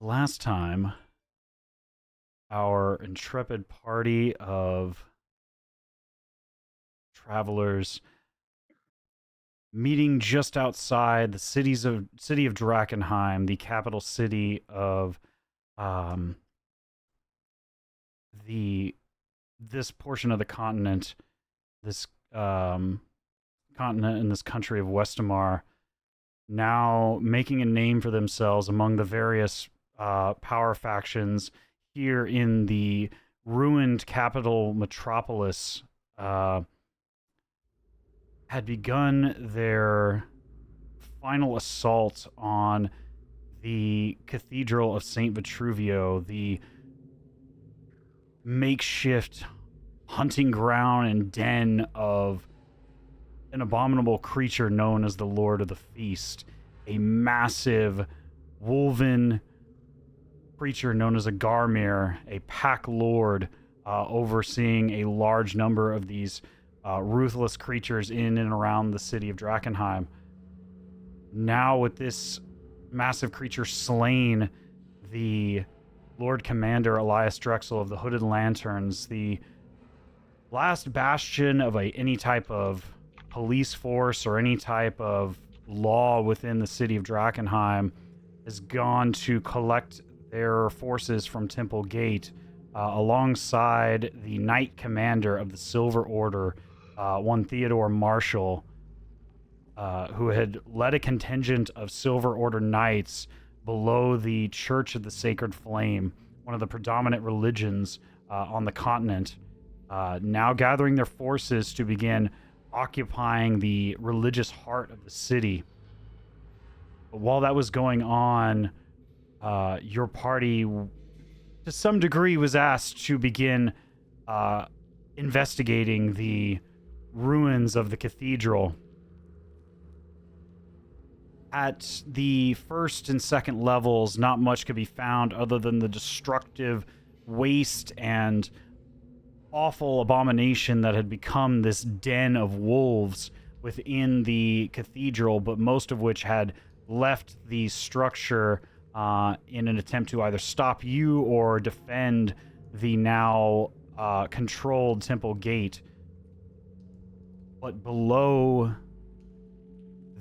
Last time, our intrepid party of travelers meeting just outside the city of Drakenheim, the capital city of um, this portion of the continent, this continent in this country of Westamar, now making a name for themselves among the various power factions here in the ruined capital metropolis, had begun their final assault on the Cathedral of St. Vitruvio, the makeshift hunting ground and den of an abominable creature known as the Lord of the Feast, a massive wolven creature known as a Garmir, a pack lord overseeing a large number of these ruthless creatures in and around the city of Drakenheim. Now, with this massive creature slain, the Lord Commander Elias Drexel of the Hooded Lanterns, the last bastion of any type of police force or any type of law within the city of Drakenheim, has gone to collect their forces from Temple Gate alongside the Knight Commander of the Silver Order, one Theodore Marshall, who had led a contingent of Silver Order Knights below the Church of the Sacred Flame, one of the predominant religions on the continent, now gathering their forces to begin occupying the religious heart of the city. But while that was going on, your party, to some degree, was asked to begin investigating the ruins of the cathedral. At the first and second levels, not much could be found other than the destructive waste and awful abomination that had become this den of wolves within the cathedral, but most of which had left the structure in an attempt to either stop you or defend the now controlled Temple Gate. But below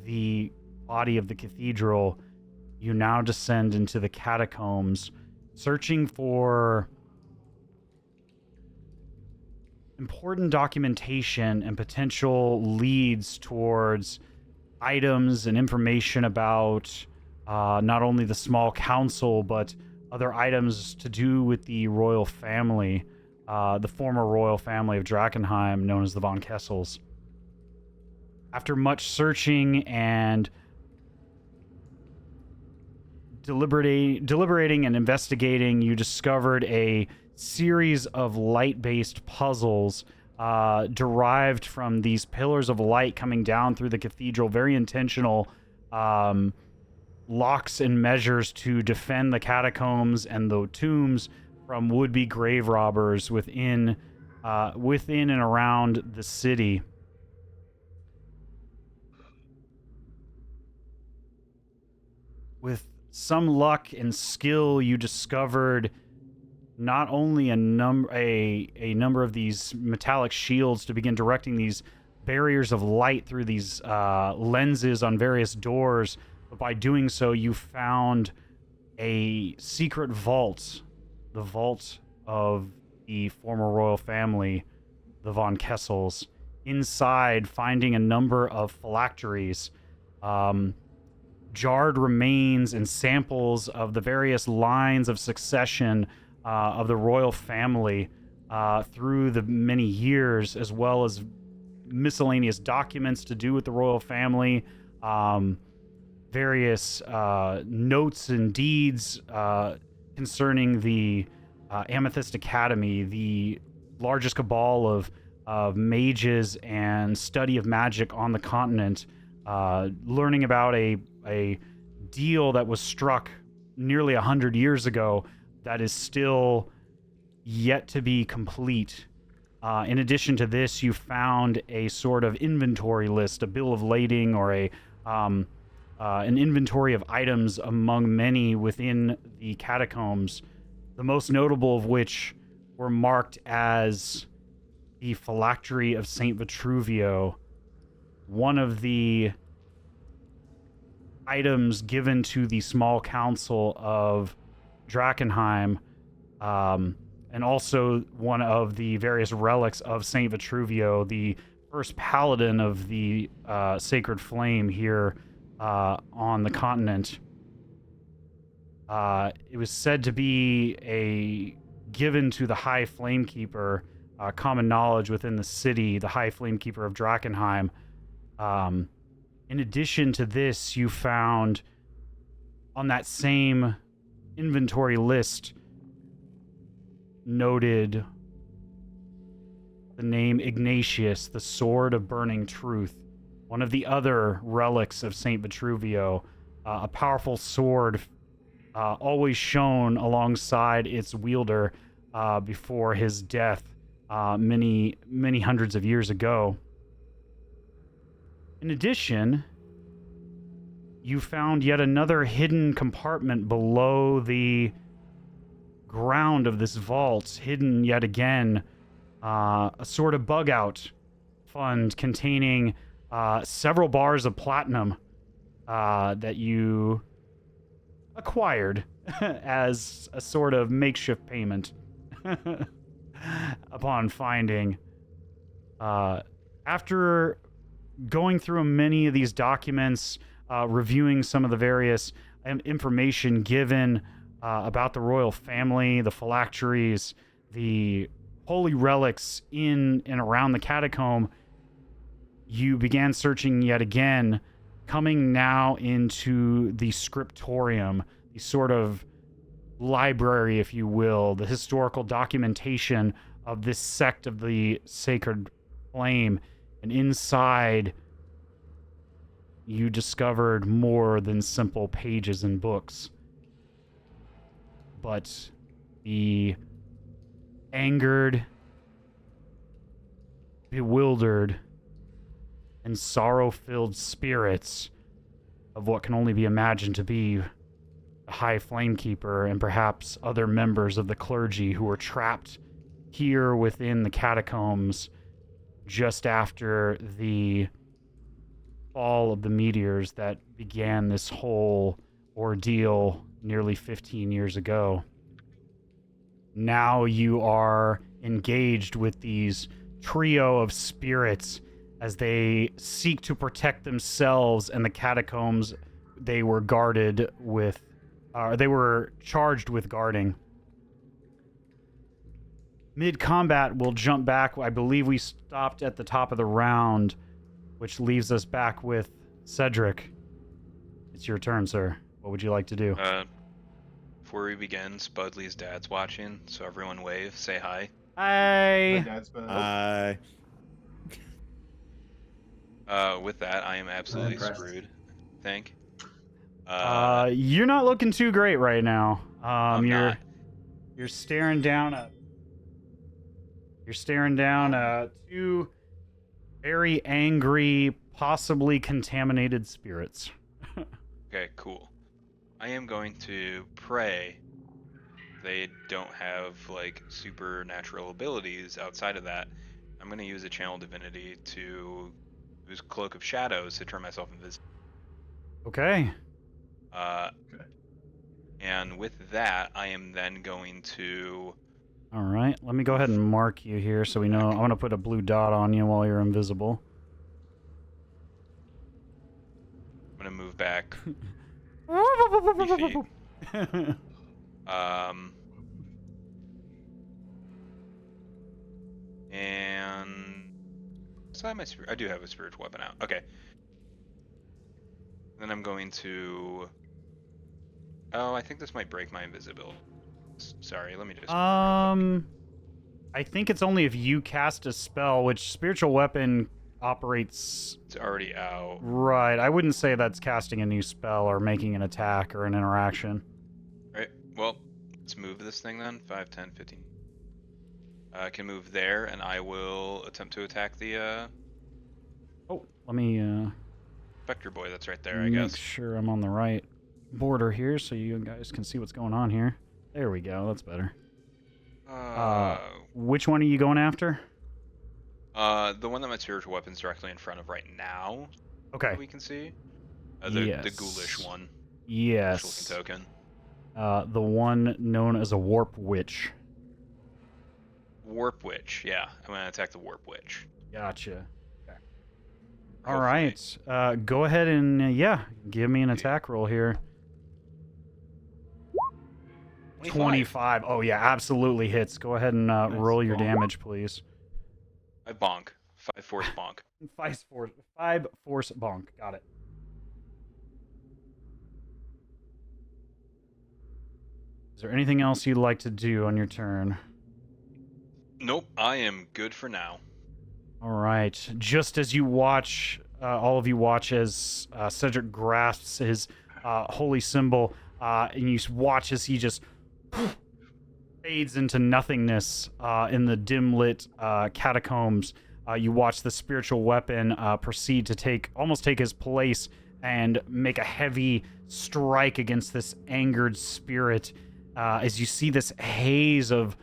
the body of the cathedral, you now descend into the catacombs, searching for important documentation and potential leads towards items and information about not only the small council, but other items to do with the royal family, the former royal family of Drakenheim, known as the Von Kessels. After much searching and deliberating and investigating, you discovered a series of light-based puzzles derived from these pillars of light coming down through the cathedral. Very intentional locks and measures to defend the catacombs and the tombs from would-be grave robbers within and around the city. With some luck and skill, you discovered not only a number of these metallic shields to begin directing these barriers of light through these lenses on various doors, but by doing so, you found a secret vault, the vault of the former royal family, the Von Kessels. Inside, finding a number of phylacteries, jarred remains and samples of the various lines of succession of the royal family through the many years, as well as miscellaneous documents to do with the royal family, various notes and deeds concerning the Amethyst Academy, the largest cabal of mages and study of magic on the continent, learning about a deal that was struck nearly 100 years ago that is still yet to be complete. In addition to this, you found a sort of inventory list, a bill of lading, or a an inventory of items among many within the catacombs, the most notable of which were marked as the phylactery of St. Vitruvio, one of the items given to the small council of Drakenheim, and also one of the various relics of St. Vitruvio, the first paladin of the Sacred Flame here on the continent. It was said to be given to the High Flamekeeper, common knowledge within the city, the High Flamekeeper of Drakenheim. In addition to this, you found on that same inventory list noted the name Ignatius, the Sword of Burning Truth, one of the other relics of St. Vitruvio, a powerful sword always shown alongside its wielder before his death many hundreds of years ago. In addition, you found yet another hidden compartment below the ground of this vault, hidden yet again, a sort of bug-out fund containing several bars of platinum that you acquired as a sort of makeshift payment upon finding. After going through many of these documents, reviewing some of the various information given about the royal family, the phylacteries, the holy relics in and around the catacomb, you began searching yet again, coming now into the scriptorium, the sort of library, if you will, the historical documentation of this sect of the Sacred Flame. And inside, you discovered more than simple pages and books, but the angered, bewildered, and sorrow-filled spirits of what can only be imagined to be the High Flamekeeper and perhaps other members of the clergy who were trapped here within the catacombs just after the fall of the meteors that began this whole ordeal nearly 15 years ago. Now you are engaged with these trio of spirits as they seek to protect themselves and the catacombs they were guarded with, they were charged with guarding. Mid-combat, we'll jump back. I believe we stopped at the top of the round, which leaves us back with Cedric. It's your turn, sir. What would you like to do? Before we begin, Spudley's dad's watching, so everyone wave, say hi. Hi. Hi. With that, I am absolutely screwed, I think. You're not looking too great right now. I'm not. You're staring down two very angry, possibly contaminated spirits. Okay, cool. I am going to pray they don't have, like, supernatural abilities outside of that. I'm going to use a channel divinity to use Cloak of Shadows to turn myself invisible. Okay. And with that, I am then going to... All right, let me go ahead and mark you here so we know. I'm going to put a blue dot on you while you're invisible. I'm going to move back. And so I do have a spiritual weapon out. Okay. Then I'm going to... Oh, I think this might break my invisibility. Sorry, let me just... I think it's only if you cast a spell, which spiritual weapon operates... It's already out. Right, I wouldn't say that's casting a new spell or making an attack or an interaction. Right, well, let's move this thing then. 5, 10, 15. I can move there, and I will attempt to attack the... Oh, let me Spectre Boy that's right there, I Make guess. sure I'm on the right border here so you guys can see what's going on here. There we go. That's better. Which one are you going after? The one that my spiritual weapon's directly in front of right now. Okay. That we can see. The ghoulish one. Yes. Token. The one known as a Warp Witch. Warp Witch, yeah. I'm gonna attack the Warp Witch. Gotcha. Okay. Hopefully. All right. Go ahead and give me an attack roll here. 25. Oh yeah, absolutely hits. Go ahead and roll your damage, please. I bonk. 5 force bonk. 5 force bonk. Got it. Is there anything else you'd like to do on your turn? Nope, I am good for now. All right. Just as you watch, all of you watch as Cedric grasps his holy symbol, and you watch as he just fades into nothingness in the dim-lit catacombs. You watch the spiritual weapon proceed to almost take his place and make a heavy strike against this angered spirit. As you see this haze of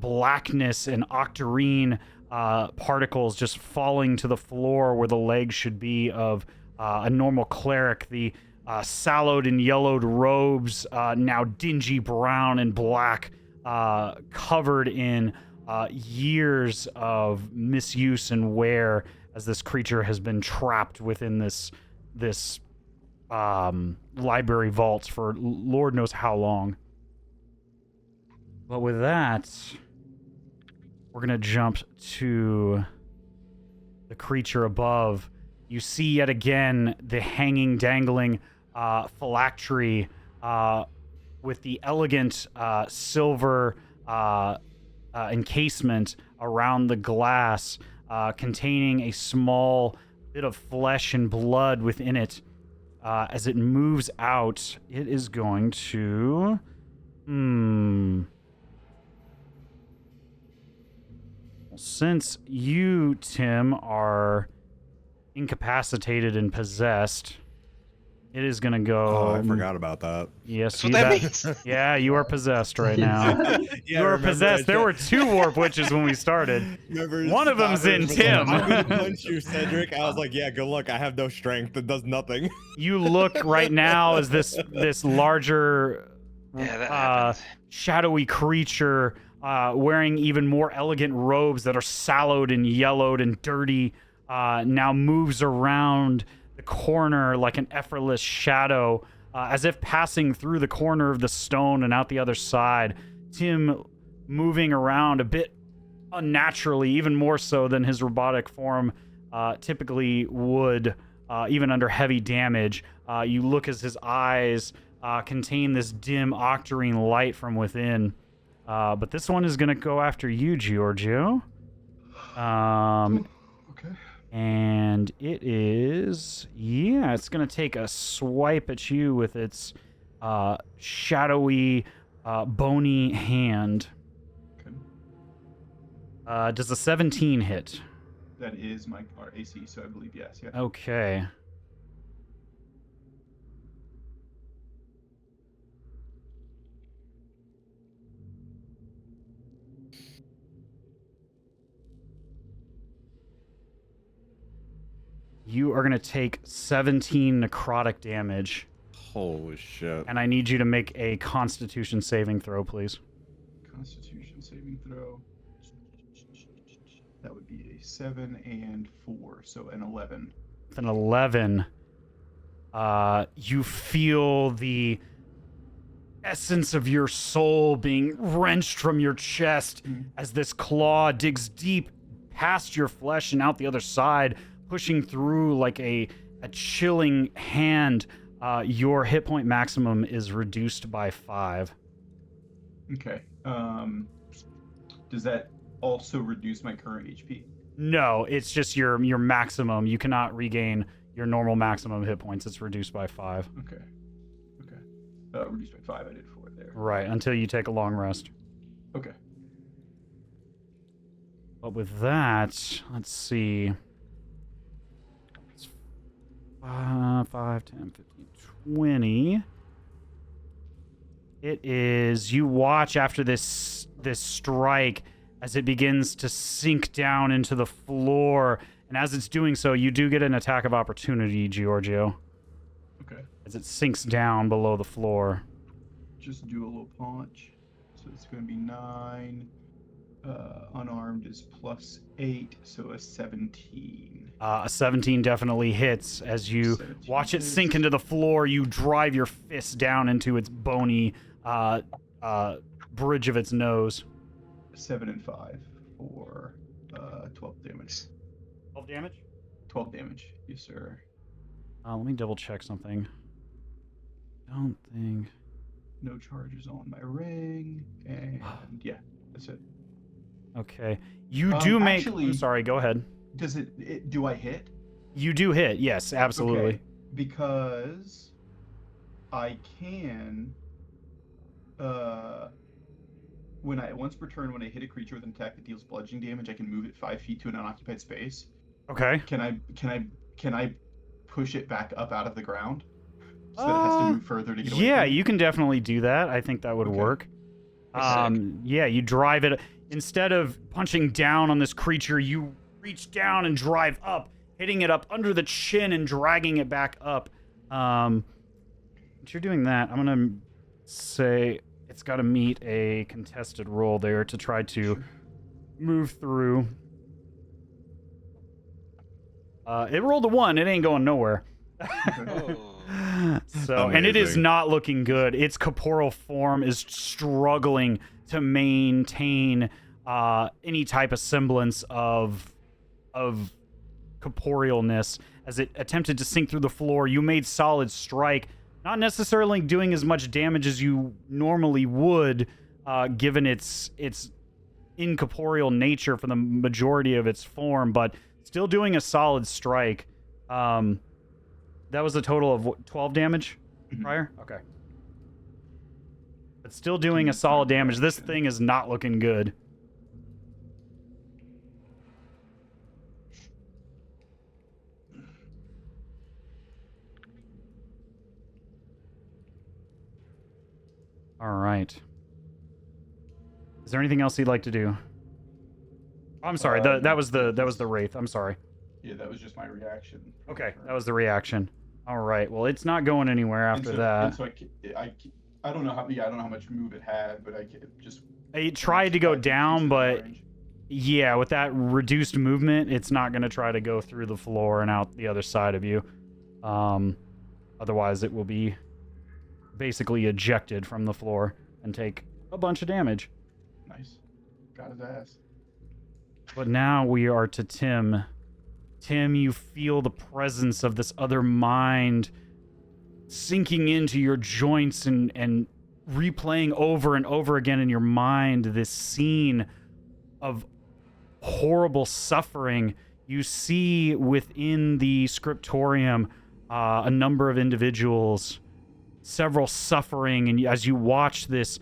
blackness and octarine particles just falling to the floor where the legs should be of a normal cleric. The sallowed and yellowed robes, now dingy brown and black, covered in years of misuse and wear, as this creature has been trapped within this library vaults for Lord knows how long. But with that, we're going to jump to the creature above. You see yet again the hanging, dangling phylactery with the elegant silver encasement around the glass, containing a small bit of flesh and blood within it. As it moves out, it is going to... Since you, Tim, are incapacitated and possessed, it is going to go... Oh, I forgot about that. Yes, That's what that means. Yeah, you are possessed right now. You are possessed. There were 2 warp witches when we started. One of them's in Tim. I'm going to punch you, Cedric. I was like, yeah, good luck. I have no strength. It does nothing. You look right now as this larger, that shadowy creature wearing even more elegant robes that are sallowed and yellowed and dirty, now moves around the corner like an effortless shadow, as if passing through the corner of the stone and out the other side. Tim moving around a bit unnaturally, even more so than his robotic form typically would, even under heavy damage. You look as his eyes contain this dim octarine light from within. But this one is going to go after you, Giorgio. Okay. And it is... Yeah, it's going to take a swipe at you with its shadowy, bony hand. Okay. Does a 17 hit? That is our AC, so I believe yes. Yeah. Okay. You are going to take 17 necrotic damage. Holy shit. And I need you to make a Constitution saving throw, please. Constitution saving throw. That would be a 7 and 4, so an 11. With an 11, you feel the essence of your soul being wrenched from your chest as this claw digs deep past your flesh and out the other side, pushing through like a chilling hand. Your hit point maximum is reduced by 5. Okay. Does that also reduce my current HP? No, it's just your maximum. You cannot regain your normal maximum hit points. It's reduced by 5. Okay. Reduced by 5. I did 4 there. Right, until you take a long rest. Okay. But with that, let's see. 5, 10, 15, 20. It is, you watch after this strike as it begins to sink down into the floor. And as it's doing so, you do get an attack of opportunity, Giorgio, Okay. as it sinks down below the floor. Just do a little punch. So it's going to be 9. Unarmed is +8, so a 17. A 17 definitely hits. As you 17 watch it sink hits. into the floor, you drive your fist down into its bony bridge of its nose. 7 and 5 for 12 damage. 12 damage? 12 damage. Yes, sir. Let me double check something. Don't think... No charges on my ring. And yeah, that's it. Okay. You do make... actually- I'm sorry, go ahead. Does it do I hit? You do hit, yes, absolutely. Okay, because I can once per turn when I hit a creature with an attack that deals bludgeoning damage, I can move it 5 feet to an unoccupied space. Okay. Can I push it back up out of the ground? So that it has to move further to get away Yeah, from me? you can definitely do that. I think that would Okay. work. Sick. Yeah, you drive it. Instead of punching down on this creature, you reach down and drive up, hitting it up under the chin and dragging it back up. But you're doing that. I'm going to say it's got to meet a contested roll there to try to move through. It rolled a 1. It ain't going nowhere. Oh. So, and it is Amazing. not looking good. Its corporeal form is struggling to maintain any type of semblance of corporealness as it attempted to sink through the floor. You made solid strike, not necessarily doing as much damage as you normally would, given its incorporeal nature for the majority of its form, but still doing a solid strike. That was a total of what, 12 damage prior? Okay. But still doing a solid damage. This thing is not looking good. All right. Is there anything else you'd like to do? I'm sorry. That was the wraith. I'm sorry. Yeah, that was just my reaction. Okay, that was the reaction. All right. Well, it's not going anywhere after And that. so I don't know how much move it had, but I just It tried to go down, but yeah, with that reduced movement, it's not going to try to go through the floor and out the other side of you. Otherwise, it will be basically ejected from the floor and take a bunch of damage. Nice. Got his ass. But now we are to Tim. Tim, you feel the presence of this other mind sinking into your joints and replaying over and over again in your mind this scene of horrible suffering. You see within the scriptorium a number of individuals, several suffering, and as you watch this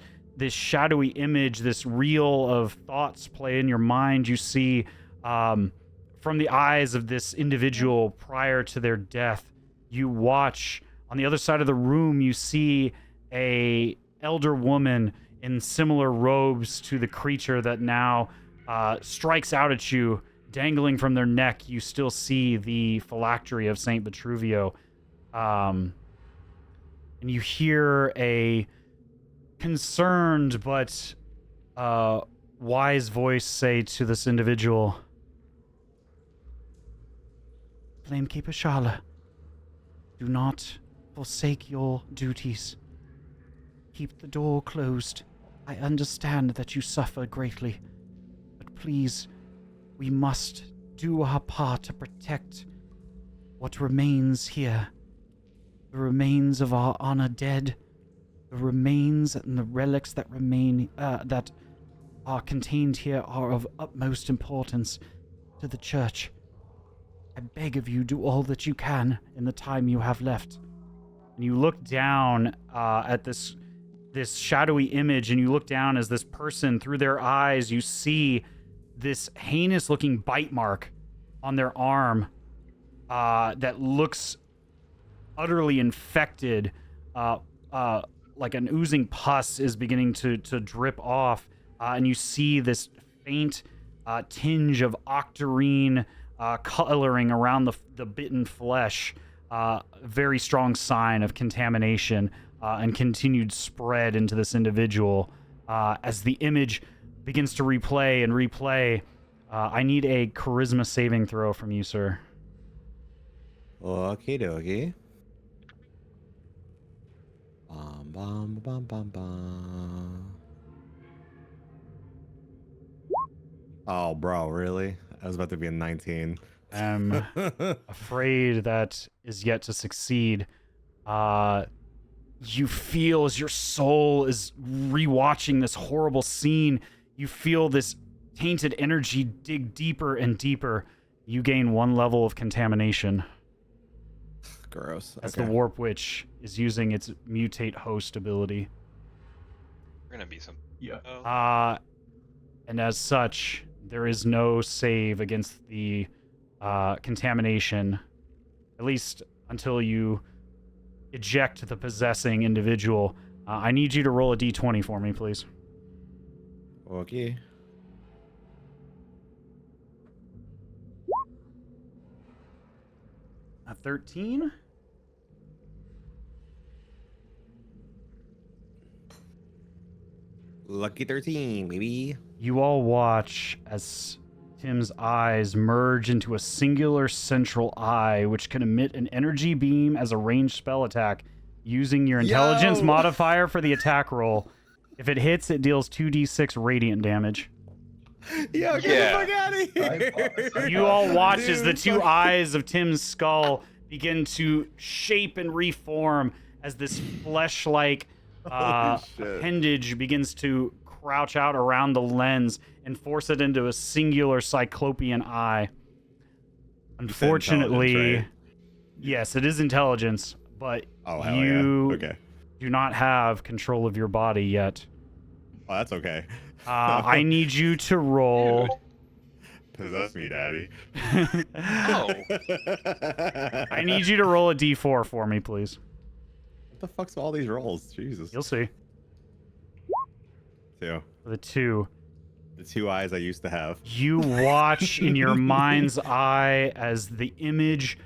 shadowy image, this reel of thoughts play in your mind, you see from the eyes of this individual prior to their death, you watch on the other side of the room, you see a elder woman in similar robes to the creature that now strikes out at you, dangling from their neck. You still see the phylactery of Saint Vitruvio, and you hear a concerned but wise voice say to this individual, "Flamekeeper Shala, do not forsake your duties. Keep the door closed. I understand that you suffer greatly, but please, we must do our part to protect what remains here. The remains of our honor dead, the remains and the relics that remain, that are contained here are of utmost importance to the church. I beg of you, do all that you can in the time you have left." And you look down at this shadowy image, and you look down as this person, through their eyes, you see this heinous-looking bite mark on their arm that looks utterly infected, like an oozing pus is beginning to drip off, and you see this faint tinge of octarine coloring around the bitten flesh. Very strong sign of contamination and continued spread into this individual. As the image begins to replay and replay, I need a charisma saving throw from you, sir. Okie dokie. Bum, bum, bum, bum, bum. Oh, bro, really? I was about to be a 19. I'm afraid that is yet to succeed. You feel as your soul is rewatching this horrible scene, you feel this tainted energy dig deeper and deeper. You gain 1 level of contamination. Gross. As Okay. the Warp Witch is using its Mutate Host ability. We're gonna be some. Yeah. Oh. And as such, there is no save against the contamination, at least until you eject the possessing individual. I need you to roll a d20 for me, please. Okay. A 13? Lucky 13, baby. You all watch as Tim's eyes merge into a singular central eye, which can emit an energy beam as a ranged spell attack using your intelligence Yo! modifier for the attack roll. If it hits, it deals 2d6 radiant damage. Yo, get Yeah. the fuck out of here. You all watch as the Dude, two fuck- eyes of Tim's skull begin to shape and reform as this flesh-like Holy shit. appendage begins to crouch out around the lens and force it into a singular cyclopean eye. Unfortunately, intelligence, right? yes, it is intelligence, but Oh, hell you yeah. Okay. do not have control of your body yet. Oh, that's okay. I need you to roll. Possess me, daddy. Oh. I need you to roll a d4 for me, please. What the fuck's all these rolls? Jesus. You'll see. 2. The 2. The 2 eyes I used to have. You watch in your mind's eye as the image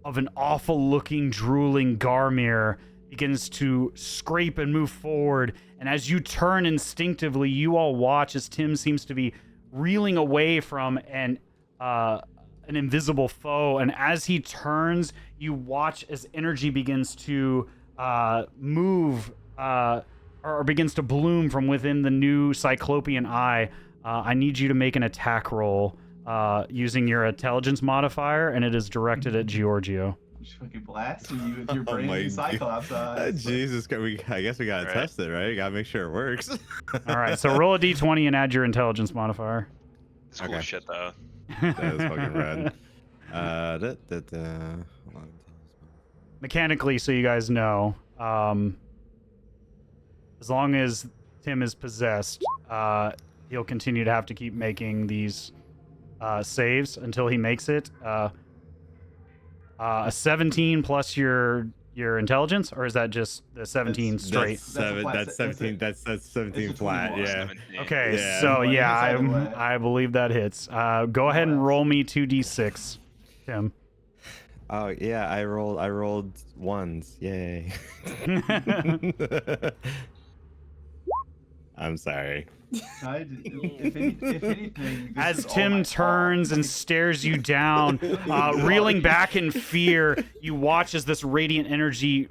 of an awful-looking, drooling Garmir begins to scrape and move forward. And as you turn instinctively, you all watch as Tim seems to be reeling away from an invisible foe. And as he turns, you watch as energy begins to move or begins to bloom from within the new Cyclopean eye. I need you to make an attack roll using your intelligence modifier, and it is directed at Georgio. Just fucking blasting you with your Oh brand my new Cyclops eyes. Jesus, I guess we gotta Right. test it, right? You gotta make sure it works. All right, so roll a d20 and add your intelligence modifier. It's cool Okay. as shit though. That is fucking rad. Hold on. Mechanically, so you guys know, as long as Tim is possessed, he'll continue to have to keep making these saves until he makes it. A 17 plus your intelligence, or is that just the 17 straight? That's 17. That's 17 it's a flat. 21. Yeah. 17. Okay, Yeah. so Well, yeah, it's either way. I believe that hits. Go ahead and roll me 2d6, Tim. Oh yeah, I rolled ones. Yay. I'm sorry. If anything, this As is all Tim my turns fault. and stares you down, reeling back in fear, you watch as this radiant energy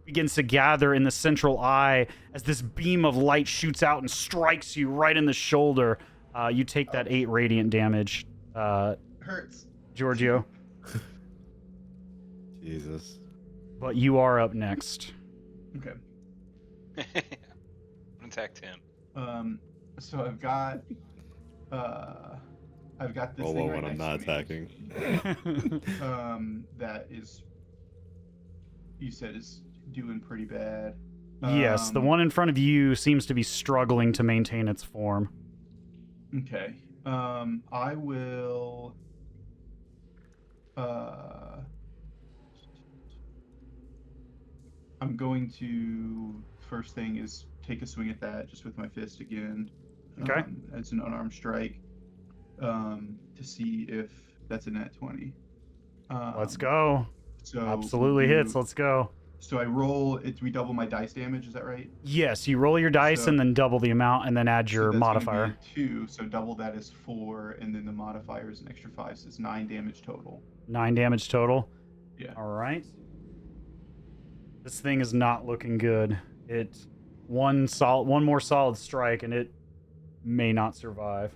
begins to gather in the central eye as this beam of light shoots out and strikes you right in the shoulder. You take that 8 radiant damage, hurts. Giorgio. Jesus. But you are up next. Okay. Attacked him. So I've got this Roll thing one right when I'm next not to me. attacking. That is, you said is doing pretty bad. Yes, the one in front of you seems to be struggling to maintain its form. Okay. I will. I'm going to first thing is take a swing at that just with my fist again. Okay. As an unarmed strike. To see if that's a nat 20. Let's go. So Absolutely hits. Let's go. So I roll it. We double my dice damage. Is that right? Yes, you roll your dice So- and then double the amount and then add your So that's gonna modifier. be a 2. So double that is 4, and then the modifier is an extra 5. So it's 9 damage total. 9 damage total. Yeah. All right. This thing is not looking good. It one more solid strike and it may not survive.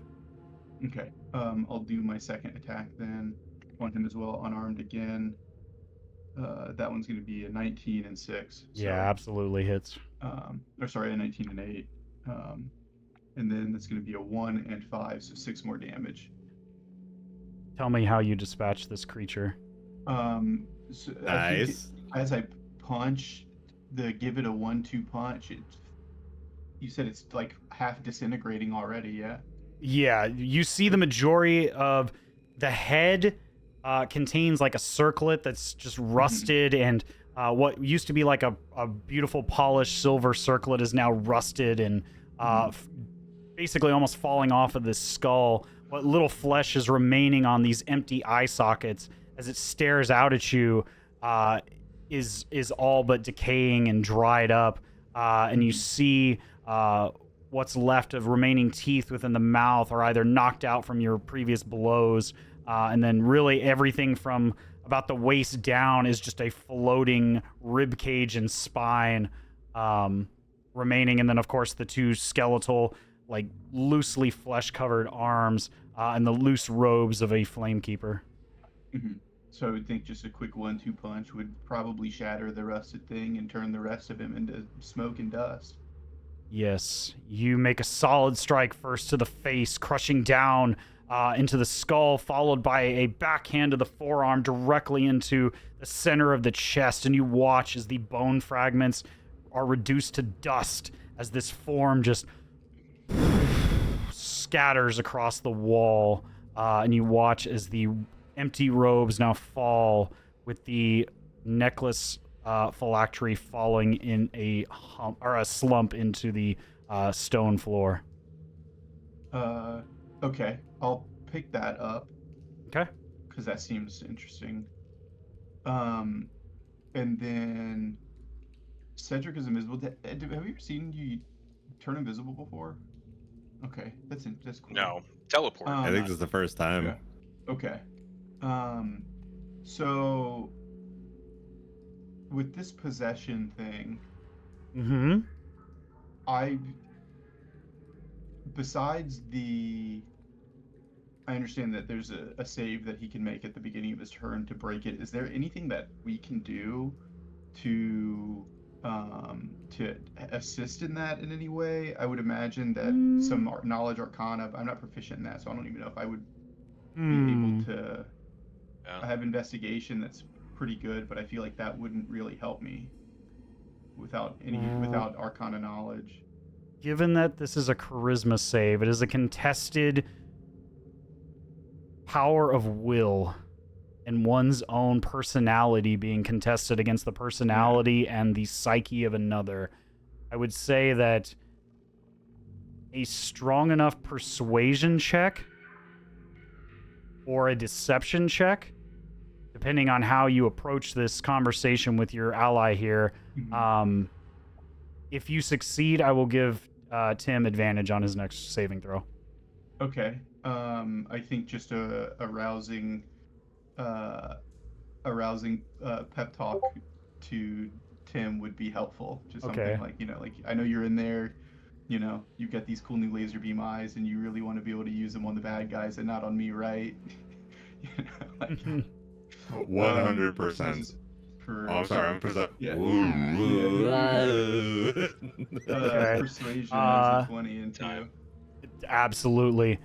Okay. I'll do my second attack then on him as well, unarmed again. That one's going to be a 19 and 6. Yeah, absolutely hits. A 19 and 8. And then that's going to be a 1 and 5, so 6 more damage. Tell me how you dispatch this creature. So Nice. As I punch, give it a 1-2 punch. You said it's like half disintegrating already, yeah? Yeah, you see the majority of the head contains like a circlet that's just rusted, and what used to be like a beautiful polished silver circlet is now rusted and basically almost falling off of this skull. What little flesh is remaining on these empty eye sockets as it stares out at you is all but decaying and dried up, and you see what's left of remaining teeth within the mouth are either knocked out from your previous blows, and then really everything from about the waist down is just a floating rib cage and spine remaining, and then of course the two skeletal, like loosely flesh-covered arms and the loose robes of a flamekeeper. Mm-hmm. So I would think just a quick 1-2 punch would probably shatter the rusted thing and turn the rest of him into smoke and dust. Yes, you make a solid strike first to the face, crushing down into the skull, followed by a backhand to the forearm directly into the center of the chest, and you watch as the bone fragments are reduced to dust as this form just scatters across the wall, and you watch as the empty robes now fall with the necklace phylactery falling in a hump or a slump into the stone floor. Okay, I'll pick that up. Okay. Because that seems interesting. And then Cedric is invisible. Have you ever seen you turn invisible before? Okay, that's cool. No, teleport. I think this is the first time. Yeah. Okay. So with this possession thing, Mm-hmm. I understand that there's a save that he can make at the beginning of his turn to break it. Is there anything that we can do to assist in that in any way? I would imagine that some knowledge arcana, I'm not proficient in that, so I don't even know if I would be able to. Yeah. I have investigation that's pretty good, but I feel like that wouldn't really help me without arcana knowledge. Given that this is a charisma save, it is a contested power of will and one's own personality being contested against the personality and the psyche of another. I would say that a strong enough persuasion check or a deception check, depending on how you approach this conversation with your ally here, if you succeed, I will give Tim advantage on his next saving throw. Okay. I think just a rousing pep talk to Tim would be helpful. Just something Okay. like, I know you're in there, you've got these cool new laser beam eyes and you really want to be able to use them on the bad guys and not on me, right? 100%. For, Oh, I'm sorry. I'm Yeah. Okay. Persuasion is a 20 and 2. Absolutely.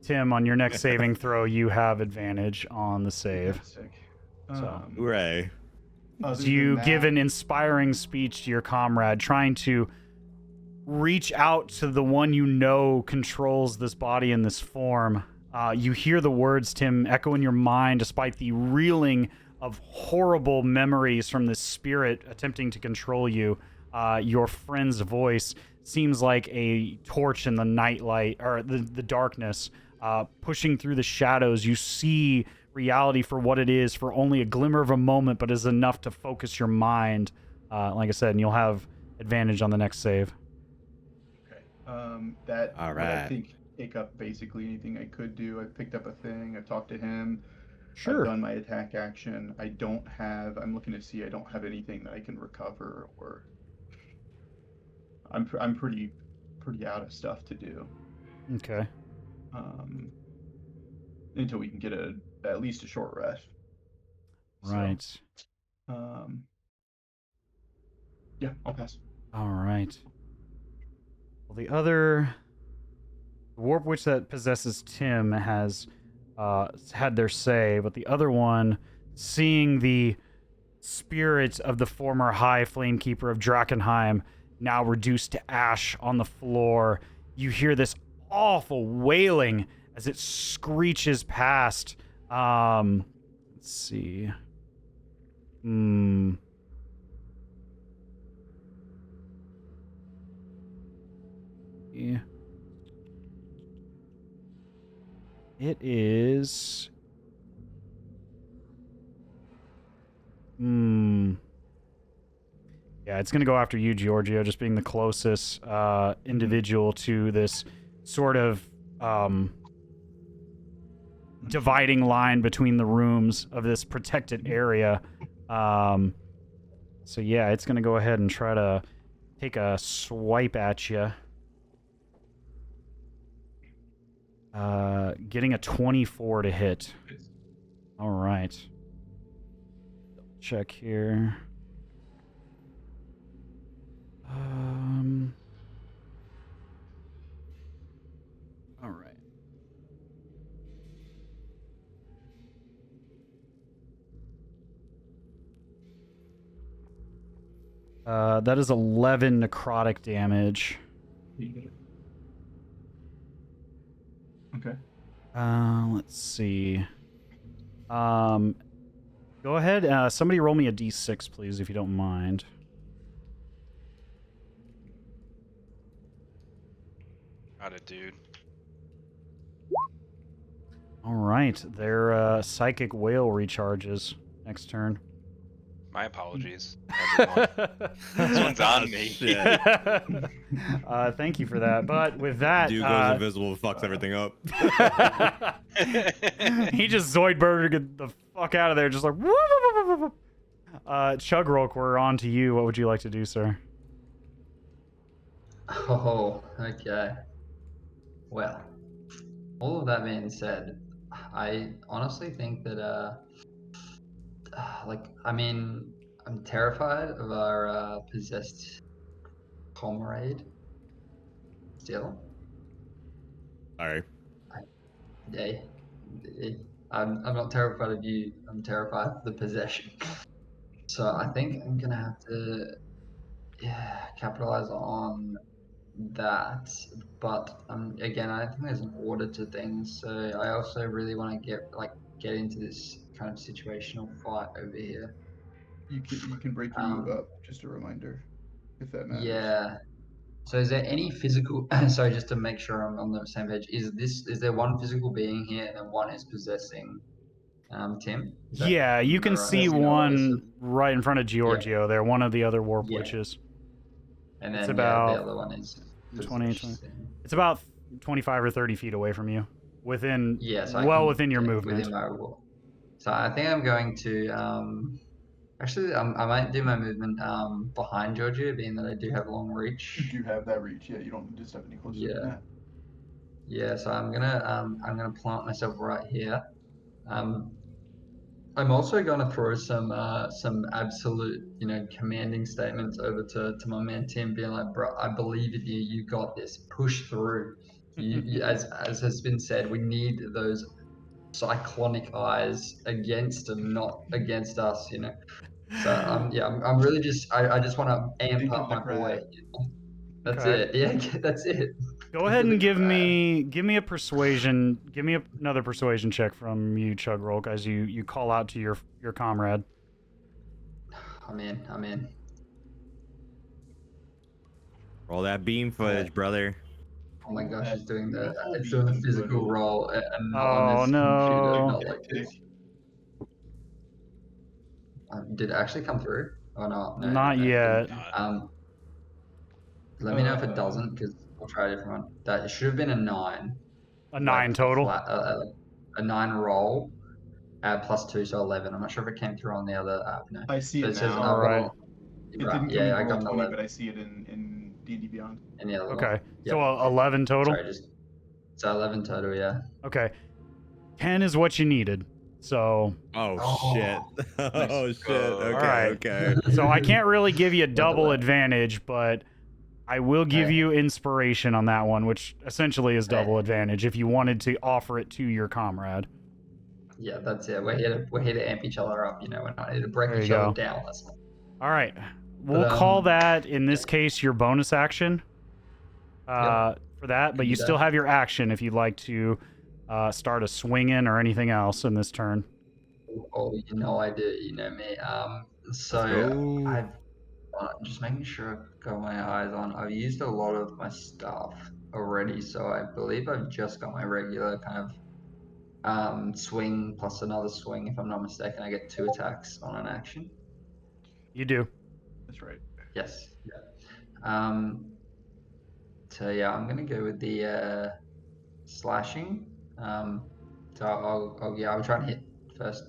Tim, on your next saving throw, you have advantage on the save. Sick. So. Hooray. Other So you than give that- an inspiring speech to your comrade, trying to reach out to the one you know controls this body in this form. You hear the words, Tim, echo in your mind despite the reeling of horrible memories from this spirit attempting to control you, your friend's voice seems like a torch in the nightlight, or the darkness, pushing through the shadows. You see reality for what it is for only a glimmer of a moment, but is enough to focus your mind, like I said, and you'll have advantage on the next save. Okay. That All would, I right. think, take up basically anything I could do. I picked up a thing. I've talked to him. Sure. I've done my attack action. I'm looking to see. I don't have anything that I can recover, or I'm pretty out of stuff to do. Okay. Until we can get at least a short rest. Right. So, yeah, I'll pass. All right. Well, the warp witch that possesses Tim has had their say, but the other one, seeing the spirit of the former High Flamekeeper of Drakenheim now reduced to ash on the floor, you hear this awful wailing as it screeches past. Let's see. Yeah. It is. Yeah, it's going to go after you, Georgio, just being the closest individual to this sort of dividing line between the rooms of this protected area. So yeah, it's going to go ahead and try to take a swipe at you. Getting a 24 to hit. All right. Check here. All right. That is 11 necrotic damage. Okay. Let's see. Go ahead. Somebody roll me a d6, please, if you don't mind. Got it, dude. All right. Their psychic whale recharges next turn. My apologies, everyone. This one's on me. Shit. Thank you for that. But with that, Dude goes invisible and fucks everything up. he just Zoidberged the fuck out of there, just like. Chugrulk, we're on to you. What would you like to do, sir? Oh, okay. Well, all of that being said, I honestly think that, I'm terrified of our possessed comrade still. Sorry. I'm not terrified of you. I'm terrified of the possession. So I think I'm gonna have to capitalize on that. But again, I think there's an order to things. So I also really want to get into this kind of situational fight over here. You can break your move up. Just a reminder, if that matters. Yeah. So is there any physical? Sorry, just to make sure I'm on the same page. Is there one physical being here and one is possessing Tim? Yeah, you can right? see You know, one right in front of Giorgio there, one of the other warp Yeah. witches. And then It's about the other one is 20. possessing. It's about 25 or 30 feet away from you. Within, Yes, within your movement. Within my wall. So I think I'm going to actually I might do my movement behind Georgia, being that I do have long reach. You do have that reach. Yeah, you don't need to step any closer than that. Yeah, so I'm gonna plant myself right here. I'm also gonna throw some absolute, commanding statements over to my man Tim, being like, bro, I believe in you. You got this. Push through. As has been said, we need those cyclonic eyes against them, not against us. So I'm really just I just want to amp up my boy. That's Okay. it. Yeah, that's it. Go ahead and give me a persuasion. Give me another persuasion check from you, Chugrulk, as you call out to your comrade. I'm in. Roll that beam footage, brother. Oh my gosh, it's doing the Beautiful physical footage. roll and not Oh, on his no. computer, not like this. Did it actually come through? Oh no, Not no, it yet. didn't. Let me know if it doesn't, because I'll try a different one. That it should have been a 9. A 9 total. A 9 roll, plus 2, so 11. I'm not sure if it came through on the other app. No. I see So it says now. All right. It didn't give me I got roll an 20, 11. but I see it in D&D Beyond. In the other Okay. one. So Yep. 11 total. Sorry, so 11 total, yeah. Okay. 10 is what you needed. So. Oh shit. Oh shit. Okay. All right. Okay. So I can't really give you a double advantage, but I will give you inspiration on that one, which essentially is double advantage if you wanted to offer it to your comrade. Yeah, that's it. We're here to amp each other up. We're not here to break There each you other go. down. That's not. All right. We'll call that, in this yeah. case, your bonus action for that, but you still have your action if you'd like to start a swinging or anything else in this turn. Oh, I do. You know me. So I've just making sure I've got my eyes on. I've used a lot of my stuff already, so I believe I've just got my regular kind of swing plus another swing. If I'm not mistaken, I get 2 attacks on an action. You do. That's right. Yes. Yeah. So yeah, I'm gonna go with the slashing. So I'll try and hit first.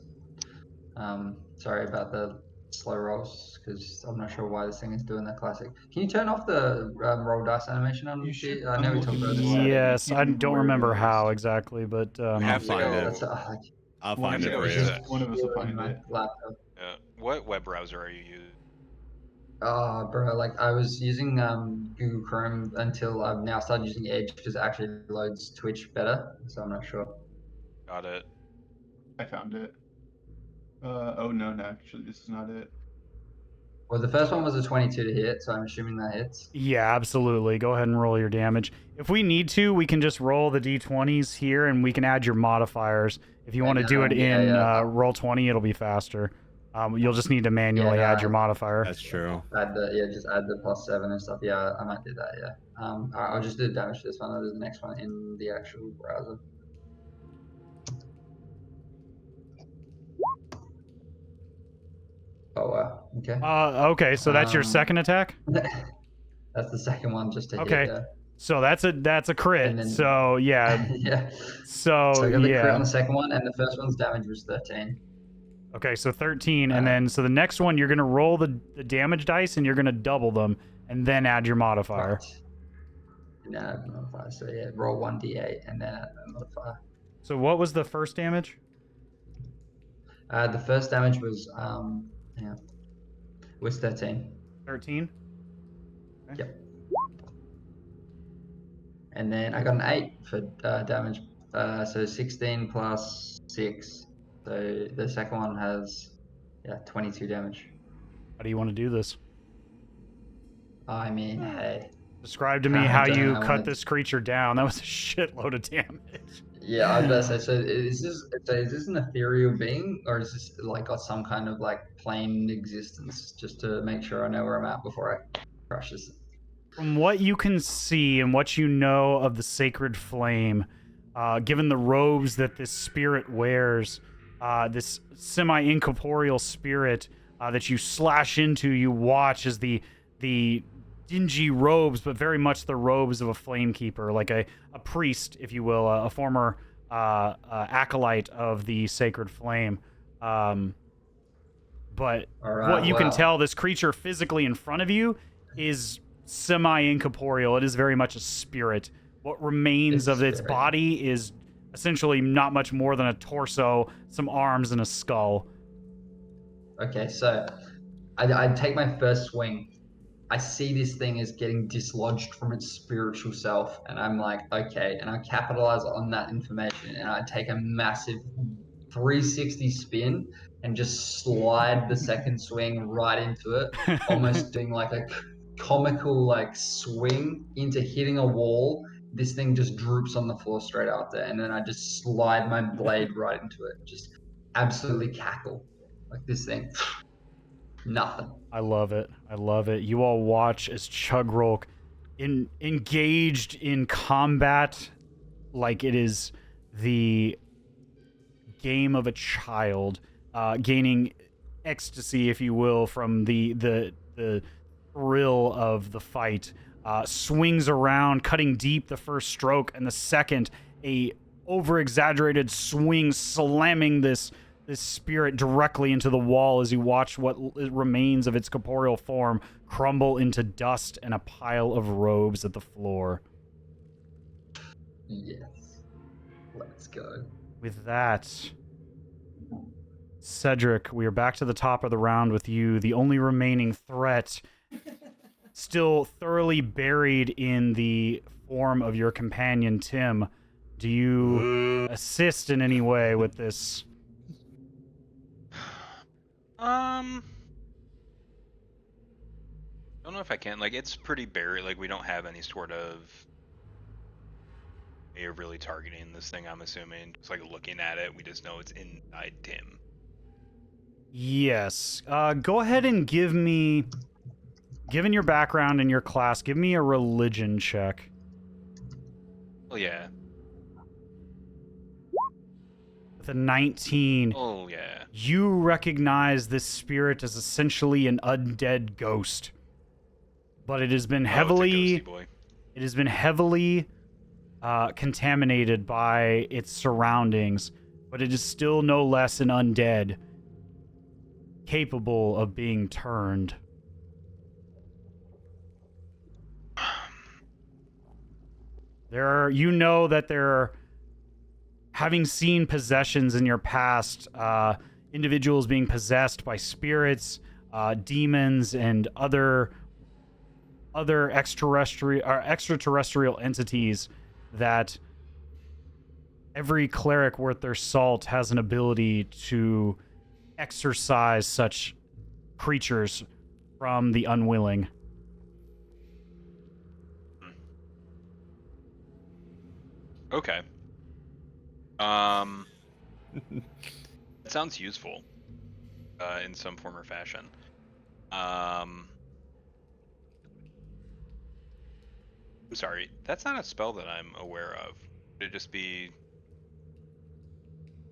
Sorry about the slow rolls, because I'm not sure why this thing is doing that classic. Can you turn off the roll dice animation on the? I know we talked about this. Yes, I don't remember where it how is. exactly, but Have to find go- it. I'll One find of it us for is- you. One of us will find it. Laptop. What web browser are you using? Oh, bro, like I was using Google Chrome until I've now started using Edge, because it actually loads Twitch better. So I'm not sure. Got it. I found it. Oh no, actually, this is not it. Well, the first one was a 22 to hit, so I'm assuming that hits. yeah, absolutely. Go ahead and roll your damage. If we need to, we can just roll the d20s here, and we can add your modifiers. If you want to do it in roll 20, it'll be faster. You'll just need to manually add your modifier. That's true. Just add the +7 and stuff. Yeah, I might do that. Yeah. I'll just do the damage to this one. I'll do the next one in the actual browser. Oh wow. Okay. Okay, so that's your second attack? That's the second one, just to Okay. hit. Yeah. So that's a crit. And then- so yeah. Yeah. So So I got the crit yeah. on the second one, and the first one's damage was 13. Okay, so 13, and then so the next one you're gonna roll the damage dice, and you're gonna double them, and then add your modifier. Right. And then add the modifier. So yeah, roll 1d8 and then add the modifier. So what was the first damage? The first damage was was 13. 13. Okay. Yep. And then I got an 8 for damage. So 16 plus 6. So the second one has 22 damage. How do you want to do this? I mean, hey. Describe to me I how don't you know, I cut wanna- this creature down. That was a shitload of damage. Yeah, I was about to say. So is this an ethereal being, or is this like got some kind of like plane existence? Just to make sure I know where I'm at before I crush this. From what you can see and what you know of the sacred flame, given the robes that this spirit wears, this semi-incorporeal spirit that you slash into, you watch as the dingy robes, but very much the robes of a flamekeeper, like a priest, if you will, a former acolyte of the sacred flame. But what you can tell, this creature physically in front of you is semi-incorporeal. It is very much a spirit. What remains of its body is essentially not much more than a torso, some arms, and a skull. Okay, so I take my first swing. I see this thing is getting dislodged from its spiritual self, and I'm like, okay, and I capitalize on that information, and I take a massive 360 spin and just slide the second swing right into it, almost doing like a comical like swing into hitting a wall, this thing just droops on the floor straight after, and then I just slide my blade right into it. Just absolutely cackle. Like this thing. Nothing. I love it. I love it. You all watch as Chugrulk engaged in combat like it is the game of a child, gaining ecstasy, if you will, from the thrill of the fight. Swings around, cutting deep the first stroke, and the second, a over-exaggerated swing, slamming this spirit directly into the wall as you watch what remains of its corporeal form crumble into dust and a pile of robes at the floor. Yes. Let's go. With that, Cedric, we are back to the top of the round with you, the only remaining threat, still thoroughly buried in the form of your companion, Tim. Do you assist in any way with this? I don't know if I can. Like, it's pretty buried. Like, we don't have any sort of way of really targeting this thing, I'm assuming. Just like looking at it, we just know it's inside Tim. Yes. Go ahead and give me, given your background and your class, give me a religion check. Oh, yeah. With a 19. Oh, yeah. You recognize this spirit as essentially an undead ghost. But it has been heavily... It has been heavily contaminated by its surroundings, but it is still no less an undead, capable of being turned. You know that having seen possessions in your past, individuals being possessed by spirits, demons, and other extraterrestrial entities, that every cleric worth their salt has an ability to exorcise such creatures from the unwilling. Okay. It sounds useful in some form or fashion. I'm sorry, that's not a spell that I'm aware of. Would it just be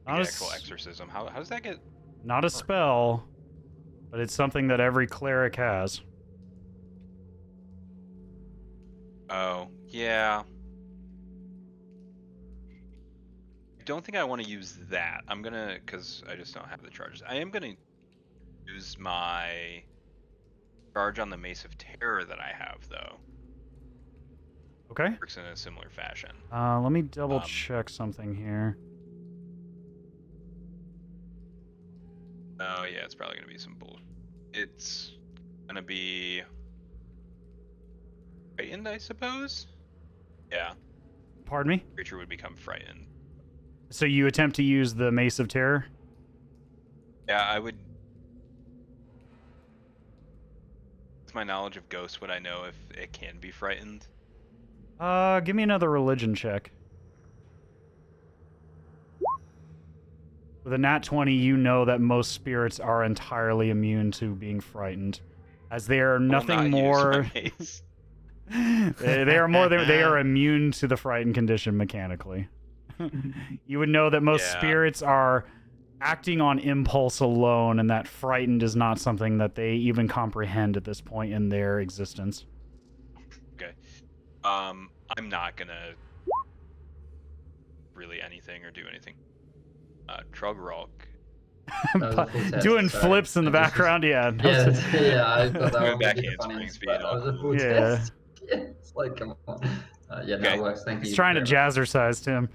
the actual exorcism? How does that get... Not a spell, but it's something that every cleric has. Oh, yeah. I don't think I want to use that. I'm gonna, because I just don't have the charges. I am gonna use my charge on the Mace of Terror that I have, though. Okay. Works in a similar fashion. Let me double check something here. Oh, yeah, it's probably gonna be some bullshit. It's gonna be frightened, I suppose? Yeah. Pardon me? Creature would become frightened. So you attempt to use the Mace of Terror? Yeah, I would... With my knowledge of ghosts, would I know if it can be frightened? Give me another religion check. With a nat 20, you know that most spirits are entirely immune to being frightened, as they are nothing more. They are immune to the frightened condition mechanically. You would know that most spirits are acting on impulse alone, and that frightened is not something that they even comprehend at this point in their existence. Okay. I'm not gonna really anything or do anything. Chugrulk. Doing flips in the background, yeah. Yeah, I thought that Going would back be handspring funny. speed That was a full Yeah. test. It's like, come on. Yeah, Okay. that works. Thank you. He's trying to jazzercise Tim.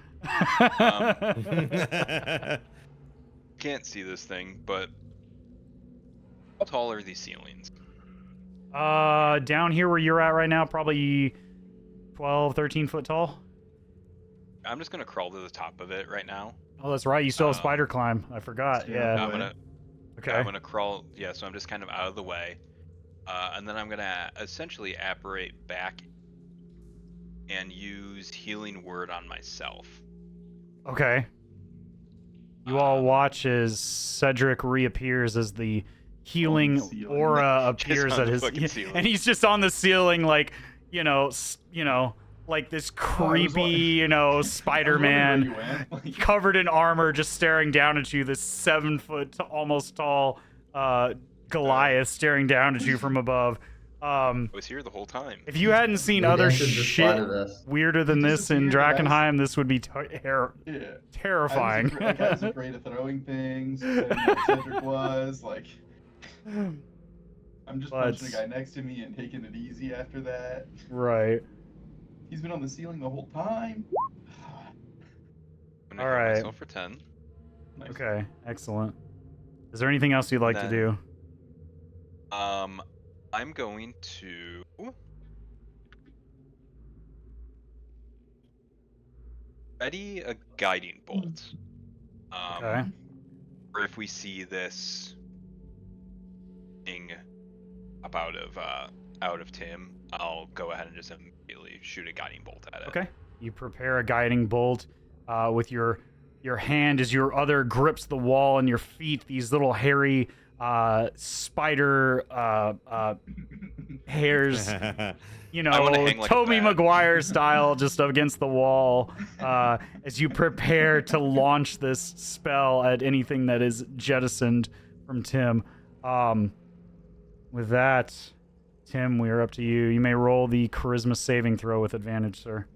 Can't see this thing, but how tall are these ceilings? Down here where you're at right now, probably 12, 13 foot tall. I'm just gonna crawl to the top of it right now. Oh, that's right. You still have spider climb. I forgot. Yeah. I'm gonna crawl. Yeah, so I'm just kind of out of the way, and then I'm gonna essentially apparate back and use Healing Word on myself. Okay. You all watch as Cedric reappears as the healing ceiling. aura Just appears on at the his, fucking ceiling. and he's just on the ceiling, like like this creepy, Spider-Man, covered in armor, just staring down at you. This 7 foot, almost tall, Goliath staring down at you from above. I was here the whole time. If you hadn't seen We other entered the shit Spider-Verse. weirder than He this in disappeared, and Drakenheim, this would be Yeah. terrifying. I was afraid of throwing things. And Cedric was like, I'm just punching a guy next to me and taking it easy after that. Right. He's been on the ceiling the whole time. I'm gonna All heal right. myself for 10. Nice. Okay, excellent. Is there anything else you'd like to do? I'm going to ready a guiding bolt. Okay. Or if we see this thing up out of Tim, I'll go ahead and just immediately shoot a guiding bolt at it. Okay. You prepare a guiding bolt with your hand as your other grips the wall, and your feet, these little hairy spider hairs, I wanna hang like a Tobey bat. Maguire style, just against the wall, as you prepare to launch this spell at anything that is jettisoned from Tim. With that, Tim, we are up to you. You may roll the charisma saving throw with advantage, sir.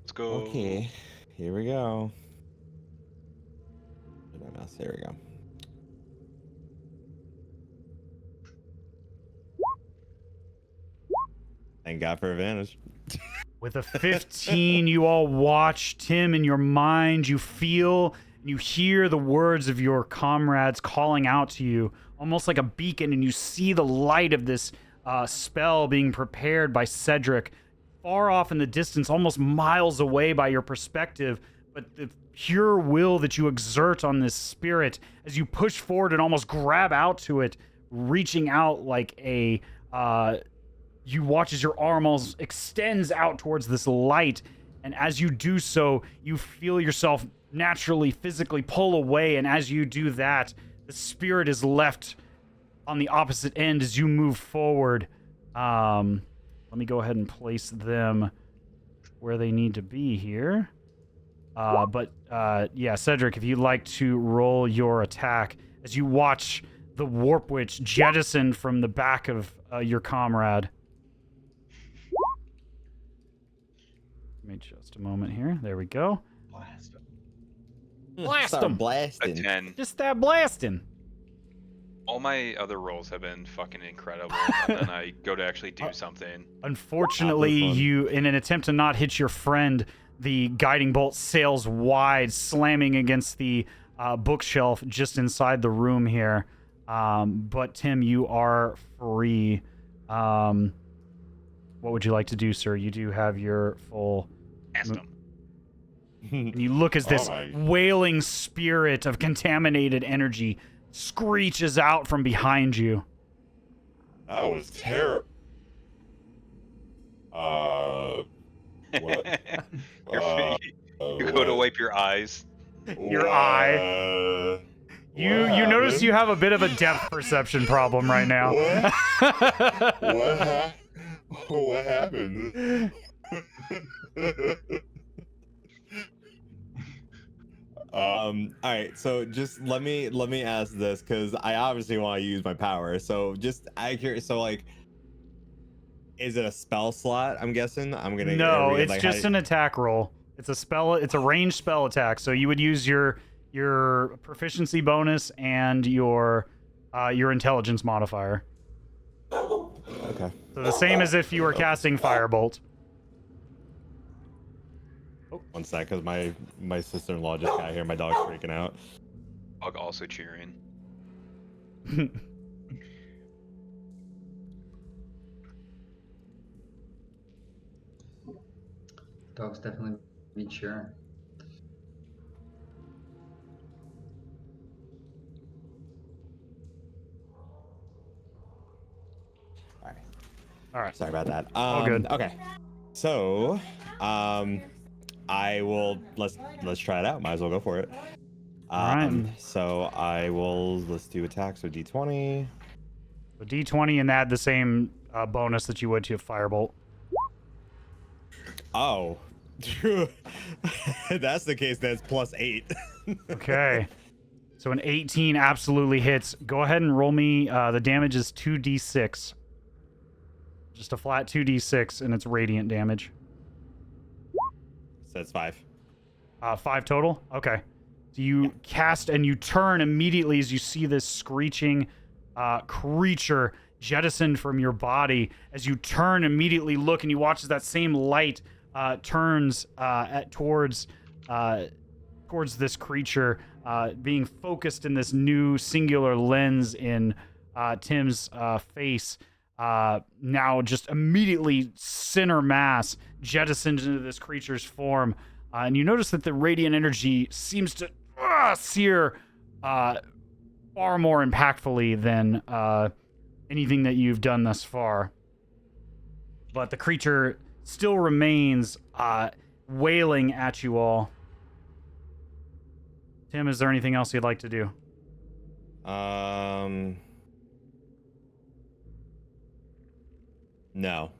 Let's go. Okay, here we go. Where's my mouse? There we go. Thank God for advantage. With a 15, you all watch Tim in your mind. You feel and you hear the words of your comrades calling out to you, almost like a beacon, and you see the light of this spell being prepared by Cedric far off in the distance, almost miles away by your perspective. But the pure will that you exert on this spirit as you push forward and almost grab out to it, reaching out like a... you watch as your arm almost extends out towards this light, and as you do so, you feel yourself naturally, physically pull away, and as you do that, the spirit is left on the opposite end as you move forward. Let me go ahead and place them where they need to be here. Yeah, Cedric, if you'd like to roll your attack as you watch the Warp Witch jettison from the back of your comrade. Give me just a moment here. There we go. Blast him. Blast Start 'em. A blasting. 10. Just that blasting. All my other rolls have been fucking incredible, and then I go to actually do something. Unfortunately, Not for fun. you, in an attempt to not hit your friend, the guiding bolt sails wide, slamming against the bookshelf just inside the room here. But Tim, you are free. What would you like to do, sir? You do have your full... Asked him. And you look as this wailing spirit of contaminated energy screeches out from behind you. That was terrible. What? You go to wipe your eyes. Your eye. You notice you have a bit of a depth perception problem right now. What happened? All right, so just let me ask this, because I obviously want to use my power. So just accurate. So like, is it a spell slot? I'm guessing. I'm gonna. No, read, it's like, just an attack roll. It's a spell. It's a ranged spell attack. So you would use your proficiency bonus and your intelligence modifier. Okay. So the same as if you were casting Firebolt. One sec, because my sister-in-law just got here. My dog's freaking out. Dog also cheering. Dog's definitely be cheering. All right. Sorry about that. All good. Okay. So, I will let's try it out. Might as well go for it. Alright. So let's do attacks with D20. So D20 and add the same bonus that you would to a firebolt. Oh, that's the case. That's +8. Okay. So an 18 absolutely hits. Go ahead and roll me. The damage is 2d6. Just a flat 2d6, and it's radiant damage. So that's 5. 5 total? Okay. So you cast and you turn immediately as you see this screeching creature jettisoned from your body. As you turn, immediately look, and you watch as that same light turns towards this creature, being focused in this new singular lens in Tim's face. Now just immediately center mass jettisoned into this creature's form. And you notice that the radiant energy seems to sear far more impactfully than anything that you've done thus far. But the creature still remains wailing at you all. Tim, is there anything else you'd like to do? No.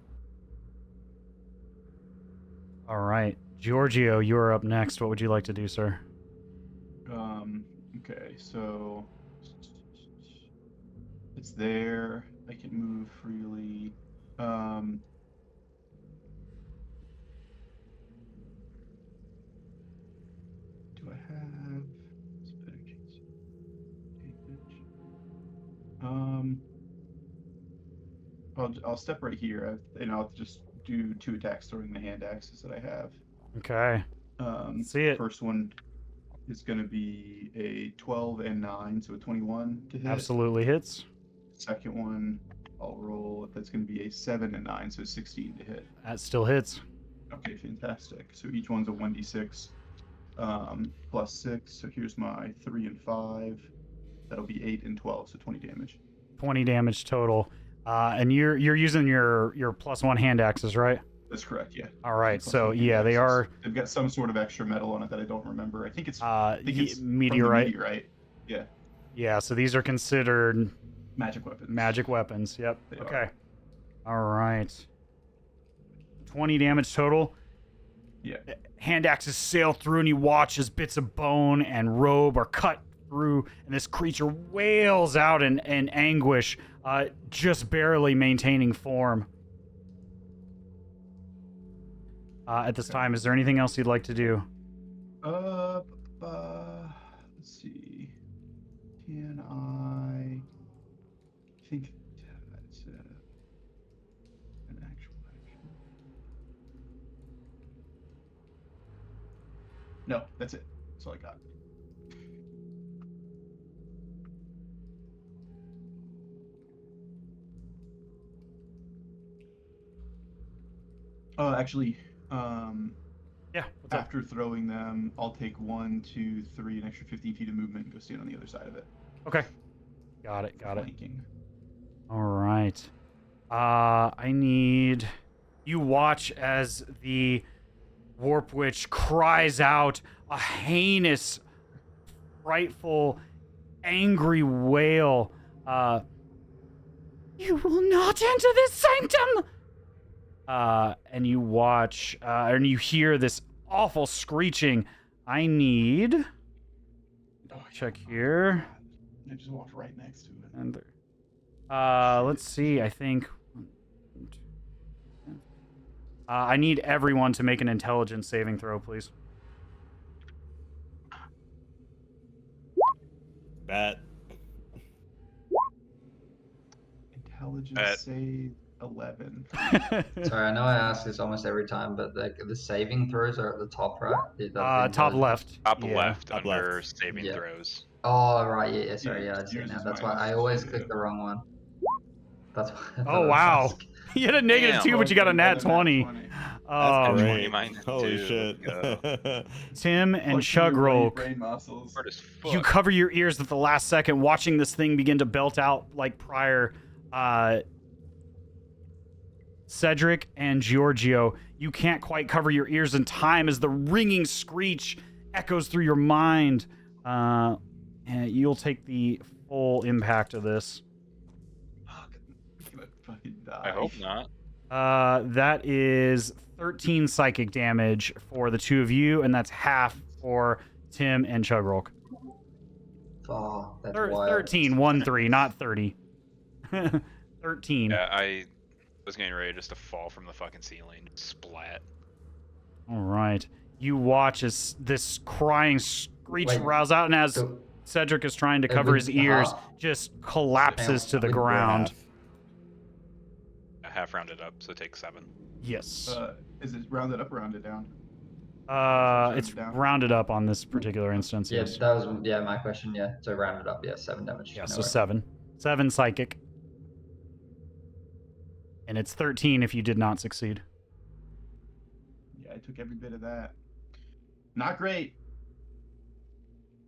All right. Giorgio, you're up next. What would you like to do, sir? Okay, so it's there. I can move freely. Do I have I'll step right here, and I'll just do 2 attacks throwing the hand axes that I have. Okay. See it. First one is going to be a 12 and 9, so a 21 to hit. Absolutely hits. Second one, I'll roll. That's going to be a 7 and 9, so 16 to hit. That still hits. Okay, fantastic. So each one's a 1d6 plus 6. So here's my 3 and 5. That'll be 8 and 12, so 20 damage. 20 damage total. And you're using your +1 hand axes, right? That's correct, yeah. All right. Plus So one hand yeah, they axes. are They've got some sort of extra metal on it that I don't remember. I think it's meteorite. Meteorite. Yeah. Yeah. So these are considered Magic weapons. magic weapons. Yep. They Okay. All right. 20 damage total. Yeah. Hand axes sail through, and you watch as bits of bone and robe are cut through, and this creature wails out in anguish, just barely maintaining form. At this time, is there anything else you'd like to do? Let's see. Can I think that's an actual action? No, that's it. That's all I got. Actually, Yeah. What's up? after throwing them, I'll take 1, 2, 3, an extra 50 feet of movement and go stand on the other side of it. Okay. Got it. Flanking. All right. I need you watch as the Warp Witch cries out a heinous, frightful, angry wail. You will not enter this sanctum! And you watch, and you hear this awful screeching. I need... check here. I just walked right next to it. And let's see. I think I need everyone to make an intelligence saving throw, please. Bet. Intelligence save 11. Sorry, I know I ask this almost every time, but the saving throws are at the top, right? That's the Top intelligence. left. Top Yeah. left Top under left. saving Yeah. throws. Oh, right, yeah, sorry, Yeah, yeah, I see it yours now. is That's why minus, I always yeah. click the wrong one. That's why. I thought Oh I was wow! asking. You had a negative Damn. 2, but you got a nat 20. That's Oh, great. minus Holy 2. shit. Tim and Flexing your Chugrulk. brain muscles. Hard as fuck. You cover your ears at the last second, watching this thing begin to belt out like prior. Cedric and Giorgio, You can't quite cover your ears in time as the ringing screech echoes through your mind. And you'll take the full impact of this. Fuck. I'm gonna fucking die. I hope not. That is 13 psychic damage for the two of you, and that's half for Tim and Chugrulk. Oh, that's wild. 13, 1-3, not 30. 13. Yeah, I was getting ready just to fall from the fucking ceiling. Splat. All right. You watch as this crying screech Wait, rouse out, and as so- Cedric is trying to cover his ears, just collapses to the ground. A half rounded up, so take 7. Yes. Is it rounded up or rounded down? It's rounded up on this particular instance. Yeah, Yes. that was my question. Yeah, so rounded up, 7 damage. Yeah, No so worries. 7. 7 psychic. And it's 13 if you did not succeed. Yeah, I took every bit of that. Not great.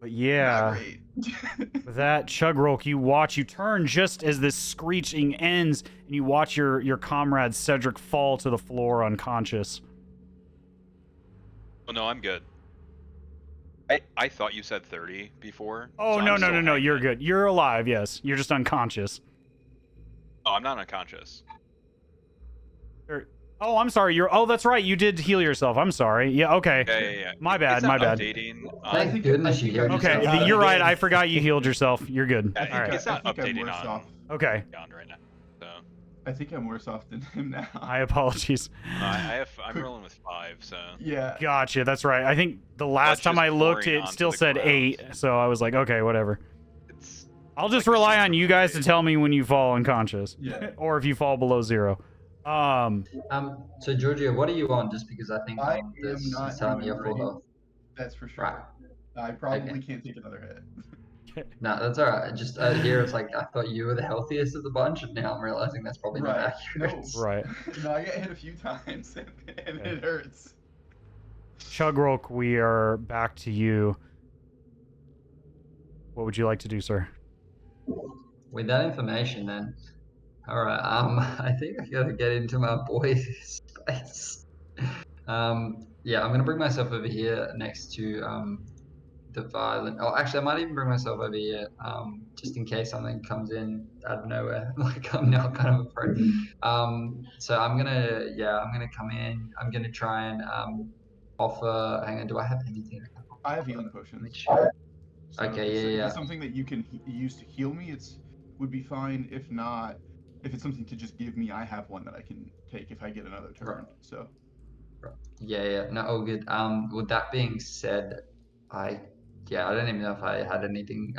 But yeah, Not great. with that, Chugrulk, you turn just as this screeching ends, and you watch your comrade Cedric fall to the floor unconscious. Oh no, I'm good. I thought you said 30 before. Oh, so no, I'm no, still no, no, hanging. you're good. You're alive, yes. You're just unconscious. Oh, I'm not unconscious. Oh, I'm sorry. Oh, that's right. You did heal yourself. I'm sorry. Yeah, okay. Yeah. My bad, It's not my bad. Updating. Thank goodness you healed Okay, yourself. you're right. I forgot you healed yourself. You're good. Yeah, All right. it's not I think I'm updating worse on off. Okay. Beyond right now. So I think I'm worse off than him now. My apologies. I'm rolling with 5. So Yeah. Gotcha. That's right. I think the last That's time just I looked, pouring it onto still the said ground. 8. So I was like, okay, whatever. it's I'll just like a rely on sense you of guys to fate. tell me when you fall unconscious. Yeah. Or if you fall below 0. So Georgio, what are you on? Just because I think I this am not is telling me doing you're full great. health. That's for sure. Right. I probably Okay. can't take another hit. No, that's alright. Just here, it's like I thought you were the healthiest of the bunch, and now I'm realizing that's probably not Right. accurate. No. Right. No, I got hit a few times and Okay. it hurts. Chugrulk, we are back to you. What would you like to do, sir? With that information, then, all right. I think I gotta get into my boy's space. Yeah, I'm gonna bring myself over here next to the violent. Oh, actually, I might even bring myself over here, just in case something comes in out of nowhere. Like I'm now kind of afraid. So I'm gonna come in. I'm gonna try and offer. Hang on, do I have anything? I have healing potions. Let me check. So Okay, if it's, yeah, if yeah. it's something that you can use to heal me, would be fine. If not, if it's something to just give me, I have one that I can take if I get another turn. Right. So Yeah. No, all good. With that being said, I don't even know if I had anything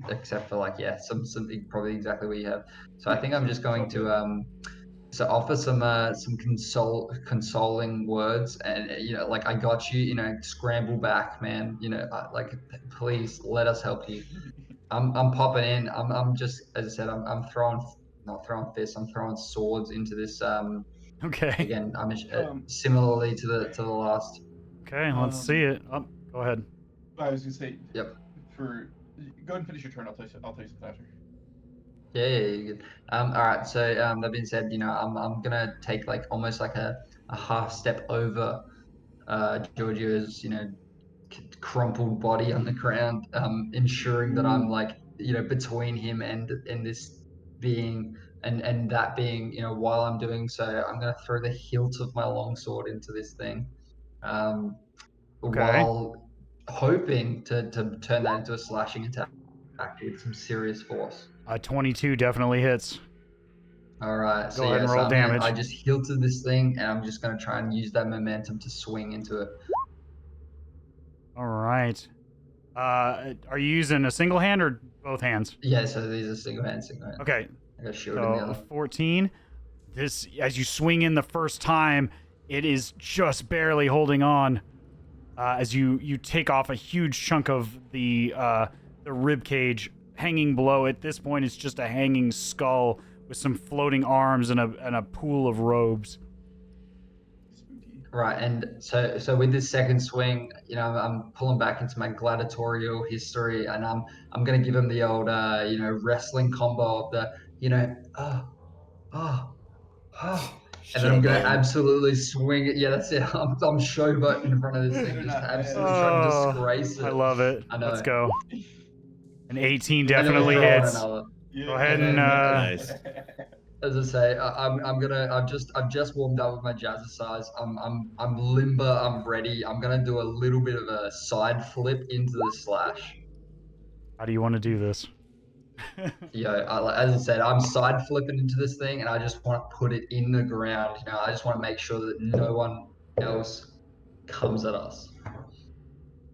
except for like something probably exactly what you have. So I think I'm just going to offer some consoling words, and like I got you, scramble back, man. Like please let us help you. I'm popping in. I'm just, as I said, I'm throwing, not throwing fists. I'm throwing swords into this. Okay. Again, similarly to the last. Okay, let's see it. Oh, go ahead. I was gonna say. Yep. Go ahead and finish your turn. I'll tell you something after. Yeah, you're good. All right. So that being said, I'm gonna take like almost like a half step over Georgio's crumpled body on the ground, ensuring that I'm like between him and this being, and that being, while I'm doing so, I'm gonna throw the hilt of my longsword into this thing, while hoping to turn that into a slashing attack with some serious force. 22 definitely hits. All right. Go ahead and roll so damage. I just hilted this thing, and I'm just gonna try and use that momentum to swing into it. All right. Are you using a single hand or both hands? Yeah. So these are single hand. Okay. I got a shield in the So other. 14. This, as you swing in the first time, it is just barely holding on. As you take off a huge chunk of the rib cage hanging below. At this point, it's just a hanging skull with some floating arms and a pool of robes. Right, and so with this second swing, I'm pulling back into my gladiatorial history, and I'm gonna give him the old wrestling combo of the And then I'm gonna Showboat. absolutely swing it. Yeah, that's it. I'm showboat in front of this thing, They're just not absolutely bad. trying to Oh, disgrace it. I love it. I know. Let's go. An 18 And then we'll definitely throw on hits. another. Go ahead And and then, Nice. As I say, I've just warmed up with my jazzercise. I'm limber. I'm ready. I'm gonna do a little bit of a side flip into the slash. how do you want to do this? As I said, I'm side flipping into this thing, and I just want to put it in the ground. I just want to make sure that no one else comes at us.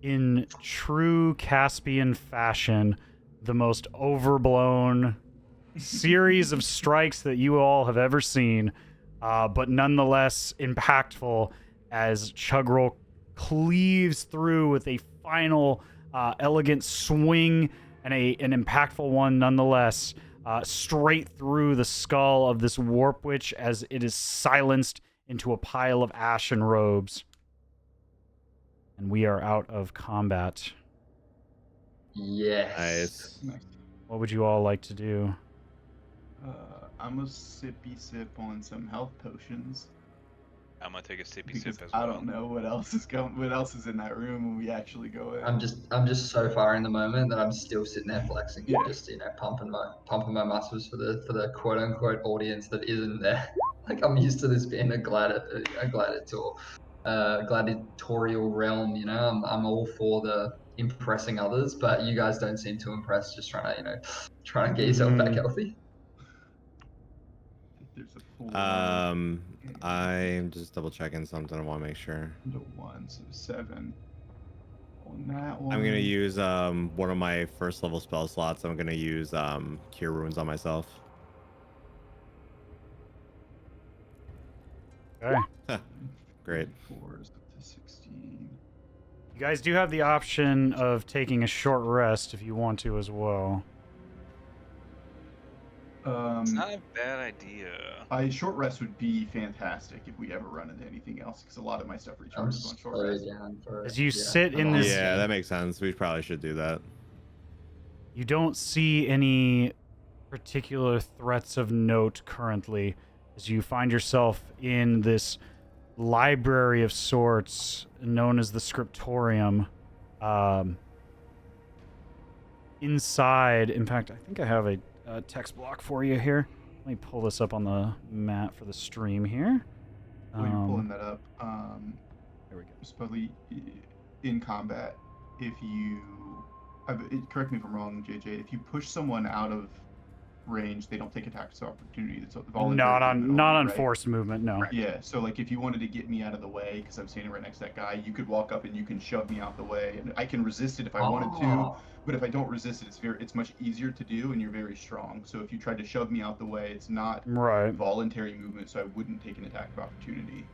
In true Caspian fashion, the most overblown series of strikes that you all have ever seen, but nonetheless impactful as Chugrulk cleaves through with a final elegant swing and an impactful one nonetheless, straight through the skull of this warp witch as it is silenced into a pile of ashen robes. And we are out of combat. Yes. Nice. Nice. What would you all like to do? I'm a sippy sip on some health potions I'm gonna take a sippy because sip as I well. don't know what else is going. What else is in that room when we actually go in? I'm just so far in the moment that I'm still sitting there flexing, Yeah. just pumping my muscles for the quote unquote audience that isn't there. Like I'm used to this being a gladiatorial realm. I'm all for the impressing others, but you guys don't seem to impress. Just trying to get yourself back healthy. There's a 4. I'm just double checking something. I want to make sure. And a 1, so 7. On that one. I'm gonna use one of my first level spell slots. I'm gonna use Cure Wounds on myself. Okay. Great. 4 is up to 16. You guys do have the option of taking a short rest if you want to as well. It's not a bad idea. Short rest would be fantastic if we ever run into anything else, because a lot of my stuff I'm recharges on short so rest. down for As you yeah, sit in I'm this- Yeah, that makes sense. We probably should do that. You don't see any particular threats of note currently as you find yourself in this library of sorts known as the Scriptorium. Inside, in fact, I think I have a text block for you here. Let me pull this up on the map for the stream here. While you're pulling that up, There we go. supposedly in combat, if you correct me if I'm wrong, JJ, if you push someone out of range, they don't take attacks of opportunity. It's voluntary Not movement on only, right? forced movement, no. Yeah, so like if you wanted to get me out of the way because I'm standing right next to that guy, you could walk up and you can shove me out the way, and I can resist it if I wanted to. But if I don't resist it, it's much easier to do, and you're very strong. So if you tried to shove me out the way, it's not Right. voluntary movement, so I wouldn't take an attack of opportunity.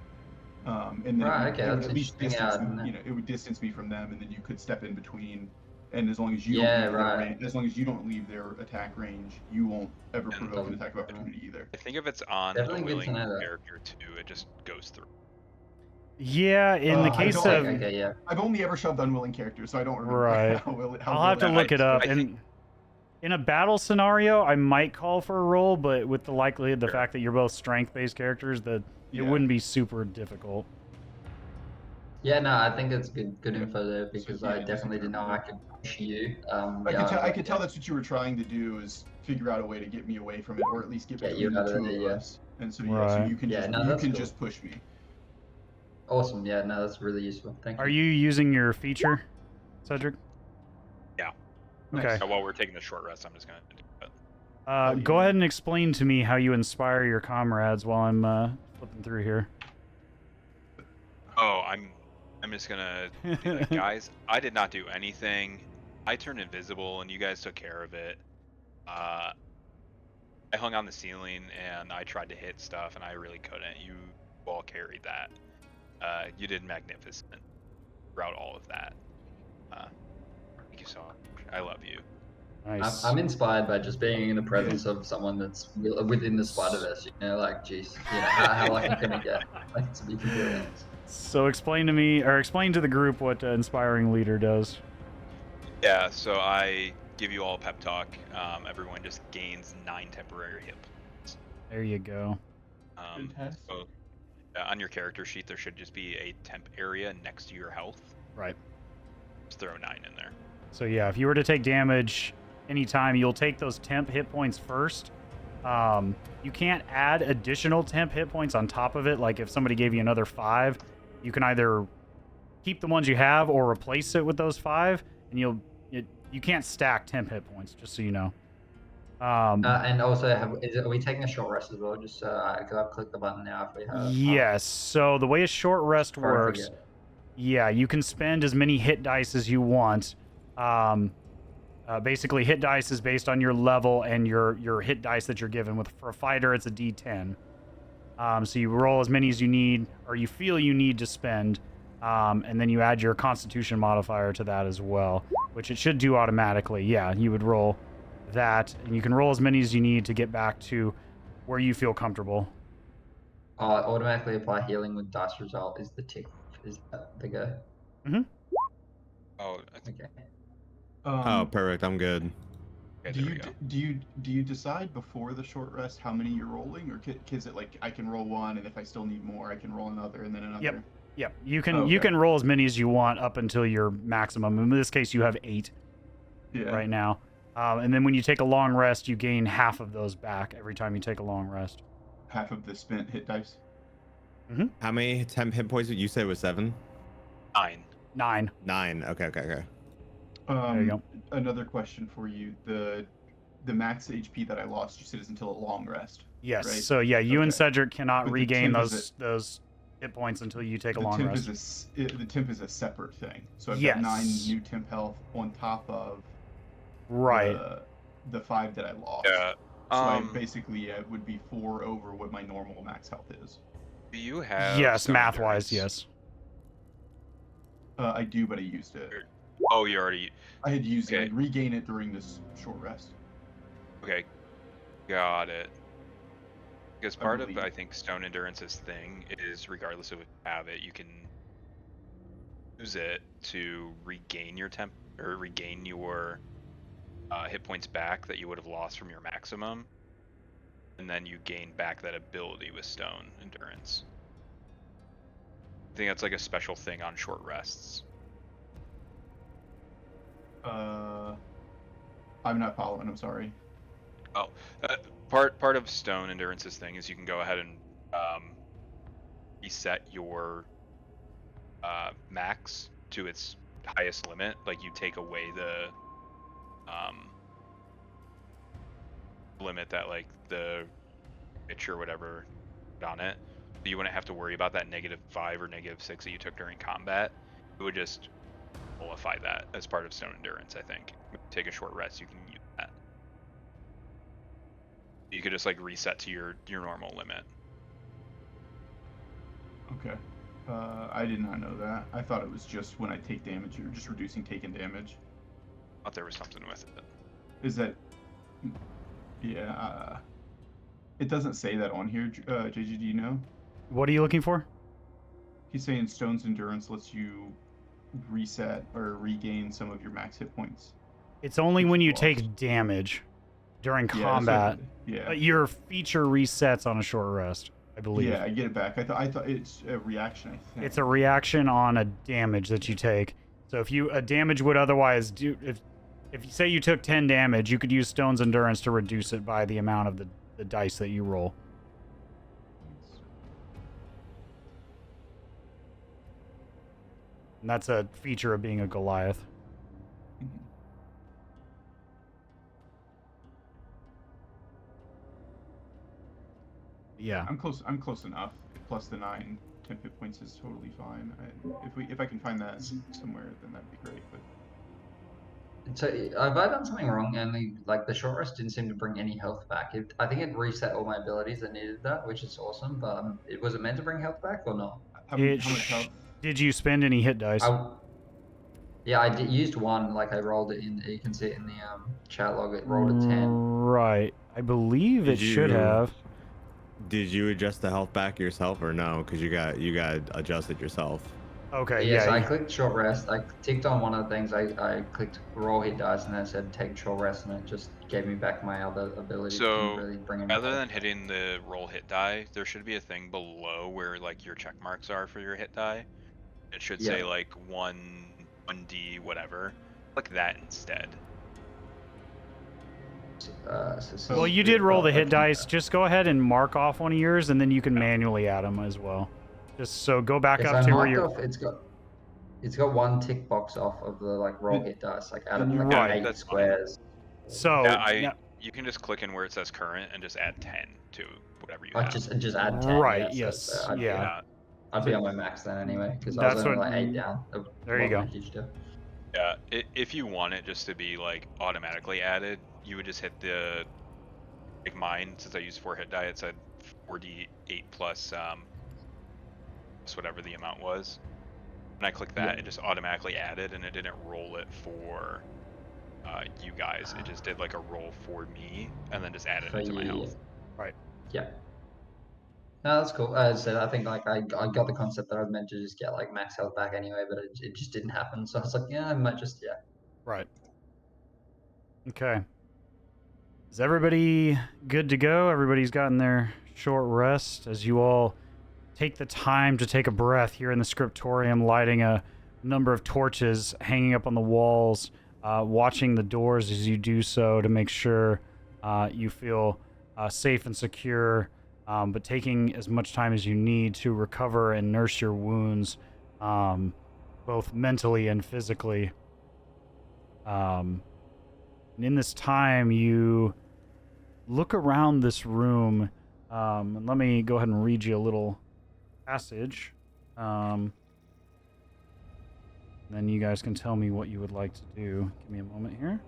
And then Right, it okay, would that's at least interesting, distance yeah. me, it would distance me from them, and then you could step in between. And as long as you Yeah, don't leave right. their range, as long as you don't leave their attack range, you won't ever And provoke an attack of opportunity either. I think if it's on Definitely a good to willing know that. character too, it just goes through. Yeah, in the I case don't- of... Okay, yeah. I've only ever shoved unwilling characters, so I don't remember Right. how I'll have to look it up. I think- In a battle scenario, I might call for a roll, but with the likelihood, the Sure. fact that you're both strength-based characters, that Yeah. it wouldn't be super difficult. Yeah, no, I think it's good info there because yeah, I just definitely didn't know I interpret could push you. I could tell that's what you were trying to do, is figure out a way to get me away from it, or at least get Get between you the out of two there, of yeah. us. And so so Right. you can Yeah, just no, that's cool. just push me. Awesome. Yeah, no, that's really useful. Thank you. Are you using your feature, Cedric? Yeah. Okay. Nice. While we're taking a short rest, I'm just gonna do it. Go ahead and explain to me how you inspire your comrades while I'm flipping through here. Oh, I'm just gonna be like, guys, I did not do anything. I turned invisible and you guys took care of it. I hung on the ceiling and I tried to hit stuff and I really couldn't. You all carried that. You did magnificent throughout all of that. Thank you so much. I love you. Nice. I'm inspired by just being in the presence of someone that's within the Spider-Verse. Geez, how lucky can it get? Like, to be completely honest. So explain to the group what Inspiring Leader does. Yeah, so I give you all a pep talk. Everyone just gains 9 temporary hit points. There you go. Fantastic. So, on your character sheet, there should just be a temp area next to your health. Right. Just throw 9 in there. So yeah, if you were to take damage anytime, you'll take those temp hit points first. You can't add additional temp hit points on top of it. Like if somebody gave you another 5, you can either keep the ones you have or replace it with those 5, and you can't stack temp hit points, just so you know. And also, are we taking a short rest as well? Just because I've clicked the button now. If we have. Yes. So the way a short rest Before I works, forget. yeah, you can spend as many hit dice as you want. Basically, hit dice is based on your level and your hit dice that you're given. For a fighter, it's a D10. So you roll as many as you need, or you feel you need to spend, and then you add your Constitution modifier to that as well, which it should do automatically. Yeah, you would roll that, and you can roll as many as you need to get back to where you feel comfortable. Automatically apply healing with dice result is the tick. Is that the go? Oh, I think. Okay. Oh, perfect. I'm good. Okay, Do there you we go. do you decide before the short rest how many you're rolling, or is it like I can roll one, and if I still need more, I can roll another, and then another? Yep, you can Oh, you okay. can roll as many as you want up until your maximum. In this case, you have 8 Yeah. right now. And then when you take a long rest, you gain half of those back every time you take a long rest. Half of the spent hit dice. How many temp hit points did you say was 7? 9. 9. 9. Okay. There you go. Another question for you: the max HP that I lost, you said, is until a long rest. Yes. Right. So yeah, you and Okay. Cedric cannot But the regain temp is those hit points until you take a The long temp rest. the temp is a separate thing. So I've Yes. got 9 new temp health on top of Right. the 5 that I lost. Yeah. So I basically it would be 4 over what my normal max health is. Do you have? Yes, stone math-wise, endurance? yes. I do, but I used it. Oh, you already. I had used it. Okay. I'd regain it during this short rest. Okay, got it. Because I part of, believe. I think, Stone Endurance's thing is, regardless of if you have it, you can use it to regain your temp or regain your hit points back that you would have lost from your maximum, and then you gain back that ability with Stone Endurance. I think that's like a special thing on short rests. I'm not following. I'm sorry. Part of Stone Endurance's thing is you can go ahead and reset your max to its highest limit. Like you take away the limit that like the bitch or whatever put on it. So you wouldn't have to worry about that -5 or -6 that you took during combat. It would just nullify that as part of Stone Endurance, I think. Take a short rest, you can use that. You could just like reset to your normal limit. Okay. I did not know that. I thought it was just when I take damage, you're just reducing taken damage. I thought there was something with it. Is that? Yeah. It doesn't say that on here. JG, do you know? What are you looking for? He's saying Stone's Endurance lets you reset or regain some of your max hit points. It's only when you Lost. take damage during Yeah, that's combat. what- yeah. But your feature resets on a short rest, I believe. Yeah, I get it back. I thought it's a reaction. I think It's a reaction on a damage that you take. So if a damage would otherwise do, if you say you took 10 damage, you could use Stone's Endurance to reduce it by the amount of the dice that you roll. And that's a feature of being a Goliath. Mhm. Yeah. I'm close enough. Plus the 9 temp hit points is totally fine. If I can find that somewhere, then that'd be great. But So have I done something wrong? And like the short rest didn't seem to bring any health back. I think it reset all my abilities that needed that, which is awesome. But was it meant to bring health back or not? how much health? Did you spend any hit dice? Yeah, I used 1. Like I rolled it in. You can see it in the chat log. It rolled a 10. Right. I believe it Did should you- have. Did you adjust the health back yourself or no? Because you got adjusted yourself. Okay, Yeah, so I yeah. clicked short rest. I ticked on one of the things. I clicked roll hit dice, and then it said take short rest, and it just gave me back my other abilities. Didn't So really bring anything. rather than hitting the roll hit die, there should be a thing below where like your check marks are for your hit die. It should say Yeah. like 1D whatever. Click that instead. Well, you did roll the hit dice. Just go ahead and mark off one of yours, and then you can manually add them as well. Just so go back Yes, up I to where marked you're. off. It's got one tick box off of the like roll hit dice, like out of like Right. 8 That's fine. squares. So Yeah, you can just click in where it says current and just add 10 to whatever you I have. just add 10. Right. Yeah, Yes. so I'd Yeah. I'd be on my max then anyway, because I was That's only what- like 8 down. It there you wasn't go. a huge deal. Yeah, if you want it just to be like automatically added, you would just hit the like mine, since I used 4 hit die, it said 4d8 plus whatever the amount was. And I clicked that, Yeah. it just automatically added, and it didn't roll it for you guys. It just did like a roll for me, and then just added it to my health. Right. Yeah. No, that's cool. As I said, I think like I got the concept that I was meant to just get like max health back anyway, but it just didn't happen. So I was like, yeah, I might just Right. Okay. Is everybody good to go? Everybody's gotten their short rest as you all take the time to take a breath here in the scriptorium, lighting a number of torches hanging up on the walls, watching the doors as you do so to make sure you feel safe and secure, but taking as much time as you need to recover and nurse your wounds, both mentally and physically. And in this time, you look around this room. And let me go ahead and read you a little passage. Then you guys can tell me what you would like to do. Give me a moment here.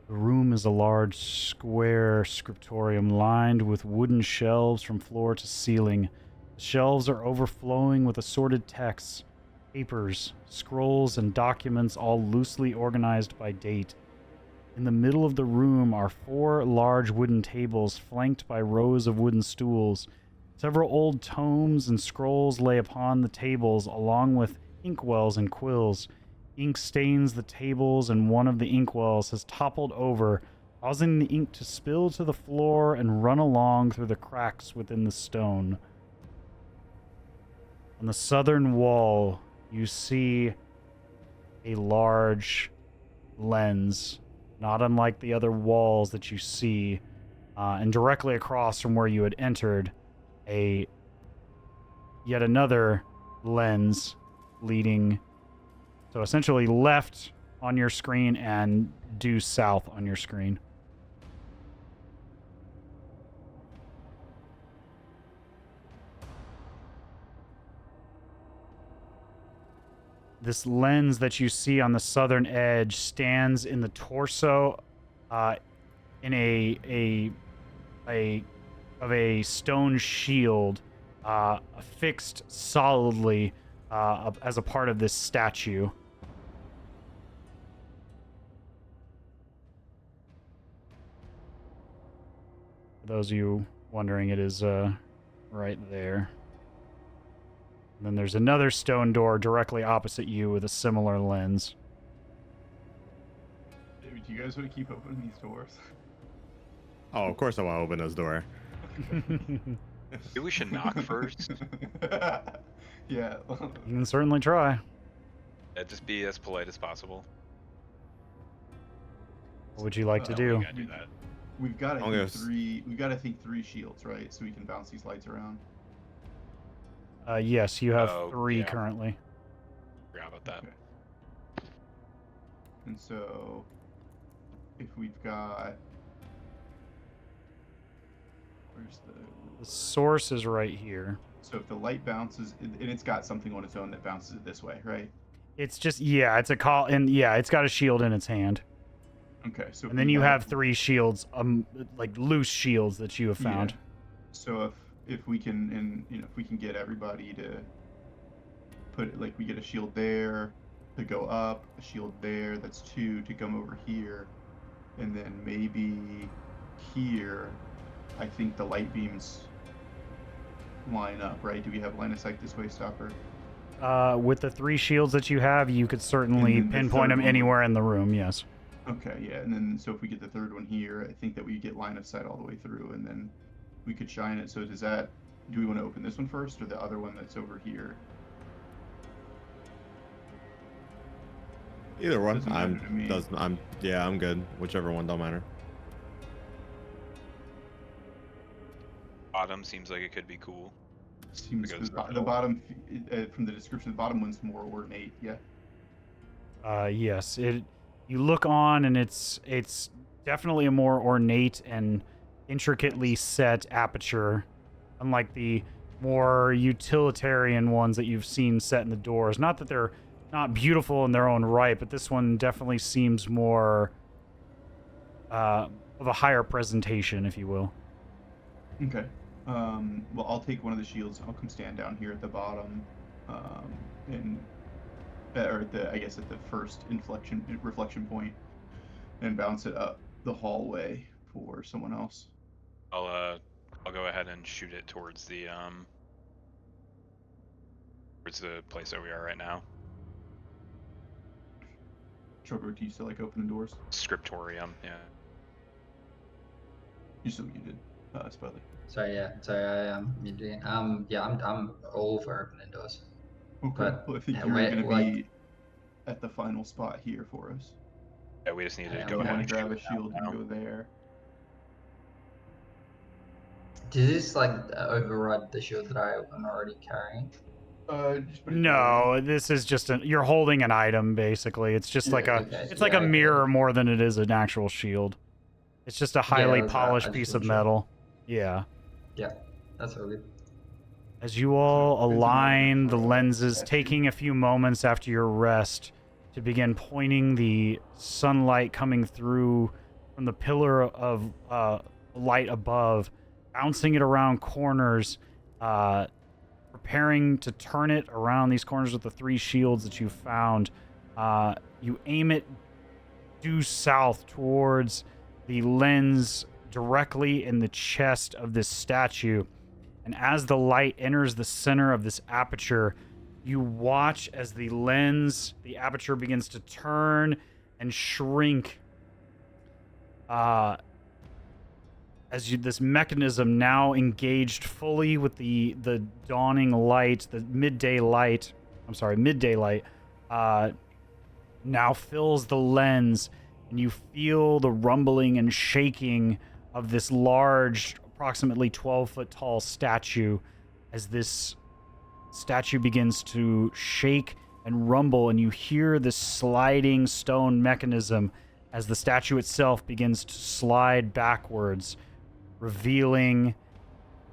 The room is a large square scriptorium lined with wooden shelves from floor to ceiling. The shelves are overflowing with assorted texts, papers, scrolls, and documents, all loosely organized by date. In the middle of the room are 4 large wooden tables flanked by rows of wooden stools. Several old tomes and scrolls lay upon the tables, along with inkwells and quills. Ink stains the tables, and one of the inkwells has toppled over, causing the ink to spill to the floor and run along through the cracks within the stone. On the southern wall, you see a large lens, not unlike the other walls that you see, and directly across from where you had entered, yet another lens leading, so essentially left on your screen and due south on your screen. This lens that you see on the southern edge stands in the torso, in a stone shield, affixed solidly as a part of this statue. For those of you wondering, it is right there. And then there's another stone door directly opposite you with a similar lens. Dude, do you guys want to keep opening these doors? Oh, of course I want to open this door. Maybe we should knock first. Yeah. You can certainly try. Yeah, just be as polite as possible. What would you like to We do? gotta do that. We've got I'll go s- We've got I think 3 shields, right? So we can bounce these lights around. Yes, you have Oh, 3 yeah. currently. Forgot about that. Okay. And so, if we've got, where's The source is right here. so if the light bounces, and it's got something on its own that bounces it this way, right? It's just, yeah, it's a call, and yeah, it's got a shield in its hand. Okay, so And then you have 3 shields, like loose shields that you have found. Yeah. So if we can, and if we can get everybody to put, like, we get a shield there to go up, a shield there, that's 2 to come over here, and then maybe here I think the light beams line up, right? Do we have line of sight this way, Stopper? With the 3 shields that you have, you could certainly And then the pinpoint third them one anywhere in the room, yes. Okay, yeah, and then so if we get the third one here, I think that we get line of sight all the way through, and then we could shine it. So do we want to open this one first, or the other one that's over here? Either one. Doesn't matter to me. I'm good. Whichever one, don't matter. Bottom seems like it could be cool. Seems Because the bottom, from the description, the bottom one's more ornate, yeah. Yes. You look on, and it's definitely a more ornate and intricately set aperture, unlike the more utilitarian ones that you've seen set in the doors. Not that they're not beautiful in their own right, but this one definitely seems more of a higher presentation, if you will. Okay. Well, I'll take one of the shields. I'll come stand down here at the bottom, or I guess at the first reflection point, and bounce it up the hallway for someone else. I'll go ahead and shoot it towards the place that we are right now. Chugrulk, do you still like open the doors? Scriptorium, yeah. You still muted, Spudley. Sorry, I am muting. Yeah, I'm all for opening doors. Okay. But, Well, I think yeah, you're wait, going to like- be at the final spot here for us. Yeah, we just need to Yeah, go You ahead want to and grab a shoot it shield now. and go there. Does this like override the shield that I'm already carrying? Just put it No, this is just you're holding an item, basically. It's just Yeah, like okay. it's like Yeah, a okay. mirror more than it is an actual shield. It's just a highly that's right. polished I just piece of wasn't sure. metal. Yeah. Yeah, that's all good. As you all So, it's align the another lenses, statue. taking a few moments after your rest to begin pointing the sunlight coming through from the pillar of light above, bouncing it around corners, preparing to turn it around these corners with the 3 shields that you found. You aim it due south towards the lens directly in the chest of this statue. And as the light enters the center of this aperture, you watch as the aperture begins to turn and shrink. This mechanism now engaged fully with the dawning light, the midday light, now fills the lens, and you feel the rumbling and shaking of this large, approximately 12-foot tall statue as this statue begins to shake and rumble, and you hear this sliding stone mechanism as the statue itself begins to slide backwards, revealing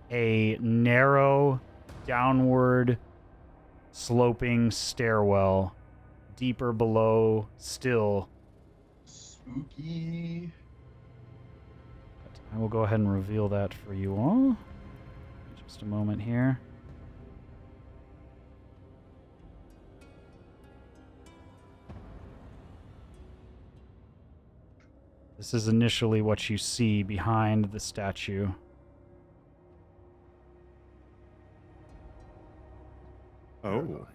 a narrow, downward sloping stairwell, deeper below still. Spooky. I will go ahead and reveal that for you all. Just a moment here. This is initially what you see behind the statue. Oh.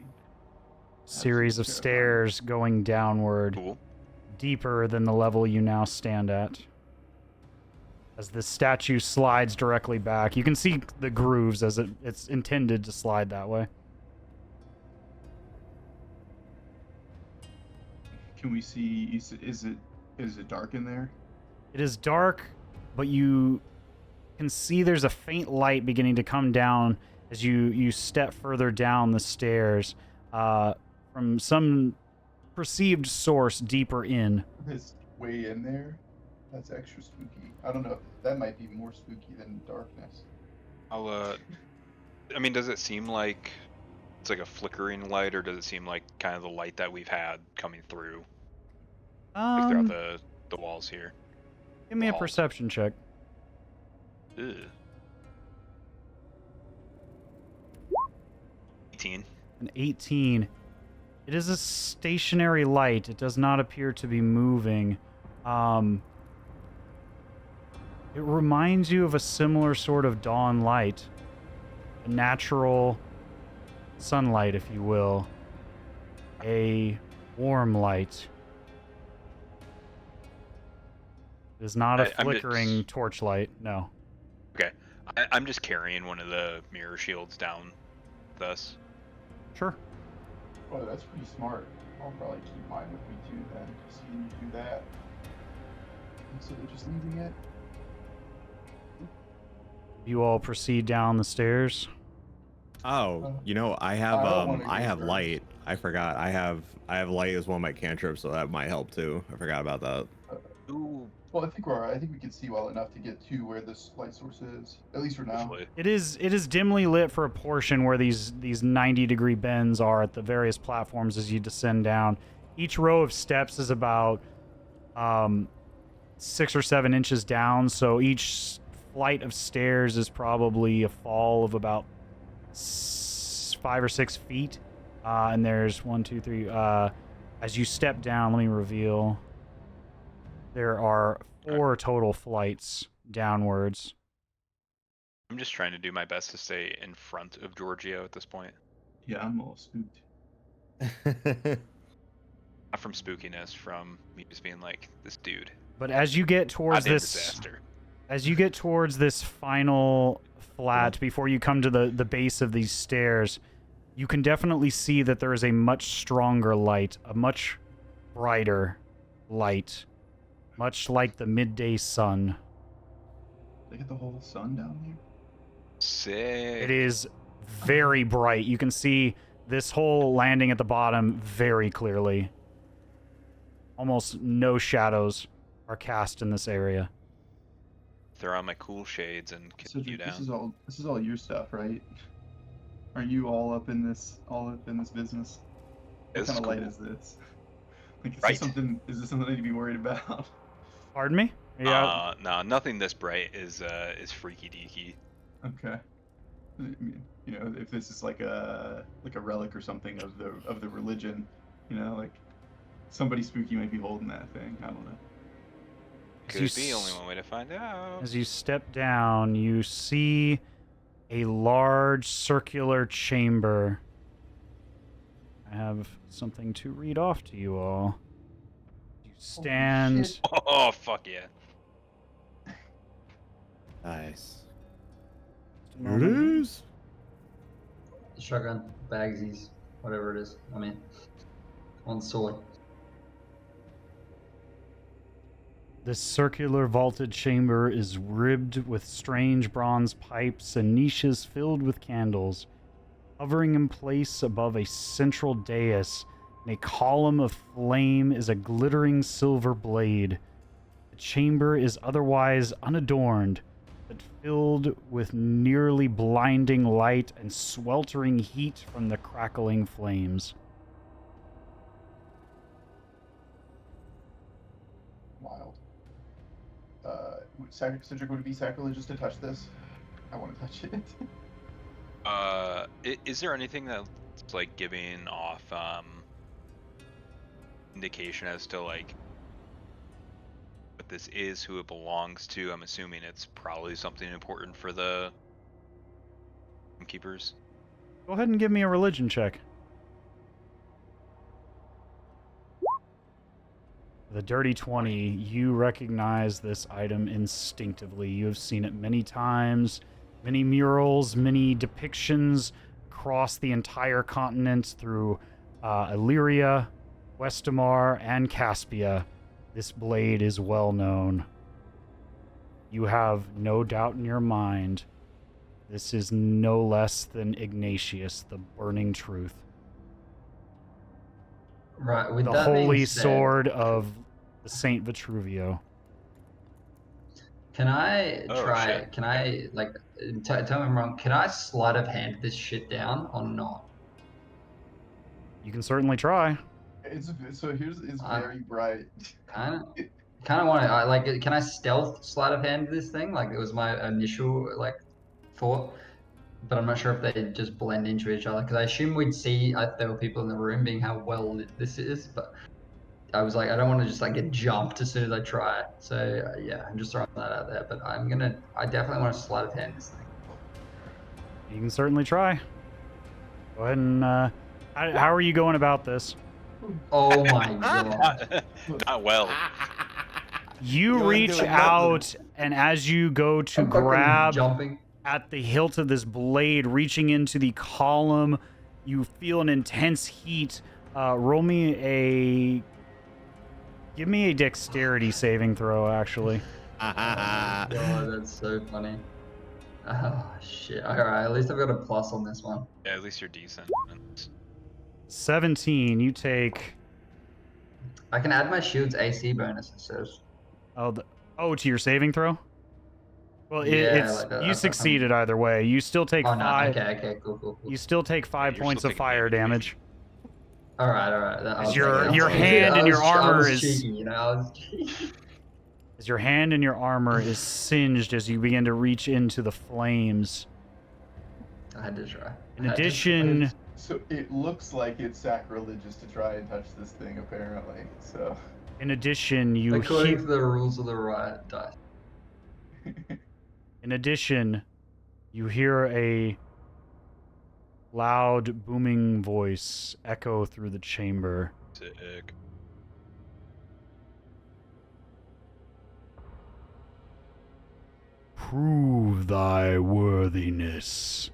Series of Absolutely stairs going downward, Cool. deeper than the level you now stand at. As the statue slides directly back, you can see the grooves as it's intended to slide that way. Can we see? Is it dark in there? It is dark, but you can see there's a faint light beginning to come down as you step further down the stairs from some perceived source deeper in. It's way in there. That's extra spooky. I don't know. That might be more spooky than darkness. I mean, does it seem like it's like a flickering light, or does it seem like kind of the light that we've had coming through, like throughout the walls here? Give me a walls. perception check. Ugh. 18. An 18. It is a stationary light. It does not appear to be moving. It reminds you of a similar sort of dawn light, a natural sunlight, if you will, a warm light. It is not a I'm flickering torchlight, no. Okay. I'm just carrying one of the mirror shields down thus. Sure. Oh, that's pretty smart. I'll probably keep mine with me too then, seeing you do that. Instead of just leaving it. You all proceed down the stairs. Oh, you know, I have I have light. I forgot. I have light as one of my cantrips, so that might help too. I forgot about that. Ooh. Well, I think we're alright. I think we can see well enough to get to where this light source is, at least for now. Hopefully. It is dimly lit for a portion where these 90-degree bends are at the various platforms as you descend down. Each row of steps is about 6 or 7 inches down, so each flight of stairs is probably a fall of about 5 or 6 feet. And there's 1, 2, 3. As you step down, let me reveal. There are 4 total flights downwards. I'm just trying to do my best to stay in front of Georgio at this point. Yeah, I'm all spooked. Not from spookiness, from me just being like, this dude. But as you get towards Goddamn this, disaster. as you get towards this final flat before you come to the base of these stairs, you can definitely see that there is a much stronger light, a much brighter light, much like the midday sun. Look at the whole sun down here. Sick. It is very bright. You can see this whole landing at the bottom very clearly. Almost no shadows are cast in this area. Throw on my cool shades and continue Cedric, down. this is all your stuff, right? Aren't you all up in this business? What This kind is of light cool. is this? Like, Right. Is this something I need to be worried about? Pardon me? Yeah. No, nothing this bright is freaky deaky. Okay. I mean, you know, if this is like a relic or something of the religion, you know, like somebody spooky might be holding that thing. I don't know. As you Could be only one way to find out. As you step down, you see a large circular chamber. I have something to read off to you all. You stand. shit. Oh fuck yeah. Nice. Just a Here it moment. is. Shotgun, bagsies, whatever it is. I mean, on sword. This circular vaulted chamber is ribbed with strange bronze pipes and niches filled with candles. Hovering in place above a central dais, in a column of flame is a glittering silver blade. The chamber is otherwise unadorned, but filled with nearly blinding light and sweltering heat from the crackling flames. Wild. Cedric, would it be sacrilegious to touch this? I want to touch it. Is there anything that's like giving off indication as to like what this is, who it belongs to? I'm assuming it's probably something important for the keepers. Go ahead and give me a religion check. The dirty 20, you recognize this item instinctively. You have seen it many times, many murals, many depictions across the entire continent through Illyria, Westamar, and Caspia. This blade is well known. You have no doubt in your mind this is no less than Ignatius, the burning truth. Right, with The that being holy said, sword of the Saint Vitruvio. Can I Oh, try? shit. Can I like tell me if I'm wrong? Can I sleight of hand this shit down or not? You can certainly try. It's it's I- very bright. Kind of want to. I like. Can I stealth sleight of hand this thing? Like it was my initial like thought, but I'm not sure if they just blend into each other. Because I assume we'd see if there were people in the room, being how well lit this is. But I was like, I don't want to just like get jumped as soon as I try it. So yeah, I'm just throwing that out there. But I definitely want to sleight of hand this thing. You can certainly try. Go ahead and, how are you going about this? Oh my god. Not well. You You ain't reach doing out, and as you go to I'm fucking grab jumping. at the hilt of this blade, reaching into the column, you feel an intense heat. Give me a dexterity saving throw, actually. God, that's so funny. Oh shit. Alright, at least I've got a plus on this one. Yeah, at least you're decent. 17, you take... I can add my shield's AC bonus, it says. to your saving throw? Well, Yeah, it's like that, you that's what succeeded either way. You still take Oh no, 5. okay, cool. You still take 5 you're points still of taking fire damage. damage. Alright. Your hand and your armor is cheeky, you know, I was cheeky. as your hand and your armor is singed as you begin to reach into the flames. I had to try. In addition, So it looks like it's sacrilegious to try and touch this thing, apparently. So. you according hear, to the rules of the riot dice. in addition, you hear a loud booming voice echo through the chamber. Sick. Prove thy worthiness.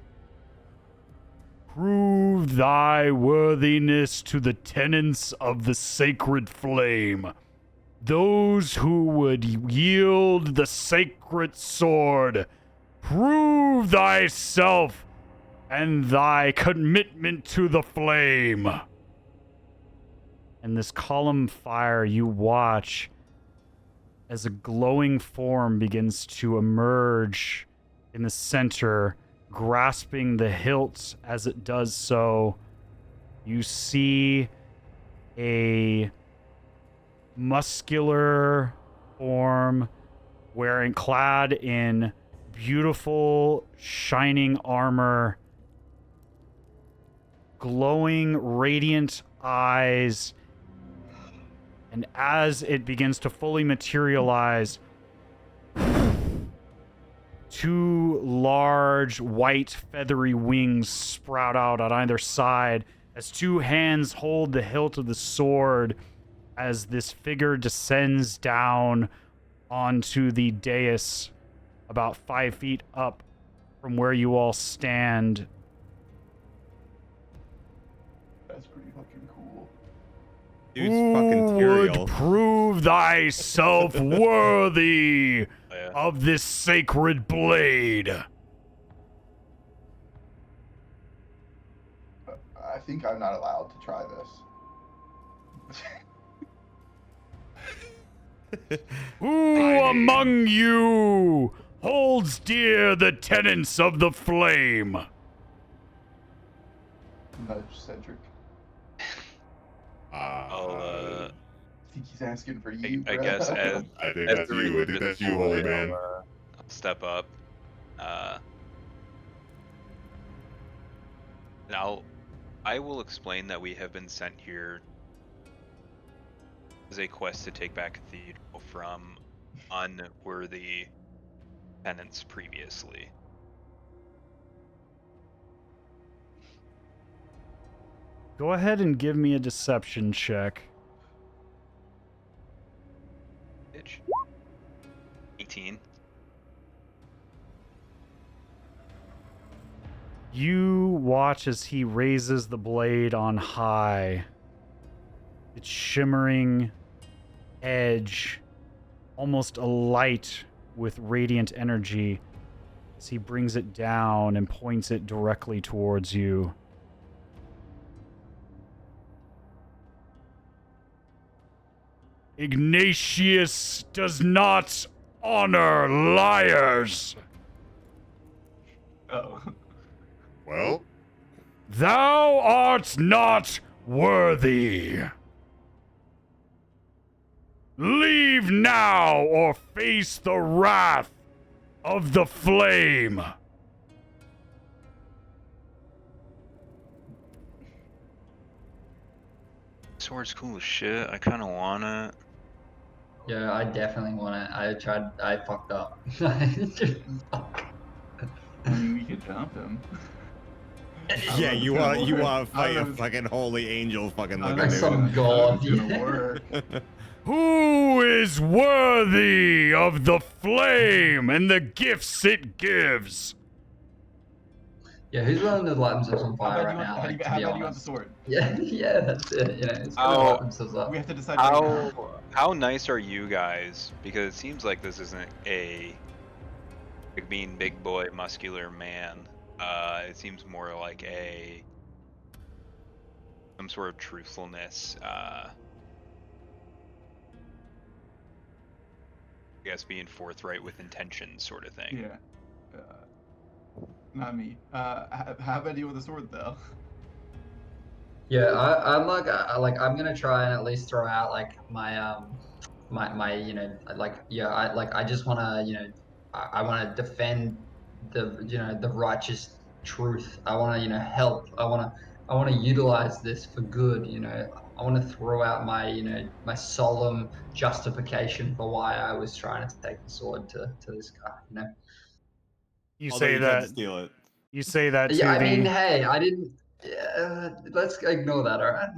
Prove thy worthiness to the tenants of the sacred flame. Those who would yield the sacred sword. Prove thyself and thy commitment to the flame. And this column fire, you watch as a glowing form begins to emerge in the center, grasping the hilt as it does so. You see a muscular form clad in beautiful shining armor, glowing radiant eyes, and as it begins to fully materialize, 2 large white feathery wings sprout out on either side as 2 hands hold the hilt of the sword as this figure descends down onto the dais about 5 feet up from where you all stand. That's pretty fucking cool. Dude's fucking Who Tyrael. would prove thyself worthy Yeah. of this sacred blade? I think I'm not allowed to try this. Who among you holds dear the tenets of the flame? Nudge Cedric. I'll, I think he's asking for you. I bro. guess as I think as that's the you. I recruit think of that's the you, holy sword, man. I'll step up. Now, I will explain that we have been sent here as a quest to take back a cathedral from unworthy tenants previously. Go ahead and give me a deception check. Bitch. 18. You watch as he raises the blade on high. Its shimmering edge, almost alight with radiant energy, as he brings it down and points it directly towards you. Ignatius does not honor liars. Oh. Well, Thou art not worthy. Leave now or face the wrath of the flame. sword's cool as shit. I kind of want it. Yeah, I definitely want it. I fucked up. I mean, we could jump him. I don't Yeah, know if you it's gonna want work. to I fight don't a know if- fucking holy angel fucking I looking don't know if Some it's gonna- I don't know if it's god, gonna yeah. work. Who is worthy of the flame and the gifts it gives? Yeah, who's willing to light themselves on How fire bad right do you now? want? Like, to How be bad do you want the honest. sword? Yeah, yeah, that's it. You know, it's gonna How- light themselves up. We have to decide right now. How nice are you guys? Because it seems like this isn't a mean big boy muscular man. It seems more like some sort of truthfulness. I guess being forthright with intentions, sort of thing. Yeah. Not me. How bad do you want the sword though? Yeah, I'm gonna try and at least throw out like my you know I just wanna I wanna defend the righteous truth. I wanna help. I wanna utilize this for good. I wanna throw out my solemn justification for why I was trying to take the sword to this guy. You Although say you tried to that. steal it. You say that to Yeah, I mean, the. hey, I didn't. Let's ignore that. All right.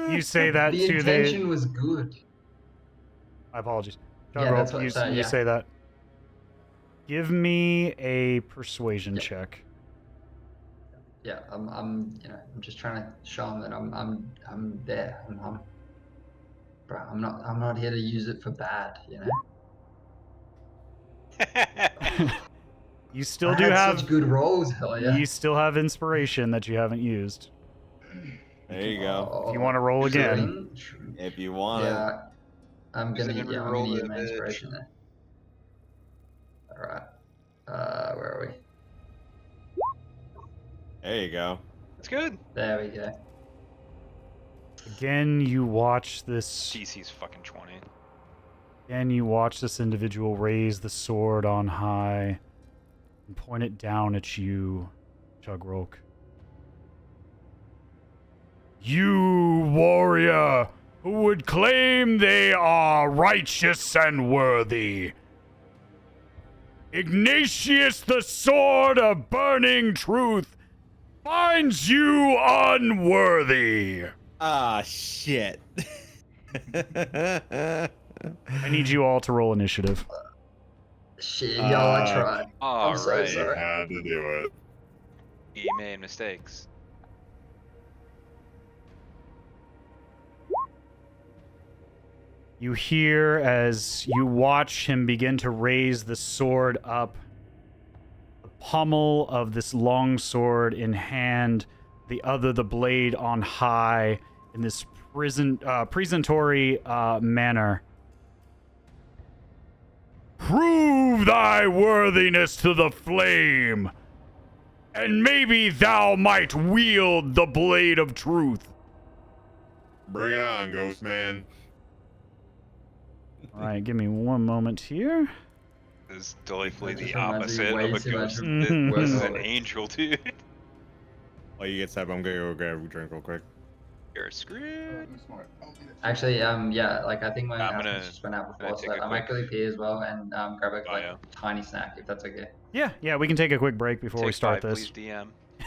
You say that The to intention the. was good. My apologies. Yeah, Chugrulk, that's what. you, So, you yeah. say that. Give me a persuasion Yeah. check. Yeah, I'm just trying to show him that I'm there. Bro, I'm not here to use it for bad. You still I do had have. such good rolls. Hell yeah. You still have inspiration that you haven't used. There you go. If you want to roll again. If you want it. Yeah, I'm Use it gonna and yeah I'm re-roll gonna use it, my bitch. inspiration there. All right. Where are we? There you go. It's good. There we go. Again, you watch this. DC's fucking 20. Again, you watch this individual raise the sword on high and point it down at you, Chugrulk. You, warrior, who would claim they are righteous and worthy. Ignatius, the sword of burning truth, finds you unworthy. Ah, shit. I need you all to roll initiative. Shit, y'all, I tried. I'm so Alright. sorry. Had to do it. He made mistakes. You hear as you watch him begin to raise the sword up, the pommel of this long sword in hand, the other the blade on high, in this presentory manner. Prove thy worthiness to the flame, and maybe thou might wield the blade of truth. Bring it on, Ghost Man. All right, give me one moment here. This is delightfully That just the reminds me opposite way of a too much ghost. of This is an Warforged. angel, dude. While you get set up, I'm gonna go grab a drink real quick. You're screwed. I'm smart. I'll do that. Actually, yeah, like I think my I'm announcements gonna- just went out gonna before, take so a I might quick- quickly pee as well and grab a yeah. tiny snack if that's okay. Yeah, we can take a quick break before we Take start 5, this. please,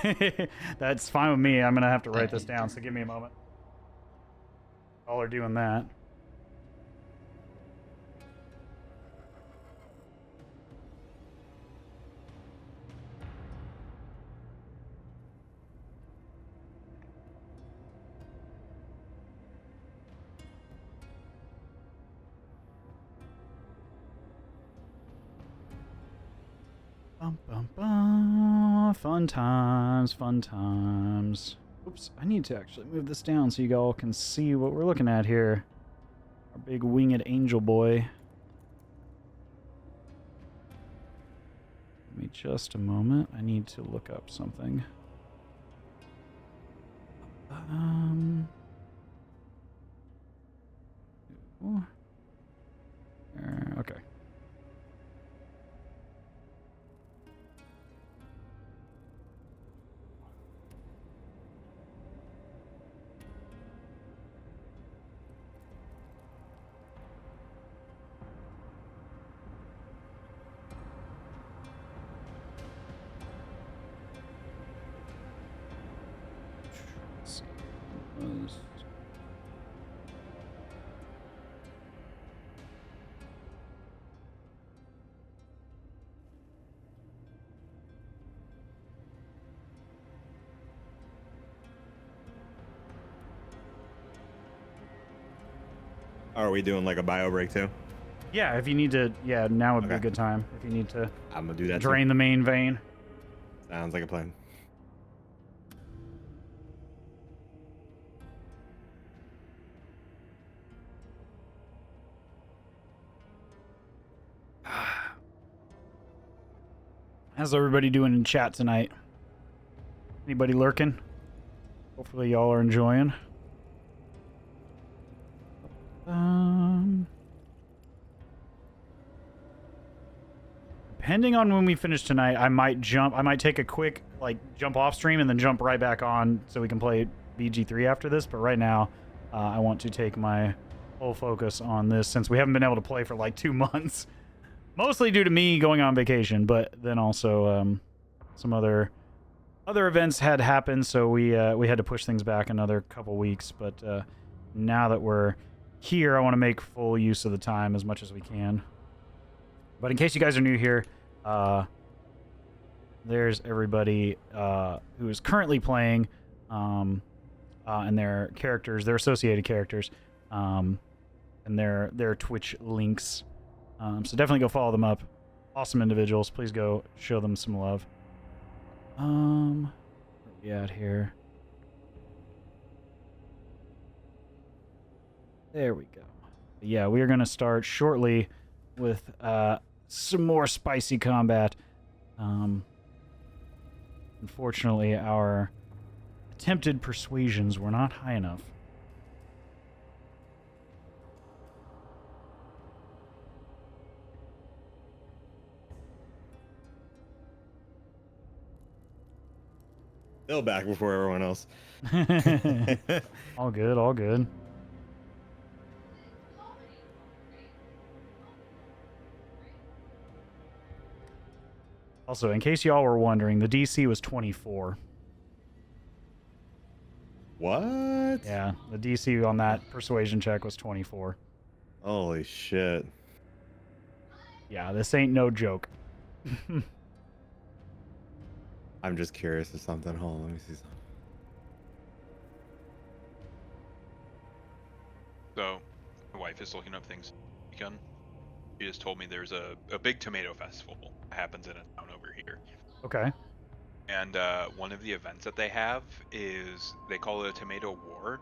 DM. That's fine with me. I'm gonna have to write Thank this you. down, so give me a moment. While we're doing that. Bum, bum, bum. Fun times, fun times. Oops, I need to actually move this down so you all can see what we're looking at here. Our big winged angel boy. Give me just a moment. I need to look up something. Okay. Are we doing like a bio break too? Yeah, if you need to, yeah, now would be a Okay. good time. If you need to I'm gonna do that. drain the main vein. Too. Sounds like a plan. How's everybody doing in chat tonight? Anybody lurking? Hopefully y'all are enjoying. Depending on when we finish tonight, I might take a quick jump off stream and then jump right back on so we can play BG3 after this. But right now, I want to take my full focus on this since we haven't been able to play for like 2 months. Mostly due to me going on vacation, but then also some other events had happened, so we had to push things back another couple weeks. But now that we're here, I want to make full use of the time as much as we can. But in case you guys are new here, there's everybody who is currently playing and their characters, their associated characters, and their Twitch links. So definitely go follow them up. Awesome individuals. Please go show them some love. Where are we at here? There we go. Yeah, we are going to start shortly with some more spicy combat. Unfortunately, our attempted persuasions were not high enough. Still back before everyone else. All good, all good. Also, in case y'all were wondering, the DC was 24. What? Yeah, the DC on that persuasion check was 24. Holy shit. Yeah, this ain't no joke. I'm just curious of something. Hold on, let me see something. So, my wife is looking up things. She just told me there's a big tomato festival that happens in a town over here. Okay. And one of the events that they have is, they call it a tomato war,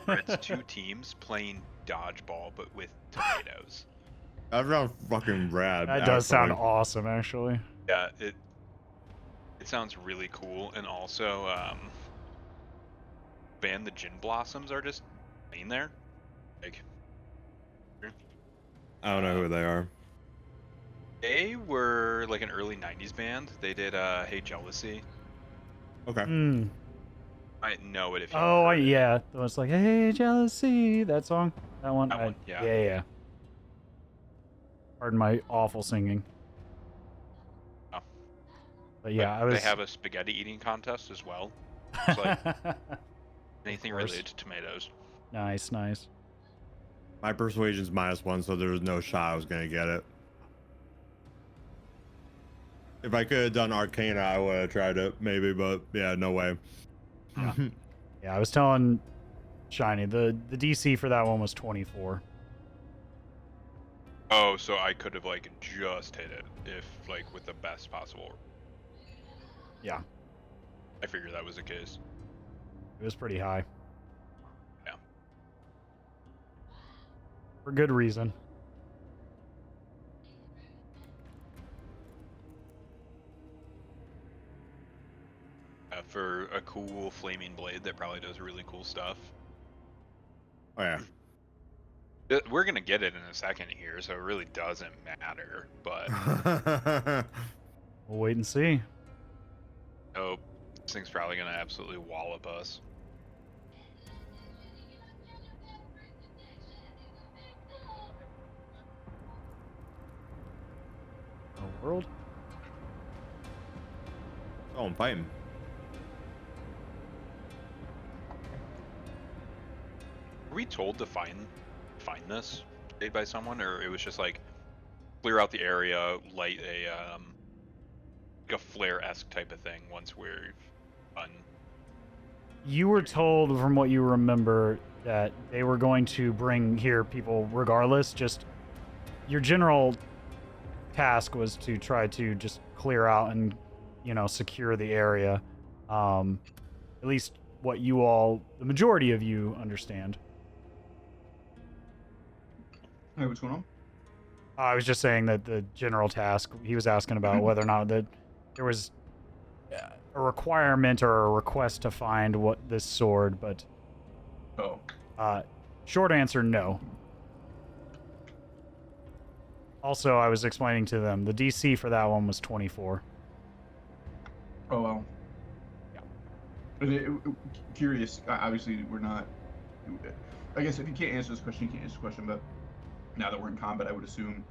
where it's two teams playing dodgeball, but with tomatoes. That sounds fucking rad. That does sound actually. awesome, actually. Yeah, it sounds really cool. And also, band the Gin Blossoms are just playing there. Like, I don't know who they are. they were like an early 90s band. They did Hey Jealousy. Okay. Hmm. I know it if you Oh, heard it. yeah. It was like, hey, jealousy. That song? That one? That one, yeah. Yeah. Pardon my awful singing. Oh. But yeah, But I was... They have a spaghetti eating contest as well. It's like anything course. related to tomatoes. Nice, nice. My persuasion's -1, so there was no shot I was gonna get it. If I could have done Arcana, I would have tried it, maybe, but yeah, no way. Yeah. Yeah, I was telling Shiny, the DC for that one was 24. Oh, so I could have like just hit it if like with the best possible. Yeah, I figured that was the case. it was pretty high. Yeah. For good reason. For a cool flaming blade that probably does really cool stuff. Oh yeah. We're gonna get it in a second here, so it really doesn't matter. But We'll wait and see. oh, this thing's probably gonna absolutely wallop us. The world? Oh, I'm fighting. Were we told to find this made by someone, or it was just like clear out the area, light like a flare-esque type of thing once we're done? You were told, from what you remember, that they were going to bring here people regardless. Just your general task was to try to just clear out and, you know, secure the area. At least what you all, the majority of you, understand. Hey, what's going on? I was just saying that the general task, he was asking about whether or not that there was a requirement or a request to find what this sword, but Oh. short answer, no. Also, I was explaining to them, the DC for that one was 24. Oh, well. Yeah. Curious, obviously we're not... I guess if you can't answer this question, you can't answer this question, but now that we're in combat, I would assume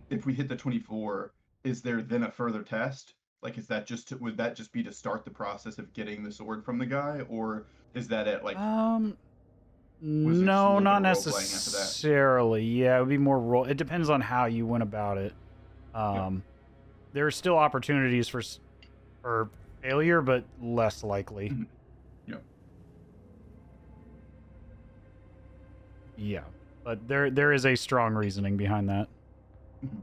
if we hit the 24, is there then a further test? Like, is that just would that just be to start the process of getting the sword from the guy, or is that it? Like, was it just a no, little bit not of role-playing after that? necessarily. Yeah, it would be more role. It depends on how you went about it. There are still opportunities for failure, but less likely. Mhm. Yeah. Yeah, but there is a strong reasoning behind that. Mhm.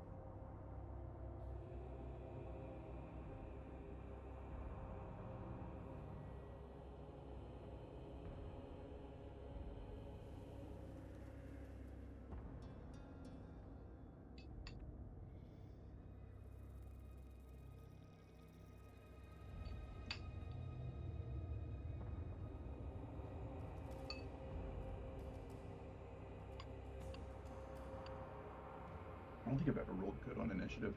I don't think I've ever rolled good on initiative.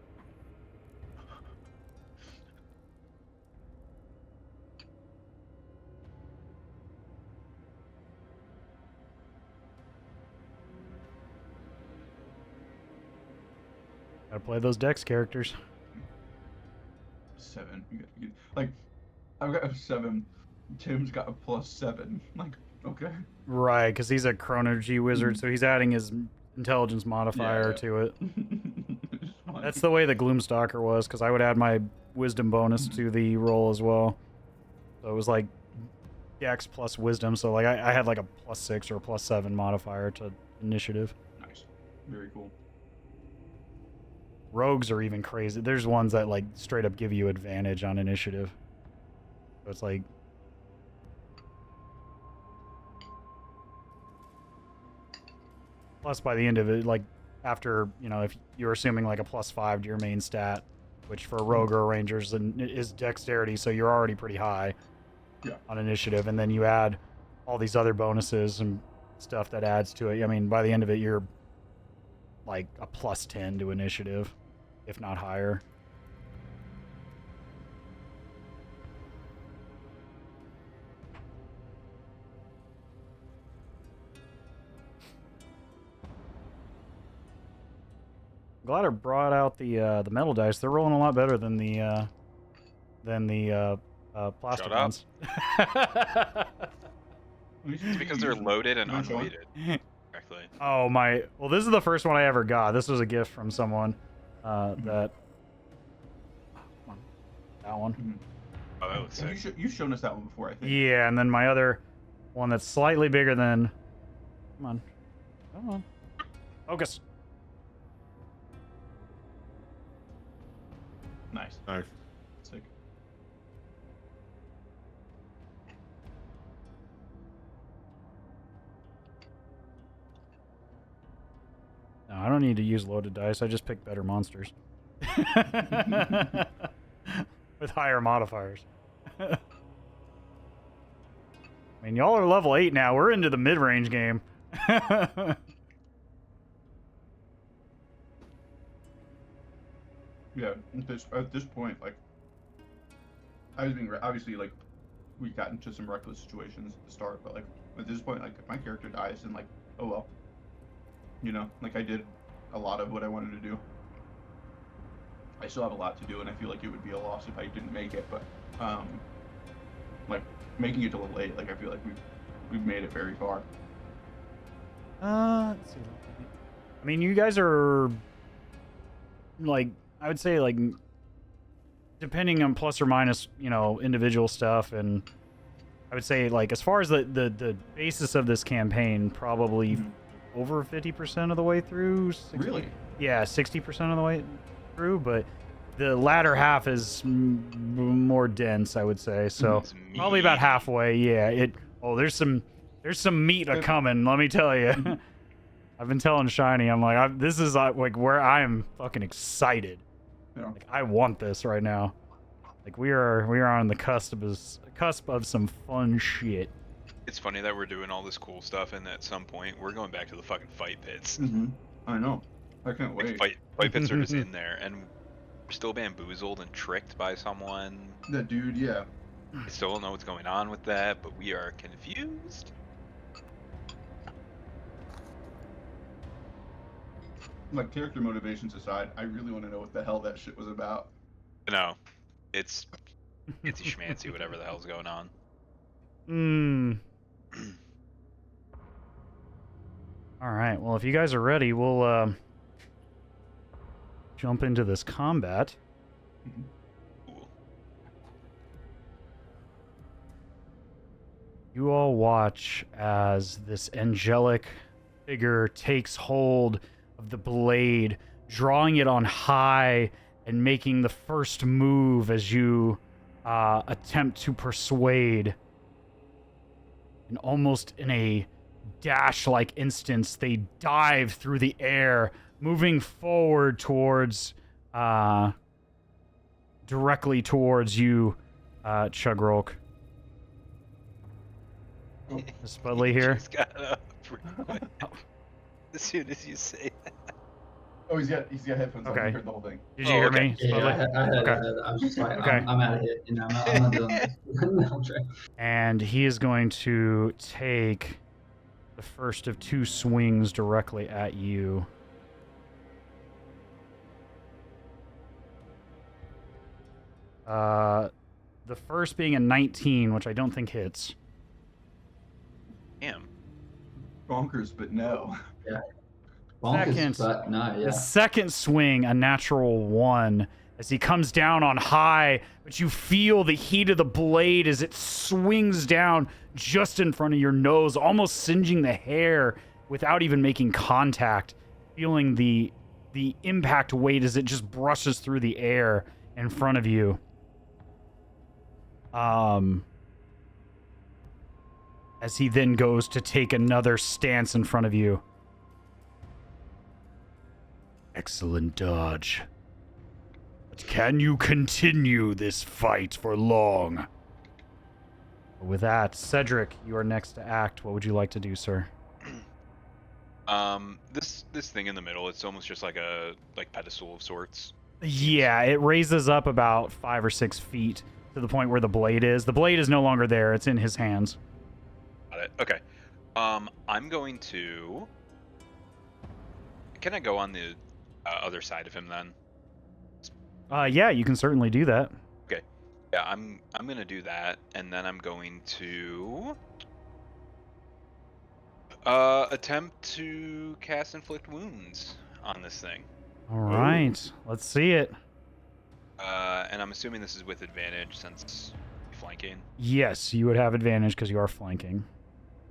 Gotta play those Dex characters. 7. Like, I've got a 7. Tim's got a +7. Like, okay. Right, because he's a Chrono G wizard, Mhm. so he's adding his intelligence modifier Yeah. to it. It's fine. That's the way the Gloomstalker was, because I would add my wisdom bonus to the roll as well. So it was like Dex plus wisdom, so like I had like a +6 or a +7 modifier to initiative. Nice. Very cool. Rogues are even crazy. There's ones that like straight up give you advantage on initiative. So it's like... Plus by the end of it, like after, you know, if you're assuming like a +5 to your main stat, which for a rogue or a ranger is dexterity, so you're already pretty high on initiative, and then you add all these other bonuses and stuff that adds to it. I mean, by the end of it, you're like a +10 to initiative, if not higher. Glad I brought out the metal dice. They're rolling a lot better than the plastic Shut up. ones. It's because they're loaded and You want to show 'em? unweighted. Correctly. Oh my! Well, this is the first one I ever got. This was a gift from someone. That. Come on, that one. Mhm. Oh, that looks Have sick. you've shown us that one before, I think. Yeah, and then my other one that's slightly bigger than. Come on, come on, focus. Nice. Nice. Sick. No, I don't need to use loaded dice. I just pick better monsters. With higher modifiers. I mean, y'all are level 8 now. We're into the mid-range game. Yeah, at this point, like, I was being obviously, like, we got into some reckless situations at the start, but like at this point, like, if my character dies, then like, oh well, you know, like I did a lot of what I wanted to do. I still have a lot to do, and I feel like it would be a loss if I didn't make it. But like making it to level 8, like I feel like we've made it very far. Let's see. I mean, you guys are like, I would say like, depending on plus or minus, you know, individual stuff, and I would say, like, as far as the basis of this campaign, probably over 50% of the way through. 60, Really? Yeah, 60% of the way through, but the latter half is more dense, I would say. So It's probably about meaty. halfway. Yeah. There's some meat a coming. Let me tell you. I've been telling Shiny, I'm like, this is like where I am fucking excited. Yeah. Like, I want this right now. Like, we are on the cusp of some fun shit. It's funny that we're doing all this cool stuff, and at some point we're going back to the fucking fight pits. I know. I can't Like, wait. fight pits are just in there, and we're still bamboozled and tricked by someone. That dude, yeah. I still don't know what's going on with that, but we are confused. Like, character motivations aside, I really want to know what the hell that shit was about. No, it's schmancy, whatever the hell's going on. All right. Well, if you guys are ready, we'll jump into this combat. Cool. You all watch as this angelic figure takes hold of the blade, drawing it on high and making the first move as you attempt to persuade. And almost in a dash-like instance, they dive through the air, moving forward towards, directly towards you, Chugrulk. Is Spudley here? Just got up real quick. As soon as you say that. Oh, he's got headphones on. Okay. He heard the whole thing. Did you hear okay. me, Yeah, Spudley? I heard Okay. it. I was just like, Okay. I'm out of here. You know, I'm not doing this. No, I'm joking. And he is going to take the first of two swings directly at you. The first being a 19, which I don't think hits. Damn. Bonkers, but no. Bonkers, Second. but no, yeah. The second swing, a natural 1, as he comes down on high, but you feel the heat of the blade as it swings down just in front of your nose, almost singeing the hair without even making contact, feeling the impact weight as it just brushes through the air in front of you. As he then goes to take another stance in front of you. Excellent dodge. But can you continue this fight for long? With that, Cedric, you are next to act. What would you like to do, sir? This thing in the middle, it's almost just like a pedestal of sorts. Yeah, it raises up about 5 or 6 feet to the point where the blade is. The blade is no longer there. It's in his hands. Got it. Okay. I'm going to. Can I go on the other side of him then? Yeah, you can certainly do that. Okay. Yeah, I'm gonna do that, and then I'm going to attempt to cast inflict wounds on this thing. All right, let's see it. And I'm assuming this is with advantage since flanking. Yes, you would have advantage because you are flanking.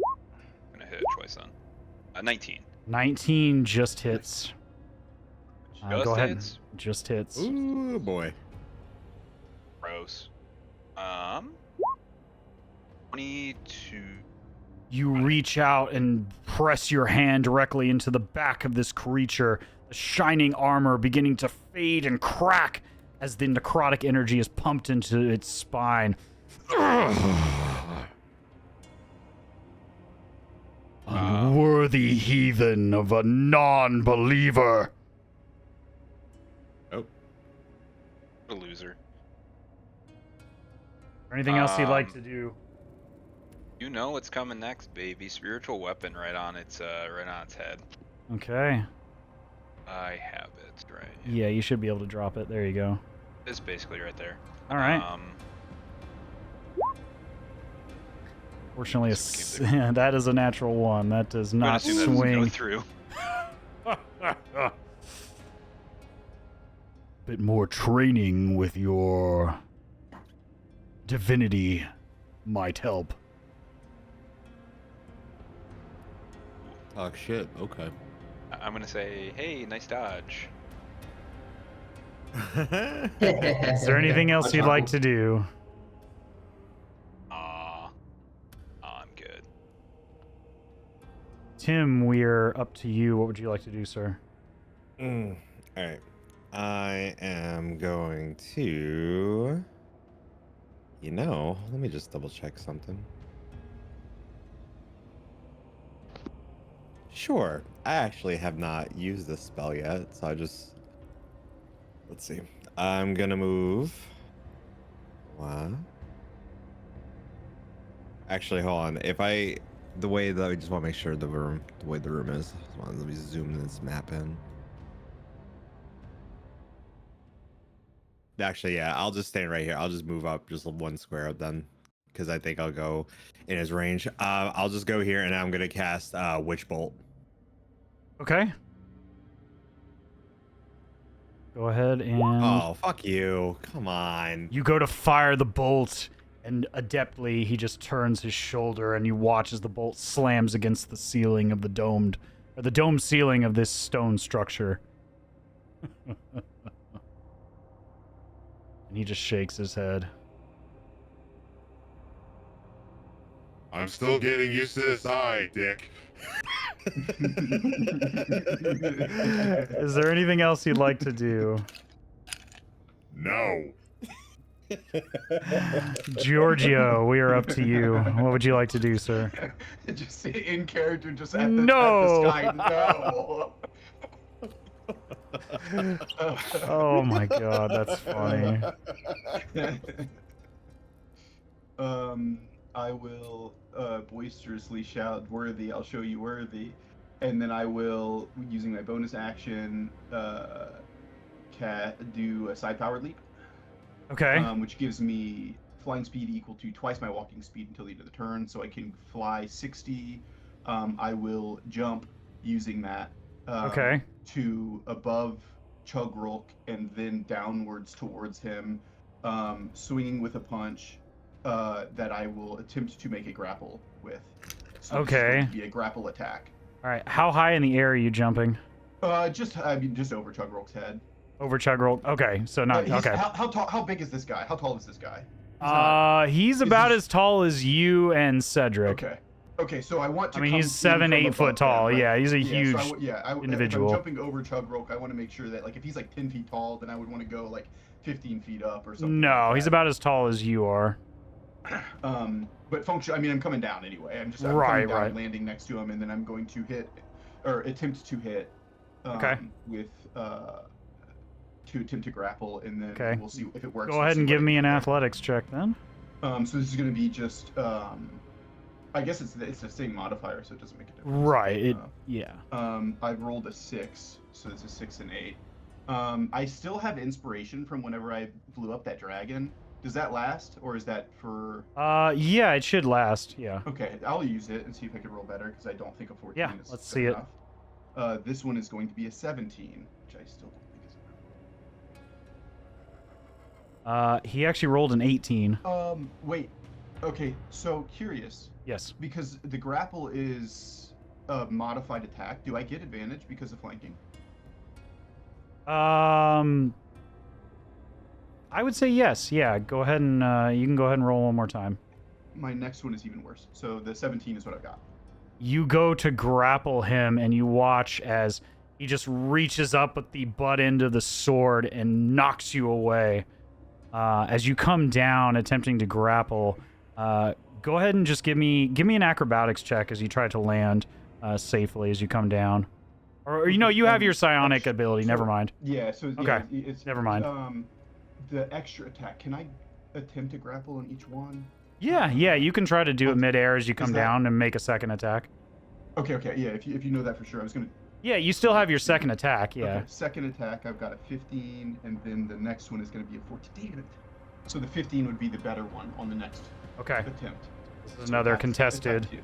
I'm gonna hit it twice then. 19. 19 just hits. Just go ahead. hits? Just hits. Ooh boy. Gross. 22. You reach out and press your hand directly into the back of this creature, the shining armor beginning to fade and crack as the necrotic energy is pumped into its spine. Unworthy heathen of a non-believer. Oh. A loser. Anything else you'd like to do? You know what's coming next, baby. Spiritual weapon right on its head. Okay. I have it right. Yeah, you should be able to drop it. There you go. It's basically right there. All right. Fortunately, that is a natural 1. That does I'm gonna not assume that doesn't go swing. through. Bit more training with your divinity might help. Oh shit. Okay. I'm gonna say, hey, nice dodge. Is there anything else you'd like to do? I'm good. Tim, we're up to you. What would you like to do, sir? All right. I am going to. Let me just double check something. Sure. I actually have not used this spell yet, so let's see. I'm gonna move. What? Actually, hold on. The way that I just want to make sure the way the room is. Let me zoom this map in. Actually, yeah, I'll just stand right here. I'll just move up just one square up then, because I think I'll go in his range. I'll just go here and I'm gonna cast Witch Bolt. Okay. Go ahead and... Oh, fuck you. Come on. You go to fire the bolt, and adeptly, he just turns his shoulder, and you watch as the bolt slams against the ceiling of the domed ceiling of this stone structure. And he just shakes his head. I'm still getting used to this eye, Dick. Is there anything else you'd like to do? No. Giorgio, we are up to you. What would you like to do, sir? Just in character, just at the, No! at the sky. No. Oh my god, that's funny. I will boisterously shout, "Worthy! I'll show you worthy," and then I will, using my bonus action, do a side power leap. Okay. Which gives me flying speed equal to twice my walking speed until the end of the turn, so I can fly 60. I will jump using that. Okay. To above Chugrulk and then downwards towards him, swinging with a punch that I will attempt to make a grapple with. So Okay. This is going to be a grapple attack. All right. How high in the air are you jumping? Just over Chugrulk's head. Over Chugrulk. Okay. So not okay. How big is this guy? How tall is this guy? He's about as tall as you and Cedric. Okay, so I want to. I mean, come he's 7-8 foot tall. Right? Yeah, he's a huge If individual. I'm jumping over Chugrulk, I want to make sure that, like, if he's like 10 feet tall, then I would want to go like 15 feet up or something. No, like he's that. about as tall as you are. But function. I mean, I'm coming down anyway. I'm Right, coming down, right. landing next to him, and then I'm going to hit, or attempt to hit. Okay. With to attempt to grapple, and then Okay. we'll see if it works. Go We'll ahead see and what give I me do an there. athletics check then. So this is going to be just. I guess it's the same modifier, so it doesn't make a difference. Right. Yeah. I've rolled a 6, so it's a 6 and 8. I still have inspiration from whenever I blew up that dragon. Does that last, or is that for? Yeah, it should last. Yeah. Okay, I'll use it and see if I can roll better, because I don't think a 14 Yeah, is let's good see it. enough. This one is going to be a 17, which I still don't think is enough. He actually rolled an 18. Wait. Okay, so curious. Yes. Because the grapple is a modified attack, do I get advantage because of flanking? I would say yes. Yeah. Go ahead and you can go ahead and roll one more time. My next one is even worse. So the 17 is what I've got. You go to grapple him, and you watch as he just reaches up with the butt end of the sword and knocks you away. As you come down, attempting to grapple, go ahead and just give me an acrobatics check as you try to land safely as you come down. Or you have your psionic ability. Never mind. Yeah. So Okay, it's never mind. The extra attack. Can I attempt to grapple on each one? Yeah. You can try to do it midair as you come that- down and make a second attack. Okay. Yeah. If you know that for sure, I was gonna. Yeah, you still have your second attack. Yeah. Okay, second attack, I've got a 15, and then the next one is going to be a 14. Damn it. So the 15 would be the better one on the next Okay. attempt. This is So another attack contested. 2.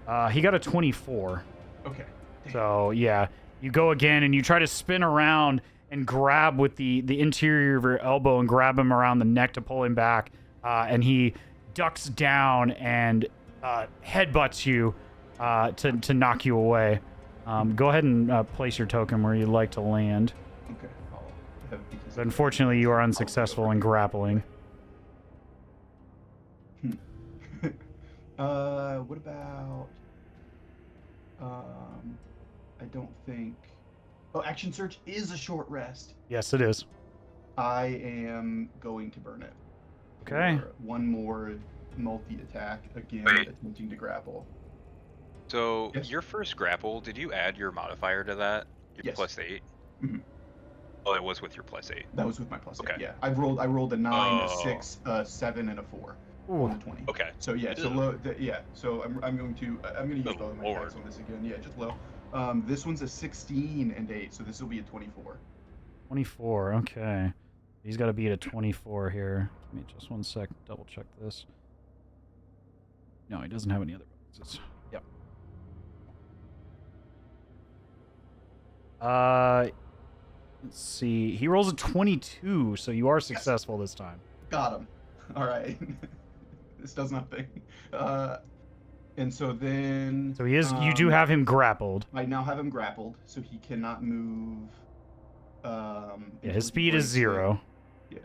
Yeah. He got a 24. Okay. Damn. So yeah, you go again and you try to spin around and grab with the interior of your elbow and grab him around the neck to pull him back, and he ducks down and headbutts you to knock you away. Go ahead and place your token where you'd like to land. Okay. But unfortunately, you are unsuccessful in grappling. What about? I don't think. Oh, action surge is a short rest. Yes, it is. I am going to burn it. Okay. For one more multi-attack, again, Wait. attempting to grapple. So Yes. your first grapple, did you add your modifier to that? Your Yes. +8? Mhm. Oh, it was with your +8. That was with my +8. Okay. Yeah, I rolled a 9, a Oh. 6, a 7, and a 4 on the 20. Okay. So yeah, so Ew. low. Yeah, so I'm going to use Good both of my lord. attacks on this again. Yeah, just low. This one's a 16 and 8, so this will be a 24. 24. Okay. He's got to beat a 24 here. Give me just one sec. Double check this. No, he doesn't have any other bonuses. Yep. Let's see. He rolls a 22, so you are successful this time. Got him. All right. This does nothing. And so then. So he is. You do have him grappled. I now have him grappled, so he cannot move. Yeah, until his he speed is breaks it. 0. Yeah.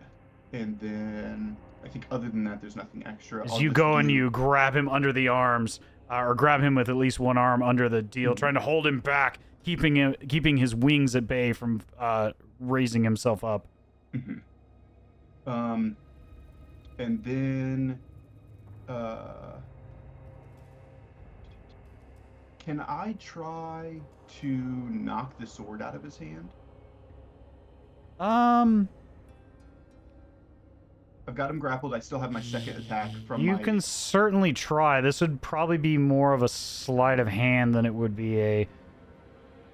And then I think other than that, there's nothing extra. As I'll you just go and do- you grab him under the arms, or grab him with at least one arm under the deal, trying to hold him back, keeping his wings at bay from raising himself up. Mhm. And then, can I try to knock the sword out of his hand? I've got him grappled. I still have my second attack from You my... can certainly try. This would probably be more of a sleight of hand than it would be a...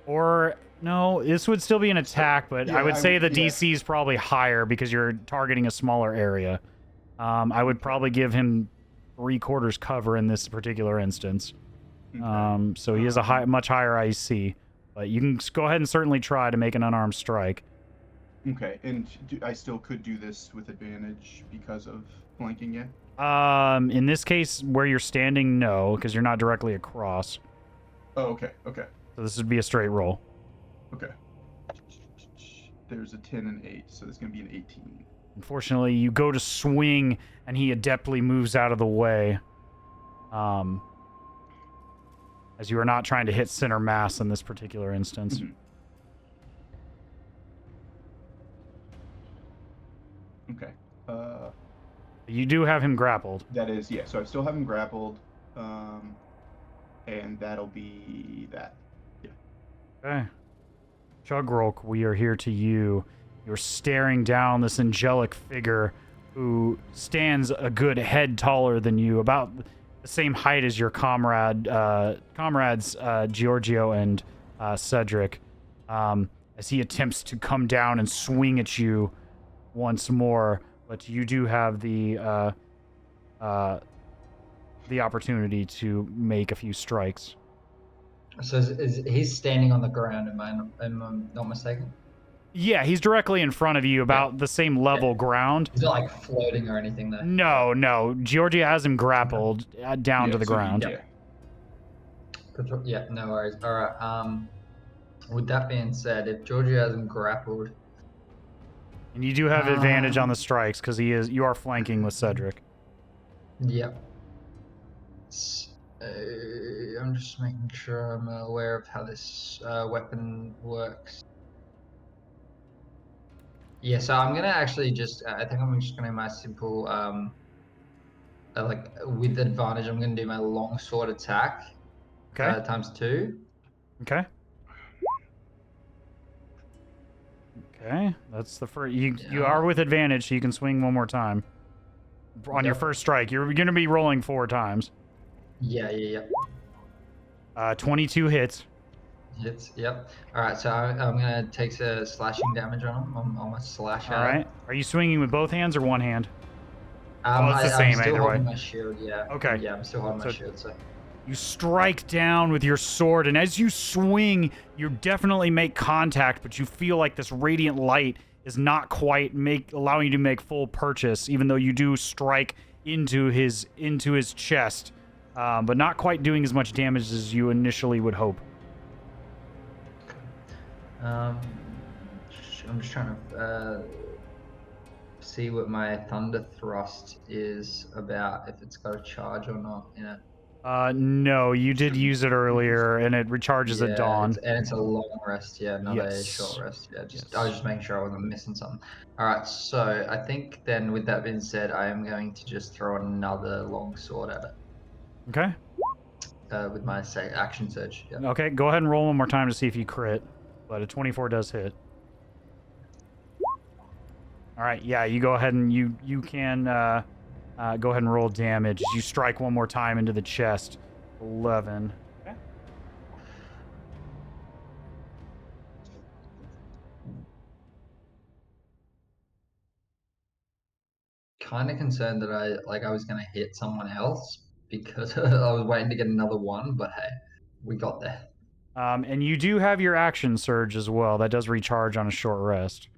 Or, no, this would still be an attack, but Yeah, I would say the yeah. DC is probably higher because you're targeting a smaller area. I would probably give him 3/4 cover in this particular instance. Okay. So he has a much higher IC. But you can go ahead and certainly try to make an unarmed strike. Okay, and I still could do this with advantage because of flanking you? In this case, where you're standing, no, because you're not directly across. Oh, okay, okay, So this would be a straight roll. okay. There's a 10 and 8, so it's going to be an 18. Unfortunately, you go to swing, and he adeptly moves out of the way. As you are not trying to hit center mass in this particular instance. Mhm. Okay. You do have him grappled. That is, yeah, so I still have him grappled. And that'll be that. Yeah. Okay. Chugrulk, we are here to you. You're staring down this angelic figure who stands a good head taller than you, about the same height as your comrades Georgio and Cedric, as he attempts to come down and swing at you once more. But you do have the opportunity to make a few strikes. So he's standing on the ground, am I not mistaken? Yeah, he's directly in front of you, about the same level ground. He's not like floating or anything though. No. Georgia has him grappled down Yeah, to the so ground. yeah. Yeah, no worries. All right. With that being said, if Georgia hasn't grappled, And you do have advantage on the strikes because you are flanking with Cedric. yep. I'm just making sure I'm aware of how this weapon works. Yeah, so I'm gonna actually just, I think I'm just gonna my simple, like with advantage, I'm gonna do my long sword attack. Okay. Times 2. Okay. Okay. That's the first. You are with advantage, so you can swing one more time. On your Yep. first strike, you're going to be rolling 4 times. Yeah. 22 hits. Hits. Yep. All right, so I'm gonna take a slashing damage on him. I'm gonna slash All out. right. Are you swinging with both hands or one hand? Oh, it's the I'm same still either way. holding my shield. Yeah. Okay. Yeah, I'm still holding my So- shield. So. You strike down with your sword, and as you swing, you definitely make contact, but you feel like this radiant light is not quite allowing you to make full purchase, even though you do strike into his chest. but not quite doing as much damage as you initially would hope. I'm just trying to see what my thunder thrust is about, if it's got a charge or not in it. No, you did use it earlier, and it recharges at dawn. It's a long rest, not a Yes. short rest. I was Yes. just making sure I wasn't missing something. All right, so I think then, with that being said, I am going to just throw another long sword at it. Okay. With my action surge. Yeah. Okay, go ahead and roll one more time to see if you crit, but a 24 does hit. All right, yeah, you go ahead and you can go ahead and roll damage. You strike one more time into the chest. 11. Okay. Kind of concerned that I was gonna hit someone else because I was waiting to get another one, but hey, we got there. And you do have your action surge as well. That does recharge on a short rest.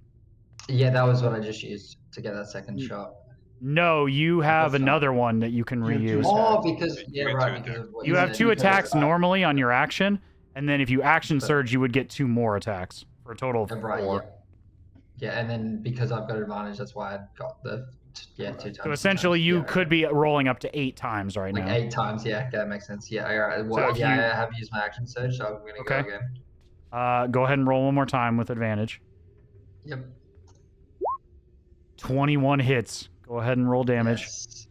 Yeah, that was what I just used to get that second shot. No, you have That's not- another one that you can You have two reuse. Oh, You because get because two of what You have said, 2 because, attacks normally on your action, and then if you action But- surge, you would get 2 more attacks for a total of 4. Right, yeah, and then because I've got advantage, that's why I got the 2 times. So essentially, times. you Yeah, could be rolling up to 8 times right like now. 8 times. Yeah, that makes sense. Yeah, all right. Well, if you- I have used my action surge, so I'm gonna Okay. go again. Go ahead and roll one more time with advantage. Yep. 21 hits. Go ahead and roll damage. Yes.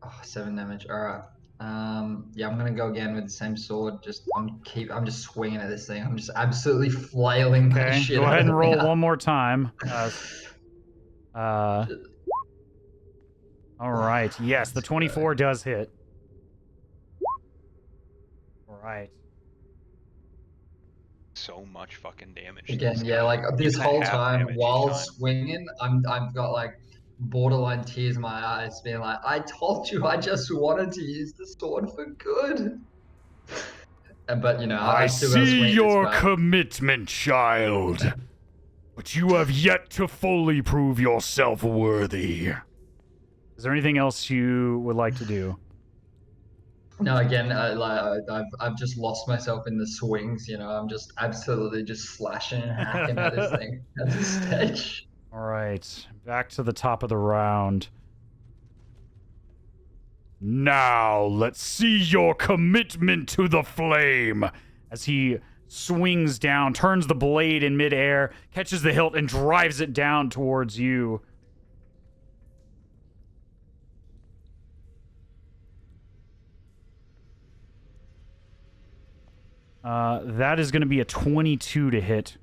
Oh, 7 damage. All right. Yeah, I'm gonna go again with the same sword. I'm just swinging at this thing. I'm just absolutely flailing that Okay, shit. go out ahead of and it roll now. one more time. All right. Yes, the 24 does hit. All right. So much fucking damage. to Again, this yeah, guy. like this He's whole half time damage each while time. swinging, I've got like borderline tears in my eyes, being like, I told you, I just wanted to use the sword for good. But you know, I I've still got to see swing at this your guy. commitment, child. But you have yet to fully prove yourself worthy. Is there anything else you would like to do? No, again, I've just lost myself in the swings. You know, I'm just absolutely just slashing and hacking at this thing at this stage. All right, back to the top of the round. Now, let's see your commitment to the flame. As he swings down, turns the blade in midair, catches the hilt, and drives it down towards you. That is going to be a 22 to hit.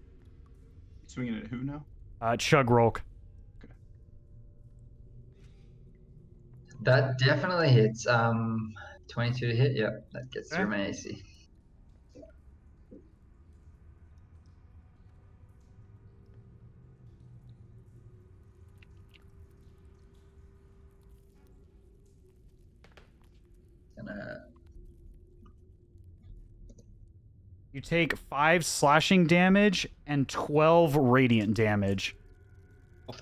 Swinging at who now? Chugrulk. That definitely hits. 22 to hit. Yep, that gets Okay. through my AC. You take 5 slashing damage and 12 radiant damage.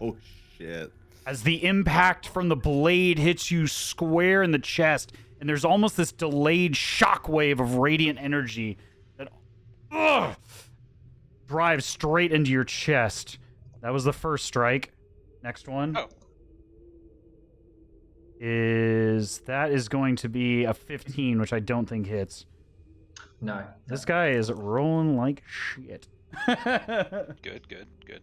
Oh shit. As the impact from the blade hits you square in the chest, and there's almost this delayed shockwave of radiant energy that drives straight into your chest. That was the first strike. Next one Oh. is going to be a 15, which I don't think hits. No. This guy is rolling like shit. Good, good, good.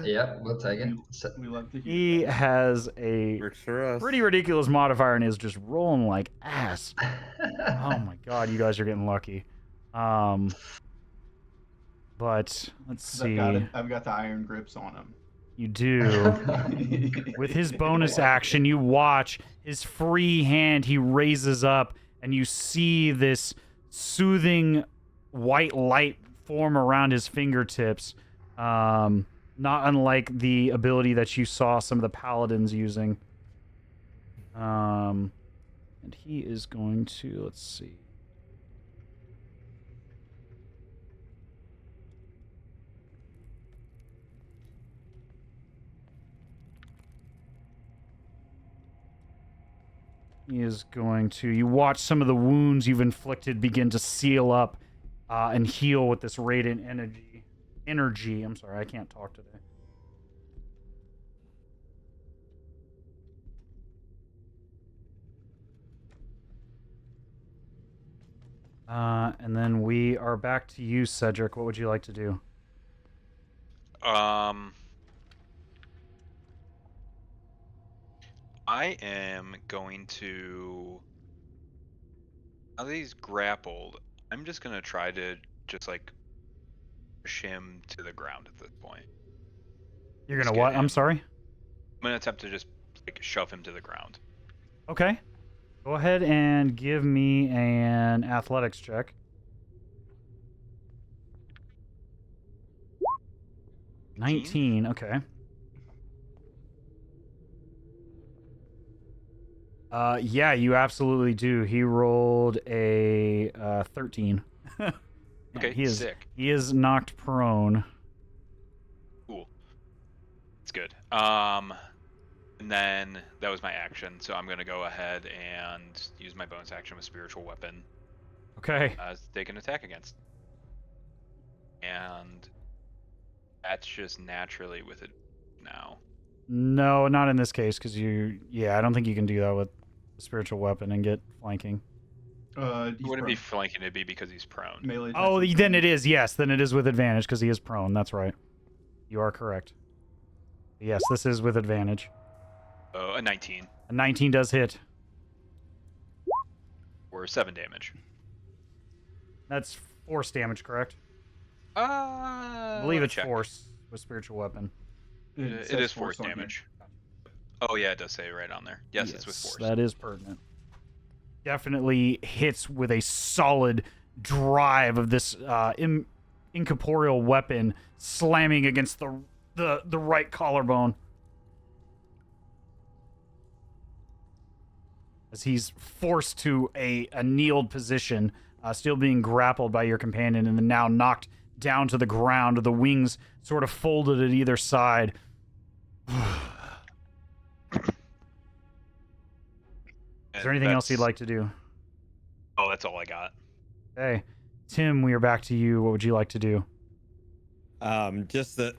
Yep, we'll take it. We love to hear He that. has a Works for us. pretty ridiculous modifier and is just rolling like ass. Oh my god, you guys are getting lucky. But let's 'Cause see. I've got the iron grips on him. You do. With his bonus action, you watch his free hand he raises up, and you see this soothing white light form around his fingertips. Not unlike the ability that you saw some of the paladins using. And he is going to, let's see. He is going to... You watch some of the wounds you've inflicted begin to seal up and heal with this radiant energy. I'm sorry, I can't talk today. And then we are back to you, Cedric. What would you like to do? I am going to... Now that he's grappled, I'm just going to try to just, like, push him to the ground at this point. You're going Just to get what? I'm him. sorry? I'm going to attempt to just, like, shove him to the ground. Okay. Go ahead and give me an athletics check. 19, okay. Yeah, you absolutely do. He rolled a 13. Yeah, Okay, sick. He is knocked prone. Cool. It's good. And then that was my action, so I'm gonna go ahead and use my bonus action with spiritual weapon Okay. to take an attack against. And that's just naturally with it now. No, not in this case, because I don't think you can do that with a spiritual weapon and get flanking. It wouldn't be flanking, it'd be because he's prone. Melee Oh, attacks then it is, yes. Then it is with advantage, because he is prone. That's right. You are correct. Yes, this is with advantage. Oh, a 19. A 19 does hit. Or 7 damage. That's force damage, correct? I I believe it's check. force with spiritual weapon. It says is force on here. damage. Oh yeah, it does say right on there. Yes, it's with force. That is pertinent. Definitely hits with a solid drive of this incorporeal weapon slamming against the right collarbone. As he's forced to a kneeled position, still being grappled by your companion, and then now knocked down to the ground, the wings sort of folded at either side. Is there anything else you'd like to do? Oh, that's all I got. Okay. Tim, we are back to you. What would you like to do? Just to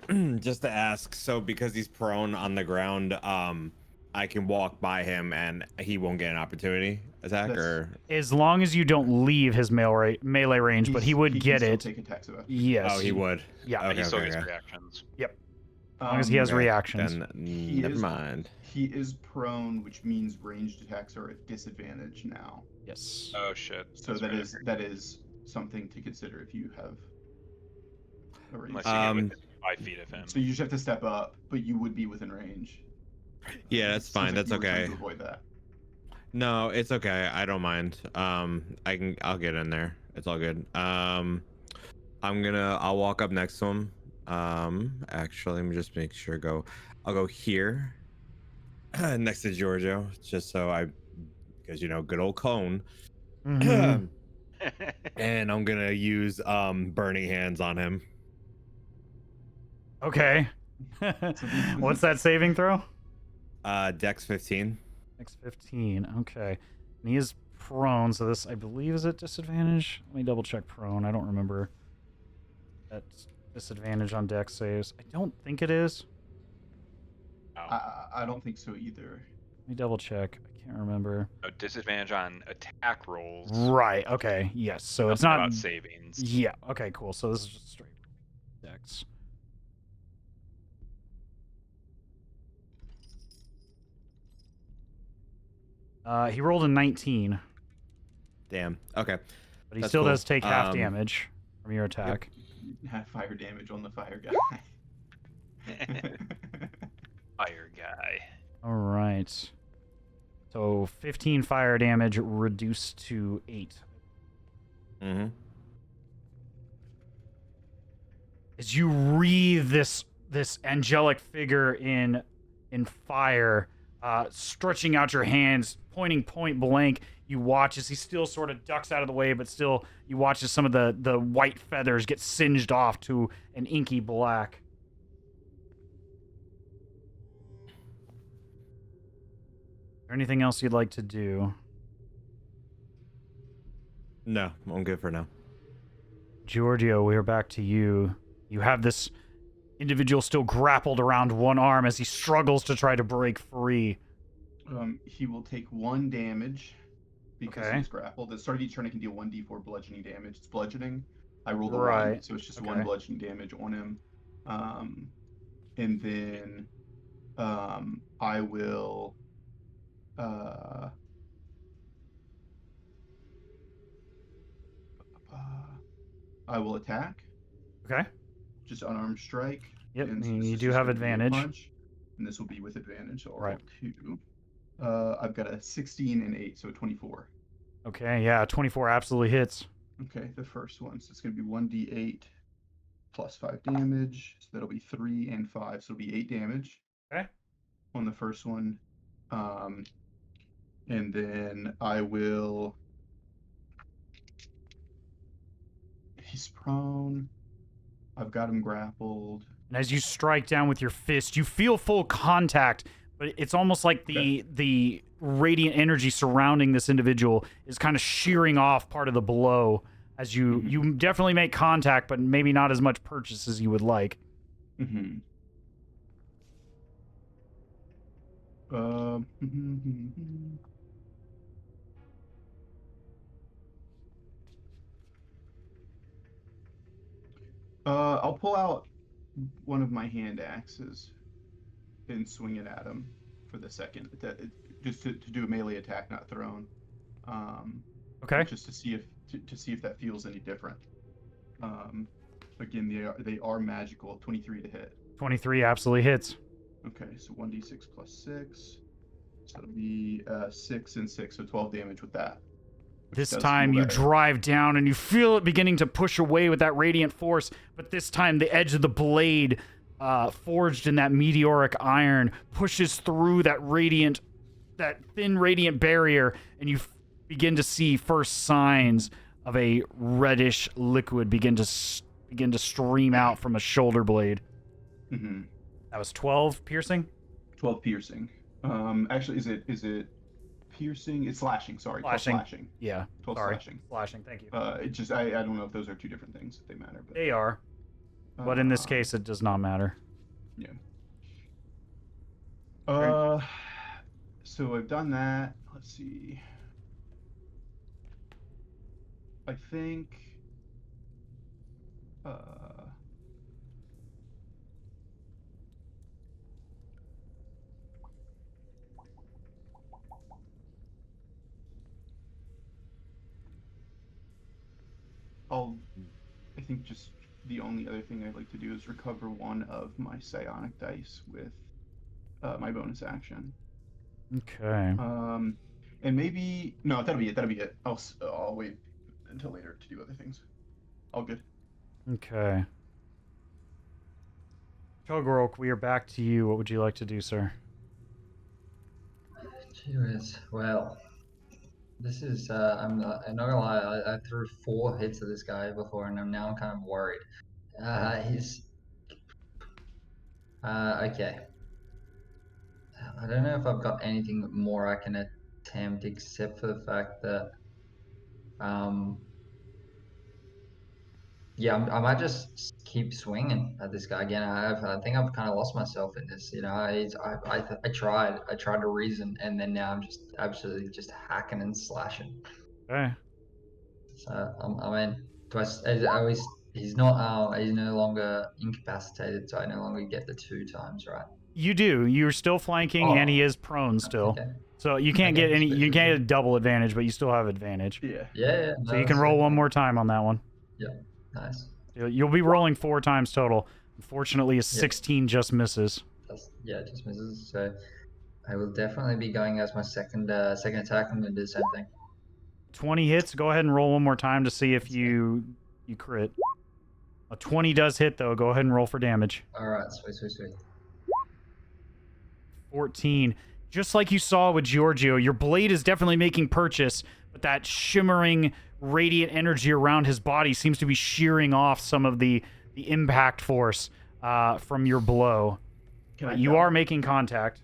ask, so because he's prone on the ground, I can walk by him and he won't get an opportunity attack, or As long as you don't leave his melee range, but he would get can it. still take attacks of it. Yes. oh, he would. Yeah. Okay, He still okay, gets okay. reactions. As long as he has Okay, reactions. Then He never is- mind. He is prone, which means ranged attacks are at disadvantage now. Yes. Oh shit. So That's that right. is something to consider if you have a range. Unless you get within 5 feet of him. So you just have to step up, but you would be within range. Yeah, that's Seems fine. like That's you were trying okay. to avoid that. No, it's okay. I don't mind. I'll get in there. It's all good. I'll walk up next to him. Actually, let me just make sure I'll go here. Next to Giorgio, just so because good old cone. Mhm. And I'm gonna use burning hands on him. Okay. What's that saving throw? Dex 15. X 15. Okay. And he is prone, so this, I believe, is at disadvantage. Let me double check prone. I don't remember. That's disadvantage on dex saves. I don't think it is. I don't think so either. Let me double check. I can't remember. No disadvantage on attack rolls. Right. Okay. Yes. So it's Nothing not. about savings. Yeah. Okay. Cool. So this is just straight dex. He rolled a 19, Damn. Okay. but he That's still cool. does take half damage from your attack. Have fire damage on the fire guy. Fire guy. All right. So 15 fire damage reduced to 8. Mm-hmm. As you wreathe this angelic figure in fire, stretching out your hands, pointing point blank, you watch as he still sort of ducks out of the way, but still you watch as some of the white feathers get singed off to an inky black. there anything else you'd like to do? No, I'm good for now. Giorgio, we're back to you. You have this individual still grappled around one arm as he struggles to try to break free. He will take 1 damage because Okay. he's grappled. At the start of each turn, I can deal 1d4 bludgeoning damage. It's bludgeoning. I rolled a 1, Right. so it's just Okay. 1 bludgeoning damage on him. And then I will attack. Okay. Just unarmed strike. Yep, And and this you is do just have gonna be a advantage. punch, and this will be with advantage. So I'll Right. roll 2. I've got a 16 and 8, so 24. Okay, yeah, 24 absolutely hits. Okay, the first one. So it's going to be 1d8 plus 5 damage. So that'll be 3 and 5. So it'll be 8 damage. Okay. On the first one. And then I will. He's prone. I've got him grappled. And as you strike down with your fist, you feel full contact, but it's almost like the radiant energy surrounding this individual is kind of shearing off part of the blow as you definitely make contact, but maybe not as much purchase as you would like. Mm-hmm. I'll pull out one of my hand axes and swing it at him for the second, just to do a melee attack, not thrown. Okay. Just to see if that feels any different. Again, they are magical. 23 to hit. 23 absolutely hits. Okay, so 1d6 plus 6. So it'll be 6 and 6, so 12 damage with that. This time you drive down and you feel it beginning to push away with that radiant force, but this time the edge of the blade, forged in that meteoric iron, pushes through that thin radiant barrier, and you begin to see first signs of a reddish liquid begin to stream out from a shoulder blade. Mm-hmm. That was 12 piercing? 12 piercing. Actually, is it piercing? It's slashing. Sorry, 12 slashing. Yeah. 12 sorry. slashing. Slashing. Thank you. I don't know if those are 2 different things. If they matter. But, they are, but in this case, it does not matter. Yeah. So I've done that. Let's see. I think. I think just the only other thing I'd like to do is recover 1 of my psionic dice with my bonus action. Okay. And maybe no, that'll be it. I'll wait until later to do other things. All good. Okay. Chugrulk, we are back to you. What would you like to do, sir? Cheers. Well, this is, I'm not gonna lie, I threw 4 hits at this guy before, and now I'm kind of worried. Okay. I don't know if I've got anything more I can attempt except for the fact that, yeah, I might just keep swinging at this guy again. I think I've kind of lost myself in this. You know, I tried to reason, and then now I'm just absolutely just hacking and slashing. Okay. So I mean, he's no longer incapacitated, so I no longer get the 2 times, right? You do. You're still flanking, and he is prone still. Okay. So you can't get any. You can't get a double advantage, but you still have advantage. Yeah. Yeah. So you can roll one more time on that one. Yeah. Nice. You'll be rolling 4 times total. Unfortunately, a 16 just misses. It just misses. So I will definitely be going as my second attack. I'm gonna do the same thing. 20 hits. Go ahead and roll one more time to see if you crit. A 20 does hit though. Go ahead and roll for damage. All right. Sweet. 14. Just like you saw with Giorgio, your blade is definitely making purchase, but that shimmering radiant energy around his body seems to be shearing off some of the impact force from your blow. You are making contact.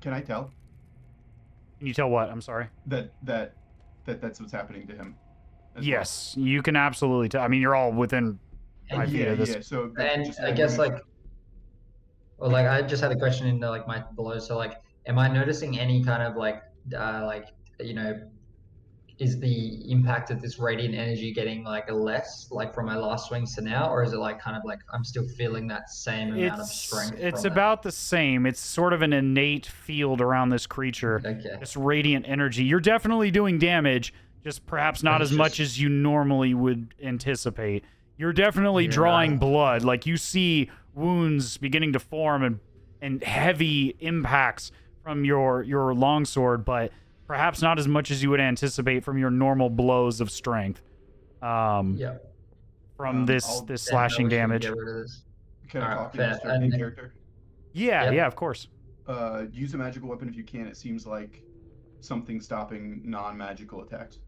Can I tell? Can you tell what? I'm sorry. That's what's happening to him. as well. Yes, you can absolutely tell. I mean, you're all within 5 feet Yeah, of this. yeah. So, And just I guess like, well, like I just had a question in like my below. So like, am I noticing any kind of like you know, is the impact of this radiant energy getting like less like from my last swings to now, or is it like kind of like I'm still feeling that same amount of strength? It's from about the same. It's sort of an innate field around this creature. Okay. This radiant energy. You're definitely doing damage, just perhaps not as much as you normally would anticipate. You're definitely drawing blood. Like you see wounds beginning to form and heavy impacts from your longsword, but perhaps not as much as you would anticipate from your normal blows of strength. Yeah. From this slashing damage. Get rid of this. Can I Alright, talk fair. in start in character? Yeah, Yeah. of course. Use a magical weapon if you can. It seems like something stopping non-magical attacks.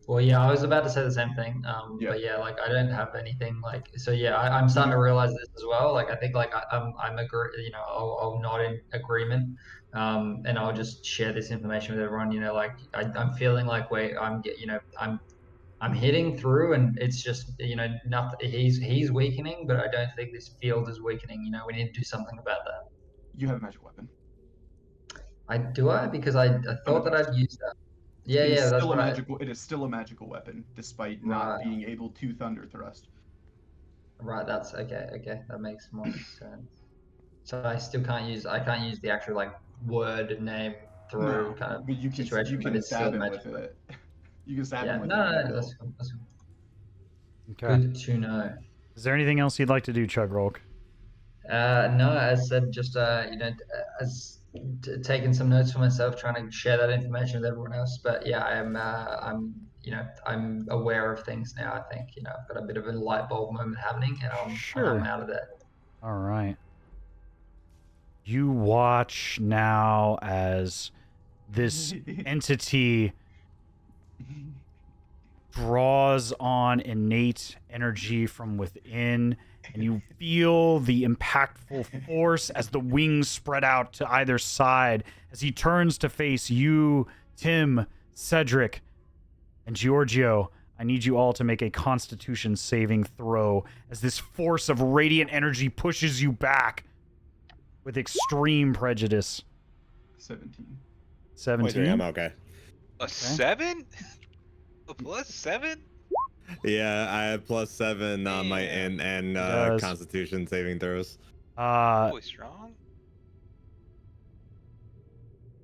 Well, yeah, I was about to say the same thing. Yeah. But yeah, like I don't have anything like. So yeah, I'm starting to realize this as well. Like I think like I'm agree. You know, I'll nod in agreement. And I'll just share this information with everyone. You know, like I'm feeling like I'm hitting through, and it's just nothing. He's weakening, but I don't think this field is weakening. You know, we need to do something about that. You have a magic weapon. Because I thought that I'd used that. Yeah, It is that's still what a magical. It is still a magical weapon, despite not Right. being able to thunder thrust. Right, that's okay. Okay, that makes more sense. So I still can't use. I can't use the actual like word name through No, kind of but you can situation. you but can it's still stab him magic. with it. You can stab Yeah, him with no, it. that's cool. That's cool. Okay. Good to know. Is there anything else you'd like to do, Chugrulk? No, as said, just as taking some notes for myself, trying to share that information with everyone else. But yeah, I'm aware of things now. I think I've got a bit of a light bulb moment happening, and I'm out of there. All right. You watch now as this entity draws on innate energy from within, and you feel the impactful force as the wings spread out to either side as he turns to face you, Tim, Cedric, and Georgio. I need you all to make a Constitution saving throw as this force of radiant energy pushes you back with extreme prejudice. 17. 17. I'm okay. A 7? A +7? Yeah, I have +7 on my Damn. and does. Constitution saving throws. Boy, strong.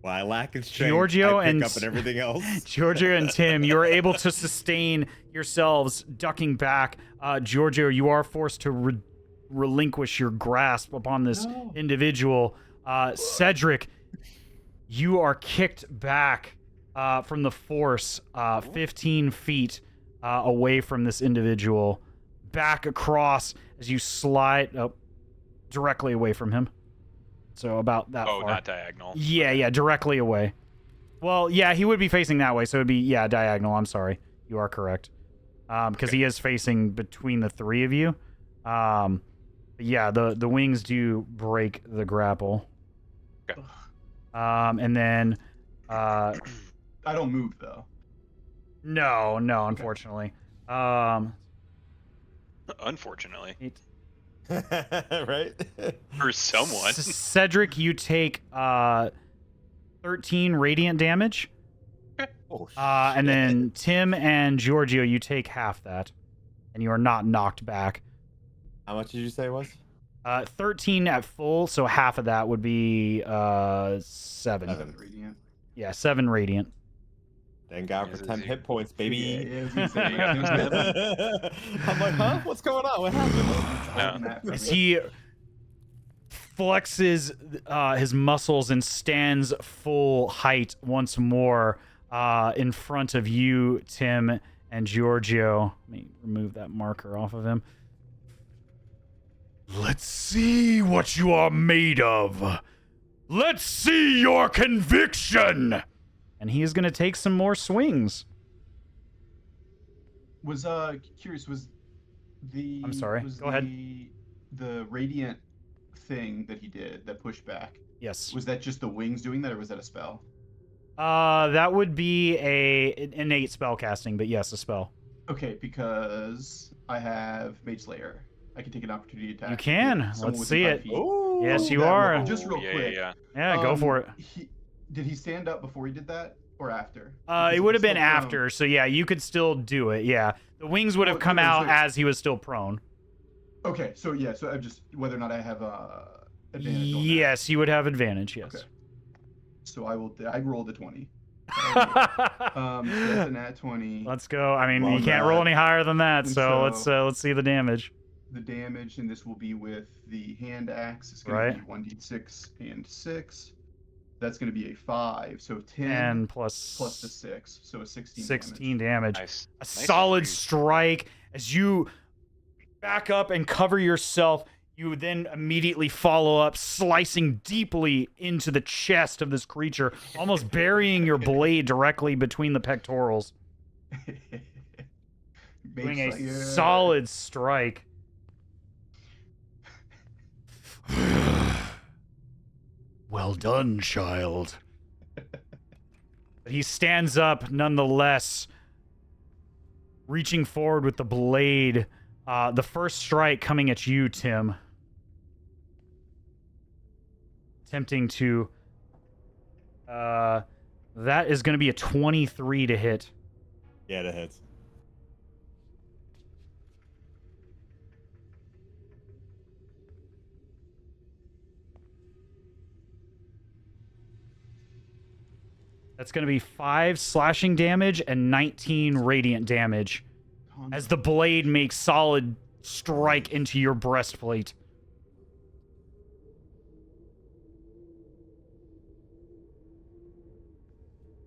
Well, I lack in strength. Giorgio I pick and up in everything else. Giorgio and Tim, you are able to sustain yourselves ducking back. Giorgio, you are forced to relinquish your grasp upon this individual. Cedric, you are kicked back from the force 15 feet away from this individual, back across as you slide directly away from him. So about that far. Not diagonal. Yeah, directly away. Well, yeah, he would be facing that way, so it'd be, diagonal. I'm sorry. You are correct. Because he is facing between the three of you. But yeah, the wings do break the grapple. Okay. And then... I don't move, though. No, unfortunately. Unfortunately. Right? For someone. Cedric, you take 13 radiant damage. Oh, And then Tim and Giorgio, you take half that. And you are not knocked back. How much did you say it was? 13 at full, so half of that would be 7. 7. Radiant. Yeah, 7 radiant. Thank God for 10 hit points, baby. Yeah, I was gonna say, you got those I'm like, huh? What's going on? What happened? No. As he flexes his muscles and stands full height once more in front of you, Tim and Giorgio. Let me remove that marker off of him. Let's see what you are made of. Let's see your conviction. And he is going to take some more swings. Was curious, was the I'm sorry, was go ahead. The radiant thing that he did, that pushback, Yes. was that just the wings doing that, or was that a spell? That would be a innate spell casting, but yes, a spell. Okay, because I have Mage Slayer. I can take an opportunity attack. You can. Hit someone Let's within see 5 it. feet. Ooh. Yes, I'll do you that are. just real yeah, quick. yeah. Yeah, go for it. Did he stand up before he did that, or after? It would have been after, so yeah, you could still do it. Yeah, the wings would have come out as he was still prone. Okay, so yeah, so I just whether or not I have advantage. On Yes, you would have advantage. Yes. Okay. So I rolled a 20. So that's a nat 20. Let's go. I mean, Well, you can't roll any higher than that. And So so- let's see the damage. The damage, and this will be with the hand axe. It's going to Right. be 1d6 and 6. That's going to be a 5. So 10 And plus the 6. So a 16. 16 damage. Nice. A Nice solid read. strike. As you back up and cover yourself, you then immediately follow up, slicing deeply into the chest of this creature, almost burying your blade directly between the pectorals. Doing a solid strike. Well done, child. But he stands up nonetheless, reaching forward with the blade. The first strike coming at you, Tim. Attempting to... that is going to be a 23 to hit. Yeah, that hits. That's going to be 5 slashing damage and 19 radiant damage as the blade makes solid strike into your breastplate.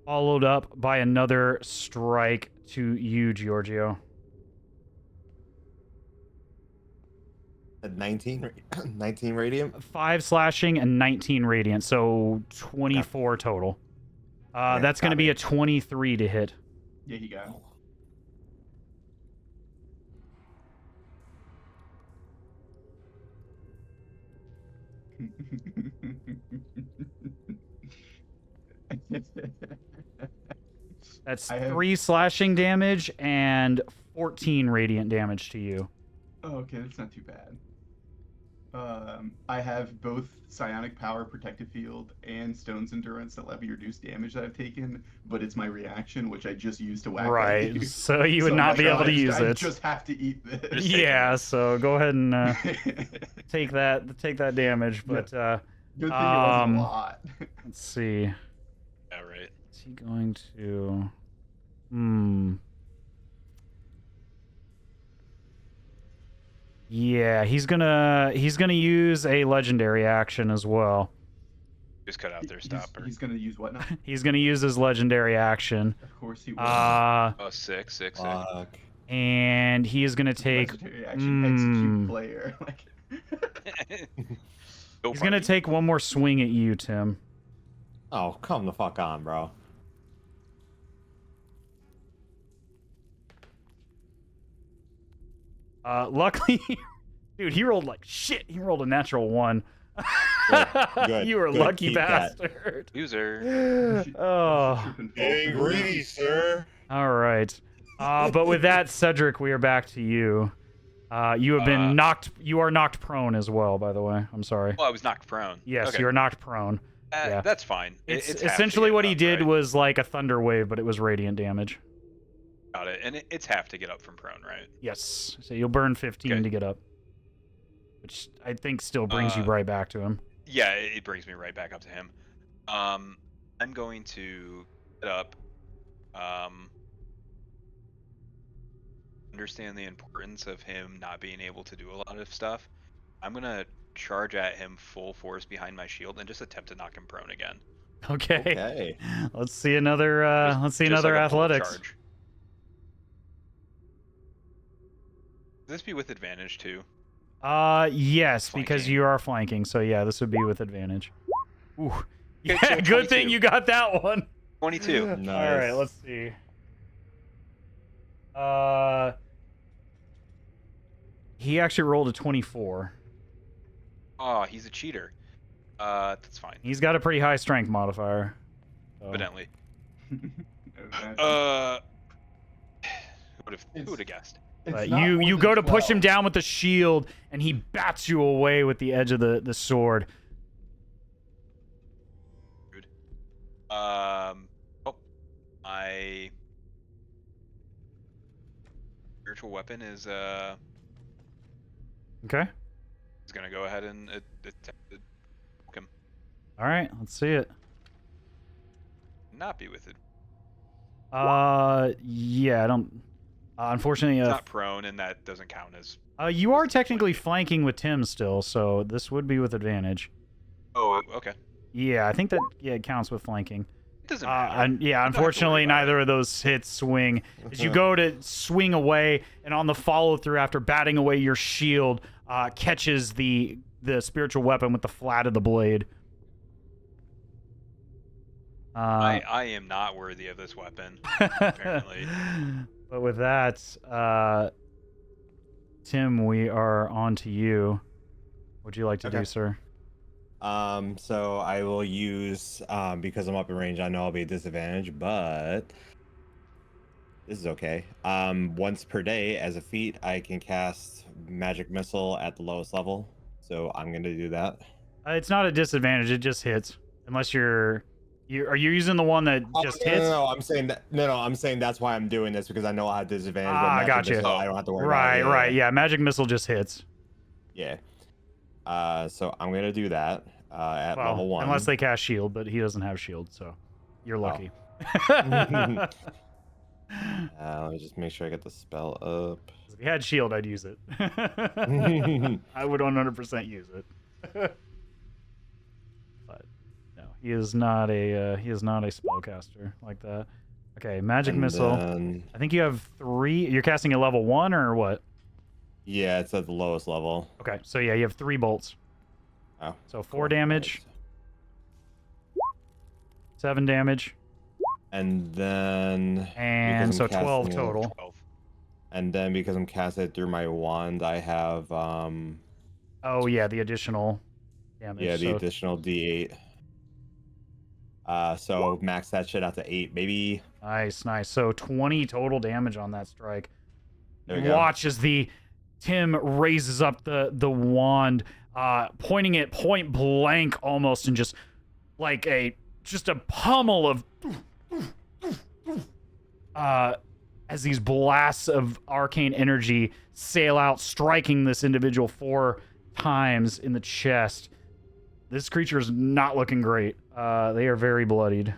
Followed up by another strike to you, Giorgio. At 19 radiant. 5 slashing and 19 radiant, so 24 total. Yeah, That's going to got be me. a 23 to hit. Yeah, he got it. That's I have- 3 slashing damage and 14 radiant damage to you. Oh, okay, that's not too bad. I have both Psionic Power, Protective Field, and Stone's Endurance that let me reduce damage that I've taken, but it's my reaction, which I just used to whack at Right, you. so you would So, not like, be able to use I it. just have to eat this. Just take Yeah, it. so go ahead and take that damage, but Good thing it wasn't Um, a lot. let's see. Yeah, right. Is he going to... Yeah, he's gonna use a legendary action as well. Just cut out their stopper. He's gonna use what now? He's gonna use his legendary action. Of course he will. Oh, six. Fuck. And he is gonna take... Legendary action, execute player. Like, Go He's gonna party. take one more swing at you, Tim. Oh, come the fuck on, bro. Luckily, dude, he rolled like shit. He rolled a natural 1. Good, You were a good, lucky keep that. bastard. Loser. Oh, Getting greedy, sir. all right. But with that, Cedric, we are back to you. You have been knocked. You are knocked prone as well, by the way. I'm sorry. Well, I was knocked prone. Yes, Okay. you are knocked prone. yeah. That's fine. It's half to essentially get what he up, did right? was like a thunder wave, but it was radiant damage. Got it. And it's half to get up from prone, right? Yes. So you'll burn 15 Okay. to get up, which I think still brings you right back to him. Yeah, it brings me right back up to him. I'm going to get up. Understand the importance of him not being able to do a lot of stuff. I'm gonna charge at him full force behind my shield and just attempt to knock him prone again. Okay. Okay. Let's see another. Let's see Just another like a full athletics. charge. Would this be with advantage too? Yes, because Flanking. you are flanking. So yeah, this would be with advantage. Ooh. Okay, Yeah, so good thing 22. you got that one. 22. Nice. All right, let's see. He actually rolled a 24. Oh, he's a cheater. That's fine. He's got a pretty high strength modifier. So. Evidently. Who would have guessed? It's not more You than go to push him 12. down with the shield, and he bats you away with the edge of the sword. Rude. Oh, my spiritual weapon is Okay. gonna go ahead and attempt to poke him. All right, let's see it. Not be with it. Yeah, I don't. Unfortunately, It's not prone, and that doesn't count as. you are technically flanking with Tim still, so this would be with advantage. Oh, okay. Yeah, I think that it counts with flanking. It doesn't matter. And yeah, You don't have to worry unfortunately, about neither it. of those hits swing. As you go to swing away, and on the follow through after batting away your shield, catches the spiritual weapon with the flat of the blade. I am not worthy of this weapon, apparently. But with that, Tim, we are on to you. What'd you like to do, Okay. sir? So I will use because I'm up in range. I know I'll be at disadvantage, but this is okay. Once per day, as a feat, I can cast magic missile at the lowest level. So I'm gonna do that. It's not a disadvantage; it just hits. Unless are you using the one that just hits? No, I'm saying that. No, I'm saying that's why I'm doing this because I know I have disadvantage. Ah, but magic gotcha. missile, I don't have to worry about it. Right. Yeah, magic missile just hits. Yeah. So I'm gonna do that at level 1. Unless they cast shield, but he doesn't have shield, so you're lucky. Let me just make sure I get the spell up. If he had shield, I'd use it. I would 100% use it. But no, he is not a spellcaster like that. Okay, magic missile. Then, I think you have 3. You're casting at level 1 or what? yeah, it's at the lowest level. Okay, so yeah, you have 3 bolts. Oh, So 4 damage, 7 damage, and then and because so I'm 12 casting it- total. 12. And then because I'm casting it through my wand, I have Oh yeah, the additional damage. yeah, the so additional D8. So max that shit out to 8, maybe. Nice. So 20 total damage on that strike. There we You go. watch as Tim raises up the wand, pointing it point blank almost, and just like a pummel of as these blasts of arcane energy sail out, striking this individual 4 times in the chest. This creature is not looking great. They are very bloodied.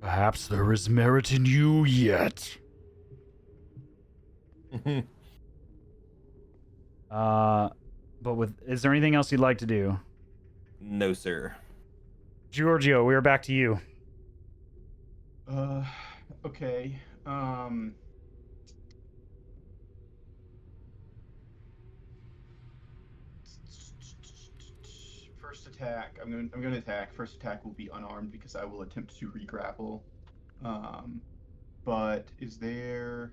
Perhaps there is merit in you yet. Is there anything else you'd like to do? No, sir. Giorgio, we are back to you. Okay. First attack. I'm going to attack. First attack will be unarmed because I will attempt to re-grapple. But is there?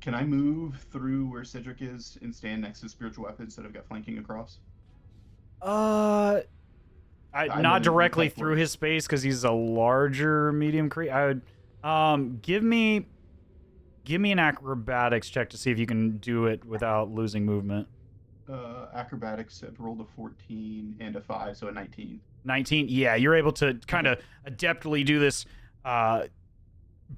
Can I move through where Cedric is and stand next to spiritual weapon instead of got flanking across? Not know directly that through works. his space because he's a larger medium creature. I would give me an acrobatics check to see if you can do it without losing movement. Acrobatics, I've rolled a 14 and a 5, so a 19. 19. Yeah, you're able to kind of adeptly do this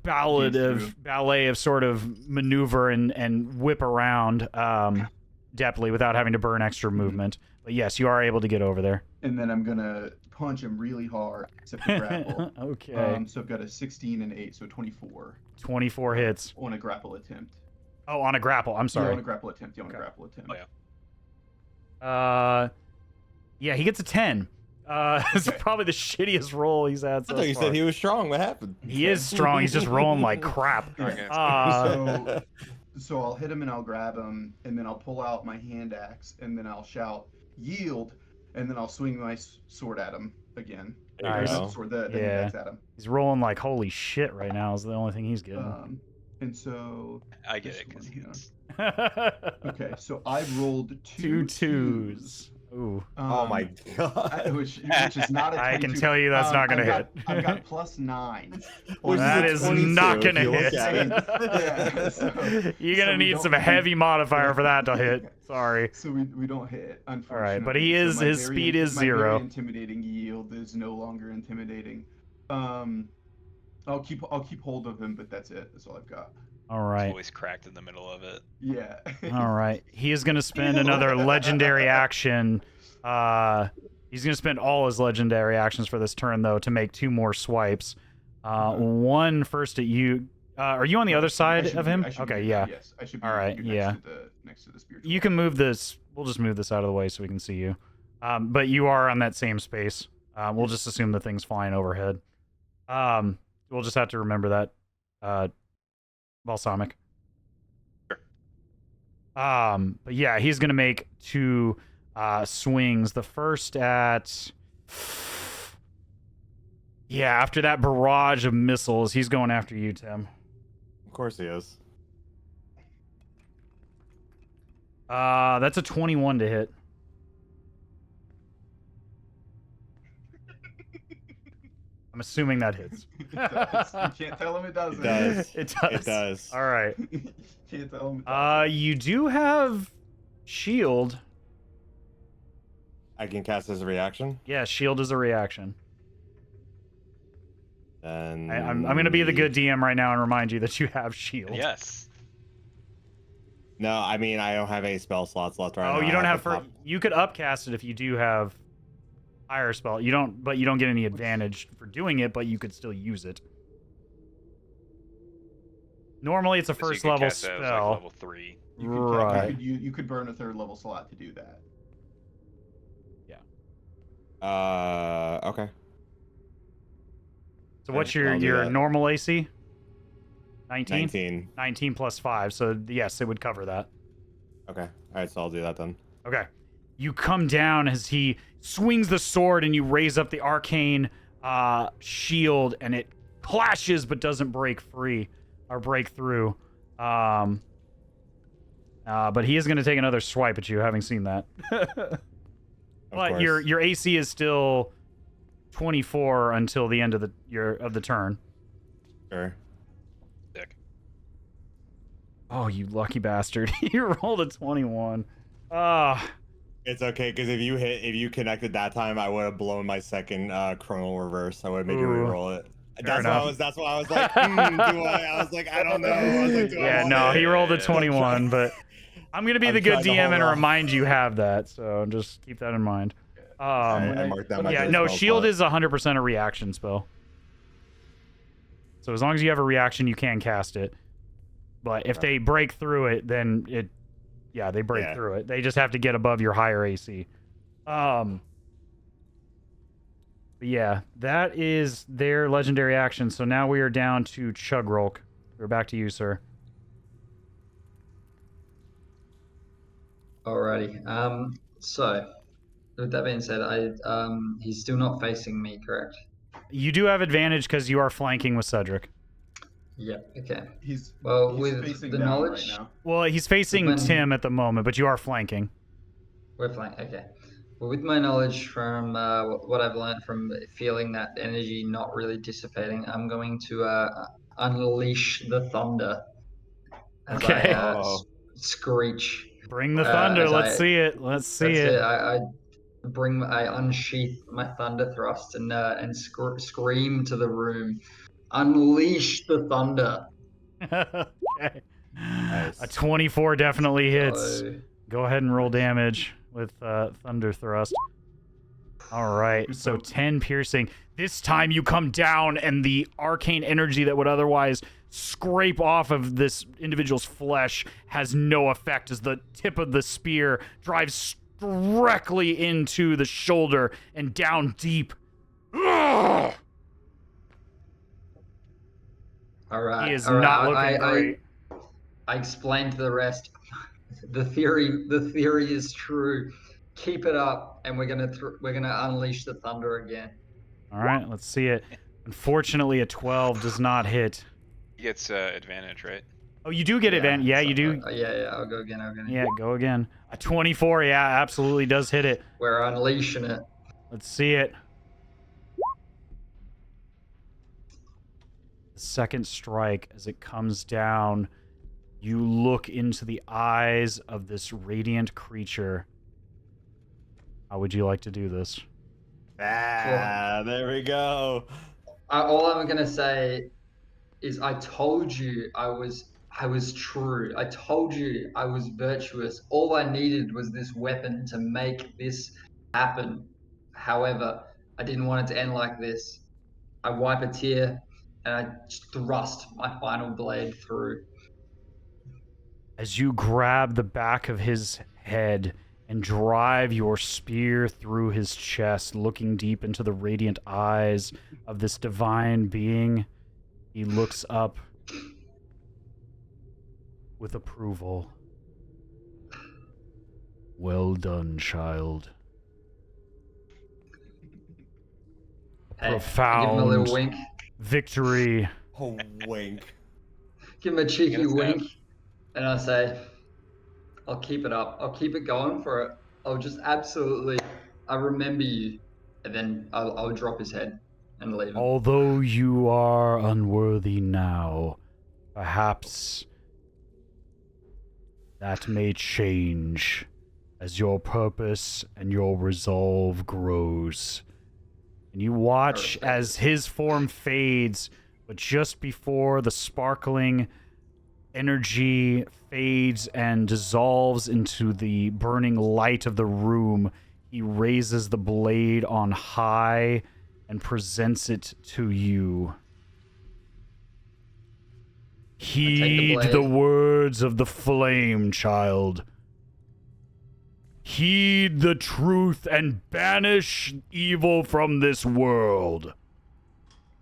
ballet of sort of maneuver and whip around adeptly without having to burn extra movement. But yes, you are able to get over there. And then I'm gonna punch him really hard, except for grapple. Okay. So I've got a 16 and 8, so 24 24 hits. on a grapple attempt. Oh, on a grapple. I'm Yeah, sorry. on a grapple attempt. Yeah, on a Okay. grapple attempt. Oh, yeah. Yeah, he gets a 10. It's Okay. probably the shittiest roll he's had I so thought you far. said he was strong. What happened? He is strong. He's just rolling like crap. Okay. So I'll hit him and I'll grab him, and then I'll pull out my hand axe, and then I'll shout, "Yield!" and then I'll swing my sword at him again. There you Nice. go. Sword the hand Yeah. axe at him. He's rolling like holy shit right now is the only thing he's getting. And so I get this it because one here. he's. Okay, so I rolled Two two twos. Ooh. Oh my god. which is not a 22. I can tell you that's not gonna hit. I've got +9. Which That is is a 22 not if gonna you look hit. at it. Yeah, so- You're so gonna we need don't- some heavy modifier for that to hit. Sorry. So we don't hit, unfortunately. All right, but he So is my his very speed is my very 0. intimidating yield is no longer intimidating. I'll keep hold of him, but that's it. That's all I've got. All His right. voice cracked in the middle of it. Yeah. All right. He is gonna spend another legendary action. He's gonna spend all his legendary actions for this turn though to make 2 more swipes. One first at you. Are you on the other side of him? Okay, yeah. Yes, I should be. All right, here next to the spiritual. You can move this. We'll just move this out of the way so we can see you. But you are on that same space. We'll just assume the thing's flying overhead. We'll just have to remember that. Balsamic. Sure. But yeah, he's gonna make 2 swings. The first at. Yeah, after that barrage of missiles, he's going after you, Tim. Of course he is. That's a 21 to hit. I'm assuming that hits. It does. You can't tell him it doesn't. It does. It does. It does. All right. Can't tell him it doesn't. You do have shield. I can cast as a reaction. Yeah, shield is a reaction. Then I'm going to be the good DM right now and remind you that you have shield. Yes. No, I mean I don't have any spell slots left right now. Oh, you don't I have to pop- you could upcast it if you do have higher spell. You don't, but you don't get any advantage for doing it, but you could still use it. Normally it's a So you first could level cast it as, like, spell. level 3. Right. You could burn a 3rd level slot to do that. Okay. So what's I'll do your that. normal AC? 19? 19. 19 plus 5. So yes, it would cover that. Okay. All right, so I'll do that then. Okay. You come down as he swings the sword and you raise up the arcane shield and it clashes but doesn't break free or break through. But he is going to take another swipe at you, having seen that. But course. your AC is still 24 until the end of the turn. Sure. Dick. Oh, you lucky bastard. You rolled a 21. It's okay because if you connected that time, I would have blown my second chronal reverse. I would have made you Ooh. reroll it. Fair That's why I was like, do I? I was like, I don't know. I was like, do I Yeah, want no, it? he rolled a 21, but I'm going to be I'm the good trying to DM hold and off. remind you have that, so just keep that in mind. I marked that my Yeah, first no, spell shield slot. is 100% a reaction spell. So as long as you have a reaction, you can cast it. But if they break through it, then they break Yeah. through it. They just have to get above your higher AC. But yeah, that is their legendary action. So now we are down to Chugrulk. We're back to you, sir. Alrighty. So with that being said, he's still not facing me, correct? You do have advantage because you are flanking with Cedric. Yep. Okay. He's With facing the down knowledge, right now. Well, he's facing When- Tim at the moment, but you are flanking. we're fine. Okay. Well, with my knowledge from what I've learned from feeling that energy not really dissipating, I'm going to unleash the thunder. As Okay. Oh. Screech. Bring the thunder. as Let's I- see it. Let's see That's it. I unsheath my thunder thrust and scream to the room, unleash the thunder. Okay. Nice. A 24 definitely hits. So, Go ahead and roll damage with Thunder Thrust. All right, so 10 piercing. This time you come down and the arcane energy that would otherwise scrape off of this individual's flesh has no effect as the tip of the spear drives directly into the shoulder and down deep. Ugh! all right. He is all right, not looking great. I explained to the rest. The theory is true. Keep it up, and we're gonna unleash the thunder again. All right, let's see it. Unfortunately, a 12 does not hit. He gets advantage, right? Oh, you do get advantage. Yeah, so- you do. yeah, I'll go again. Yeah, go again. A 24, yeah, absolutely does hit it. We're unleashing it. Let's see it. The second strike, as it comes down, you look into the eyes of this radiant creature. How would you like to do this? Ah, there we go. All I'm gonna say is I told you I was true. I told you I was virtuous. All I needed was this weapon to make this happen. However, I didn't want it to end like this. I wipe a tear and I thrust my final blade through. As you grab the back of his head and drive your spear through his chest, looking deep into the radiant eyes of this divine being, he looks up with approval. Well done, child. Hey, I give him a Profound little wink. victory. Oh, wink. Give him a cheeky Get us down. wink. And I say, I'll keep it up. I'll keep it going for it. I'll just absolutely, I remember you. And then I'll drop his head and leave him. Although you are unworthy now, perhaps that may change as your purpose and your resolve grows. And you watch as his form fades, but just before the sparkling energy fades and dissolves into the burning light of the room, he raises the blade on high and presents it to you. Heed blade. the words of the flame, child. Heed the truth and banish evil from this world.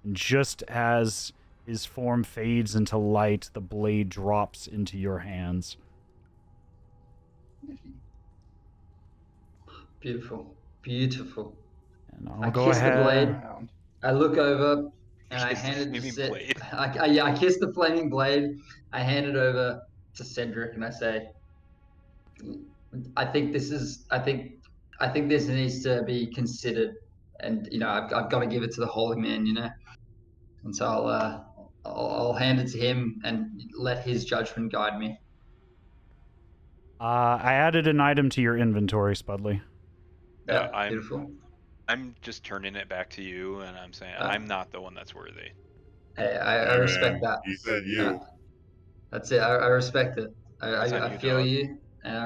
And just as his form fades into light, the blade drops into your hands. Beautiful. Beautiful. And I I'll go kiss the ahead. blade. Round. I look over and I Kiss the hand it to flaming Cedric. blade. I kiss the flaming blade. I hand it over to Cedric and I say, I think this needs to be considered, and I've got to give it to the holy man, and so I'll hand it to him and let his judgment guide me. I added an item to your inventory, Spudley. Yeah, I'm- beautiful. I'm just turning it back to you, and I'm saying Ah. I'm not the one that's worthy. Hey, I Hey, respect man, that. He said you. Yeah. That's it. I respect it. That's on I you, feel dog. you, and I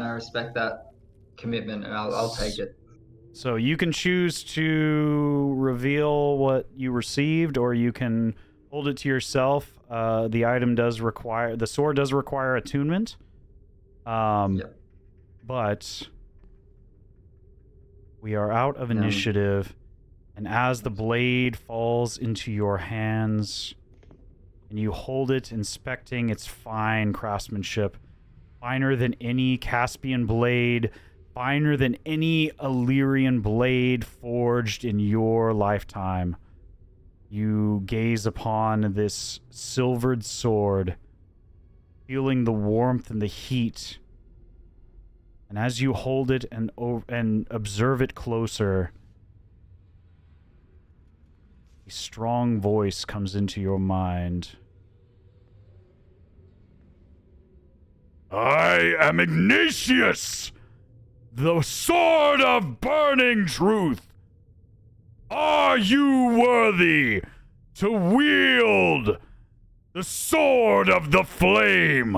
respect that commitment, and I'll take it. So you can choose to reveal what you received, or you can hold it to yourself. The sword does require attunement. Yep. But we are out of initiative, and as the blade falls into your hands, and you hold it, inspecting its fine craftsmanship, finer than any Caspian blade, finer than any Illyrian blade forged in your lifetime. You gaze upon this silvered sword, feeling the warmth and the heat. And as you hold it and observe it closer, a strong voice comes into your mind. I am Ignatius, the sword of burning truth. Are you worthy to wield the sword of the flame?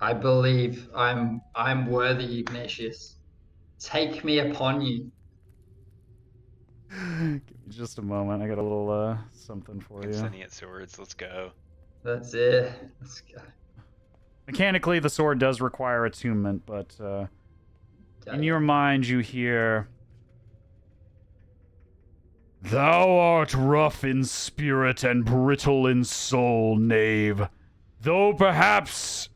I believe I'm worthy, Ignatius. Take me upon you. Give me just a moment. I got a little something for you. Inseniate swords, let's go. That's it. Let's go. Mechanically, the sword does require attunement, but in your mind you hear, "Thou art rough in spirit and brittle in soul, knave. Though perhaps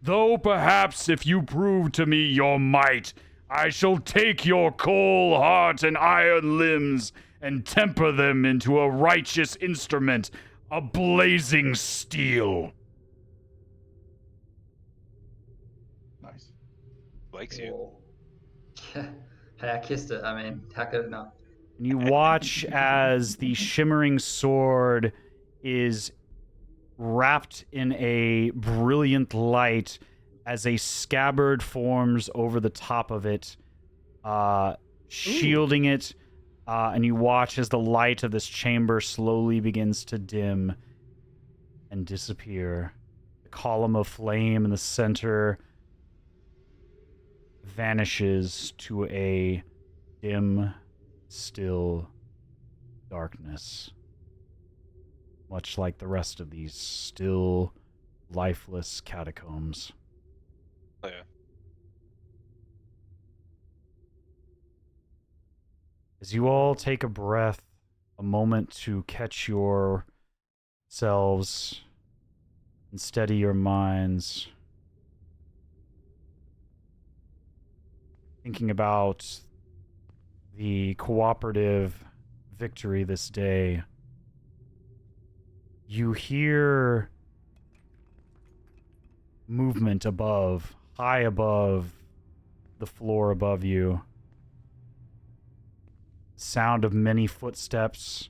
if you prove to me your might, I shall take your coal heart and iron limbs and temper them into a righteous instrument, a blazing steel. Nice. Likes you. Whoa. Hey, I kissed it. I mean, how could it not? And you watch as the shimmering sword is wrapped in a brilliant light as a scabbard forms over the top of it, shielding it, and you watch as the light of this chamber slowly begins to dim and disappear. The column of flame in the center vanishes to a dim, still darkness, much like the rest of these still lifeless catacombs. Oh, yeah. As you all take a breath, a moment to catch yourselves and steady your minds, thinking about the cooperative victory this day, you hear movement above, high above the floor above you. Sound of many footsteps,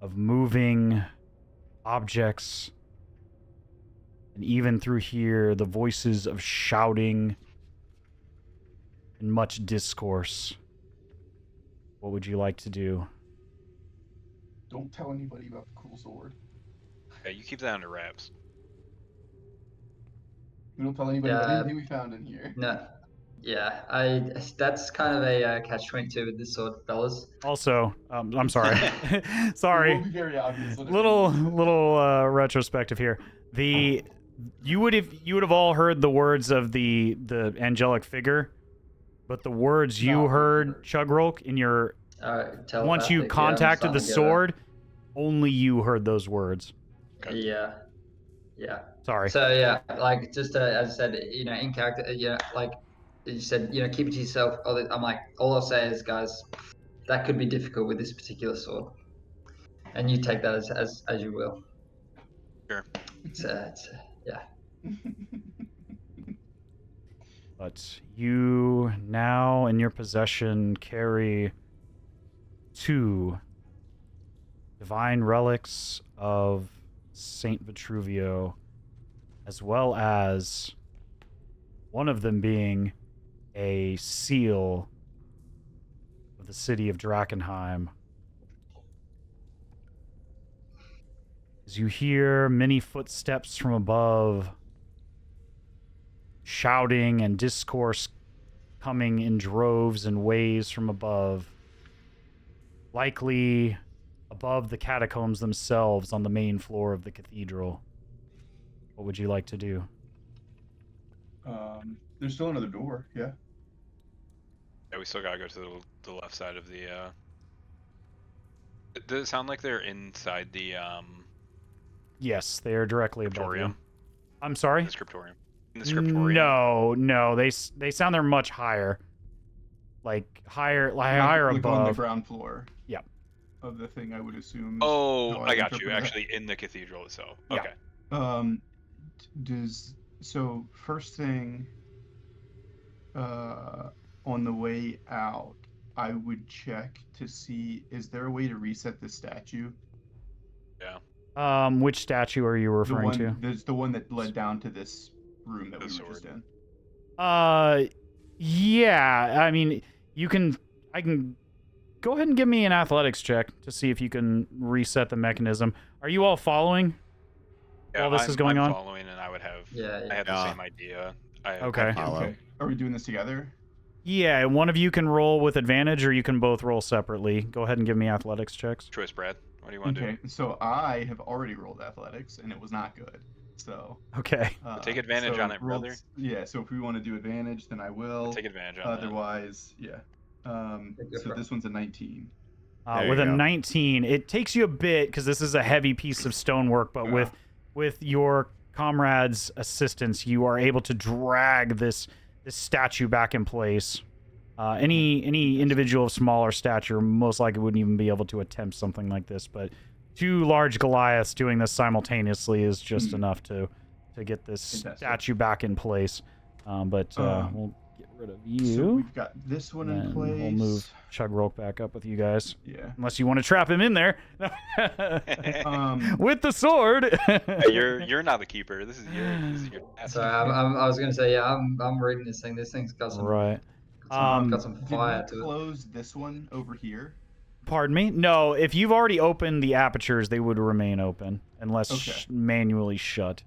of moving objects, and even through here, the voices of shouting and much discourse. What would you like to do? Don't tell anybody about the cool sword. Yeah, you keep that under wraps. We don't tell anybody Yeah. about anything we found in here. No. Yeah, that's kind of a catch-22 with this sword, fellas. Also, I'm sorry. It Sorry. will be very obvious. when it Little comes. retrospective here. You would have all heard the words of the angelic figure, but the words you No, heard, Chugrulk, in your once you Telepathic, contacted the I'm starting to get it. sword, only you heard those words. Yeah. Sorry. So yeah, like just as I said, in character, like you said, keep it to yourself. I'm like, all I'll say is, guys, that could be difficult with this particular sword, and you take that as you will. Sure. Yeah. But you now in your possession carry 2 divine relics of Saint Vitruvio, as well as one of them being a seal of the city of Drakenheim. As you hear many footsteps from above, shouting and discourse coming in droves and waves from above, likely above the catacombs themselves on the main floor of the cathedral. What would you like to do? There's still another door. Yeah. Yeah, we still gotta go to the left side of the. Does it sound like they're inside the Yes, they are directly above you. scriptorium? I'm sorry? The scriptorium. In the scriptorium. No, they sound they're much higher, like higher like above. on the ground floor. Yeah. Of the thing, I would assume. Oh, how I got you. interpret that. Actually, in the cathedral itself. Yeah. Okay. So first thing, on the way out, I would check to see, is there a way to reset the statue? Yeah. Which statue are you referring to? There's the one that led down to this room that The we were just sword. in. Yeah. I mean, I can go ahead and give me an athletics check to see if you can reset the mechanism. Are you all following? Yeah, While this is going I'm on? following, and I would have. Yeah. I had the Yeah. same idea. Okay. Follow. Okay. Are we doing this together? Yeah, one of you can roll with advantage, or you can both roll separately. Go ahead and give me athletics checks. Choice, Brad. What do you want to Okay. do? So I have already rolled athletics, and it was not good. So. Okay. Take advantage on it, brother. Yeah. So if we want to do advantage, then I will. Take advantage on that. Otherwise, yeah. Go So for it. this one's a 19. There With you a go. 19, it takes you a bit because this is a heavy piece of stonework, but Yeah. with your comrade's assistance, you are able to drag this statue back in place. Any individual of smaller stature most likely wouldn't even be able to attempt something like this, but 2 large Goliaths doing this simultaneously is just enough to get this statue back in place. We'll get rid of you. So we've got this one in place. We'll move Chugrulk back up with you guys. Yeah. Unless you want to trap him in there. With the sword. You're not the keeper. This is your Sorry, I was gonna say, yeah, I'm reading this thing. This thing's got some got some fire did we close this one over here? Pardon me? No, if you've already opened the apertures, they would remain open unless manually shut.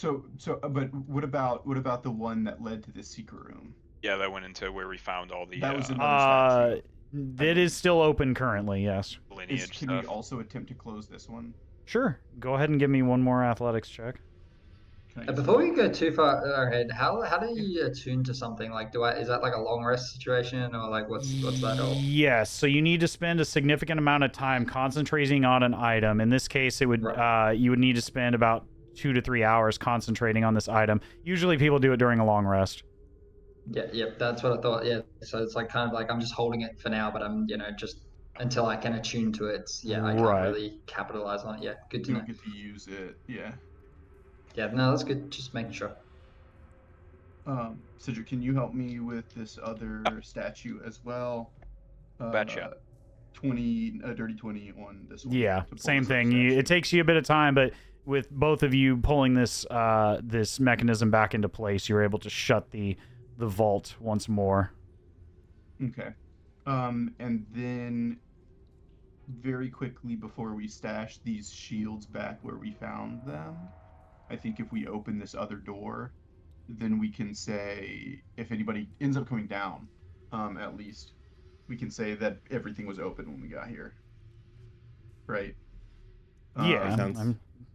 But what about the one that led to the secret room? Yeah, that went into where we found all the. That was another statue. That is still open currently, yes. Lineage Can we also attempt to close this one? Sure. Go ahead and give me one more athletics check. Before we go too far ahead, how do you attune to something? Like, is that like a long rest situation, or like what's that all? Yes. So you need to spend a significant amount of time concentrating on an item. In this case, it would you would need to spend about 2 to 3 hours concentrating on this item. Usually, people do it during a long rest. Yeah, that's what I thought. Yeah, so it's like kind of like I'm just holding it for now, but I'm just until I can attune to it. Yeah, I can't really capitalize on it. Yeah, good to know. You don't get to use it. Yeah. Yeah, no, that's good. Just making sure. Cedric, can you help me with this other statue as well? Betcha. Dirty 20 on this one. Yeah, same thing. It takes you a bit of time, but with both of you pulling this this mechanism back into place, you're able to shut the vault once more. Okay. And then very quickly before we stash these shields back where we found them, I think if we open this other door, then we can say, if anybody ends up coming down, at least, we can say that everything was open when we got here. Right? Yeah.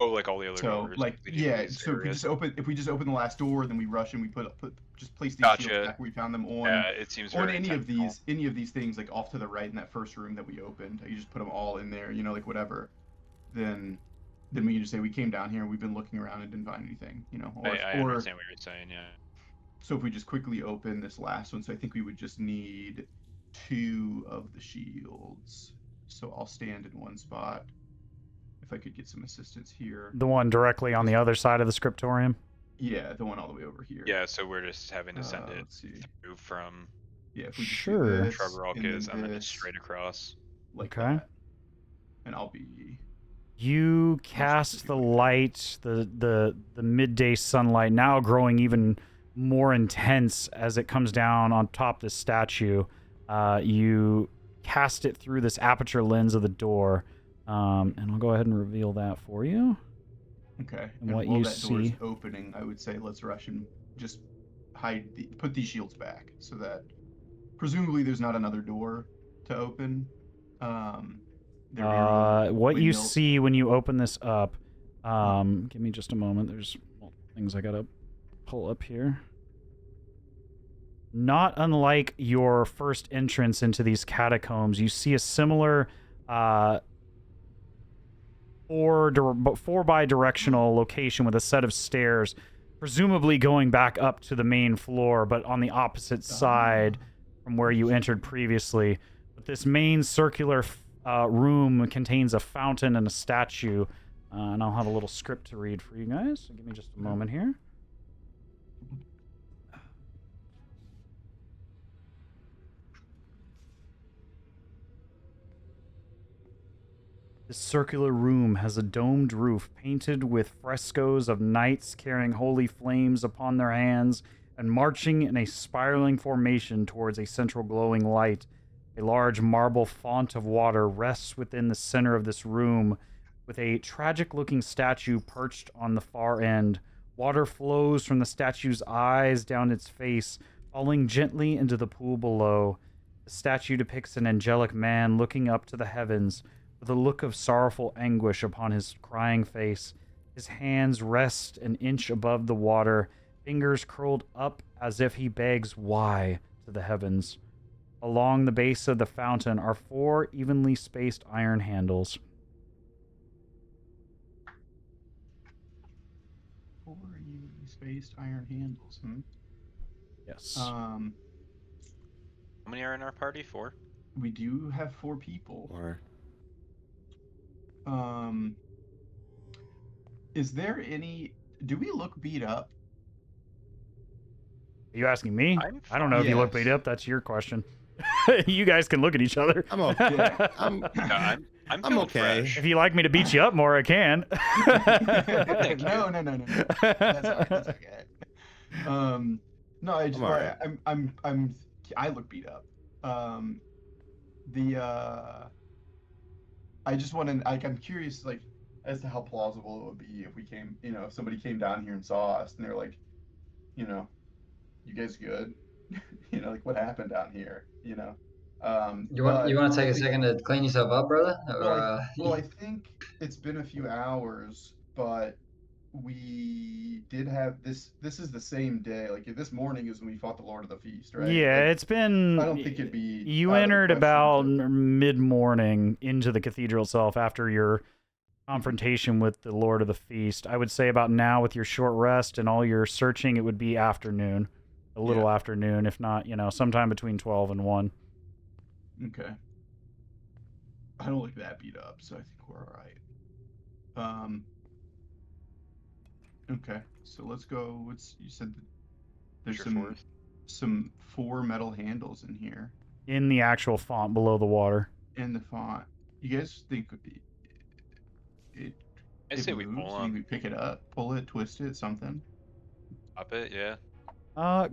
Like all the other doors. If we just open the last door, then we rush and we just place these shields back where we found them on. Yeah, it seems very any of these things, like off to the right in that first room that we opened. You just put them all in there, like whatever. Then we can just say we came down here and we've been looking around and didn't find anything, I understand what you're saying, yeah. So if we just quickly open this last one, so I think we would just need 2 of the shields. So I'll stand in one spot. If I could get some assistance here. The one directly on the other side of the scriptorium? Yeah, the one all the way over here. Yeah, so we're just having to send it through from if we just Chugrulk is, and then just straight across. Okay. And I'll be... You cast the light, the midday sunlight, now growing even more intense as it comes down on top of the statue. You cast it through this aperture lens of the door. And I'll go ahead and reveal that for you. Okay. And what you see. Door's opening, I would say let's rush and just put these shields back so that presumably there's not another door to open. What you see when you open this up, give me just a moment. There's things I gotta pull up here. Not unlike your first entrance into these catacombs, you see a similar 4 bi-directional location with a set of stairs, presumably going back up to the main floor, but on the opposite side from where you entered previously. But this main circular room contains a fountain and a statue, and I'll have a little script to read for you guys. So give me just a moment here. This circular room has a domed roof painted with frescoes of knights carrying holy flames upon their hands and marching in a spiraling formation towards a central glowing light. A large marble font of water rests within the center of this room, with a tragic-looking statue perched on the far end. Water flows from the statue's eyes down its face, falling gently into the pool below. The statue depicts an angelic man looking up to the heavens, with a look of sorrowful anguish upon his crying face. His hands rest an inch above the water, fingers curled up as if he begs why to the heavens. Along the base of the fountain are 4 evenly spaced iron handles. 4 evenly spaced iron handles, Yes. How many are in our party? 4? We do have 4 people. Or Is there any? Do we look beat up? Are you asking me? I'm I don't know if you look Yes. beat up. That's your question. You guys can look at each other. I'm okay. Yeah. I'm Yeah, I'm I'm feeling okay. fresh. If you like me to beat you up more, I can. Thank you. No. That's all right. That's okay. No, I just I'm alright. I look beat up. I just want to. I'm curious, like, as to how plausible it would be if we came, if somebody came down here and saw us and they're like, you guys good? Like what happened down here? You want to take a second to clean yourself up, brother? Or, Well, I think it's been a few hours, but we did have this. This is the same day. Like this morning is when we fought the Lord of the Feast, right? Yeah, Like, it's been. I don't think it'd be. You out of the entered question about to- mid-morning into the cathedral itself after your confrontation with the Lord of the Feast. I would say about now, with your short rest and all your searching, it would be afternoon, a little afternoon, if not, sometime between 12 and 1. Okay. I don't look that beat up, so I think we're all right. Okay, so let's go. You said that there's What's your fourth? some 4 metal handles in here In the actual font below the water. in the font. You guys think it? I it say we moves? pull You think them. we pick it up, pull it, twist it, something? Up it, yeah.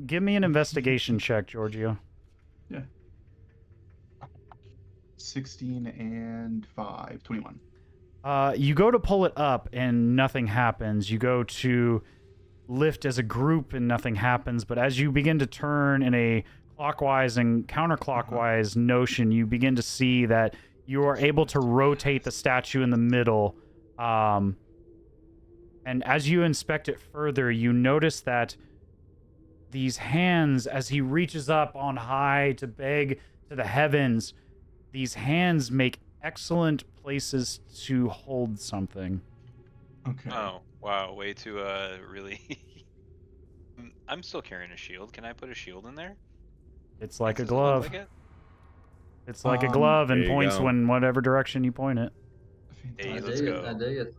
Give me an investigation check, Giorgio. 16 and 5, 21. You go to pull it up and nothing happens. You go to lift as a group and nothing happens. But as you begin to turn in a clockwise and counterclockwise notion, you begin to see that you are able to rotate the statue in the middle. And as you inspect it further, you notice that these hands, as he reaches up on high to beg to the heavens, these hands make excellent places to hold something. Okay. Oh, wow. Way to really. I'm still carrying a shield. Can I put a shield in there? It's like a Does it look glove. like it? It's like a glove and there you points go. when whatever direction you point it. Hey, I let's dig it. go. I dig it.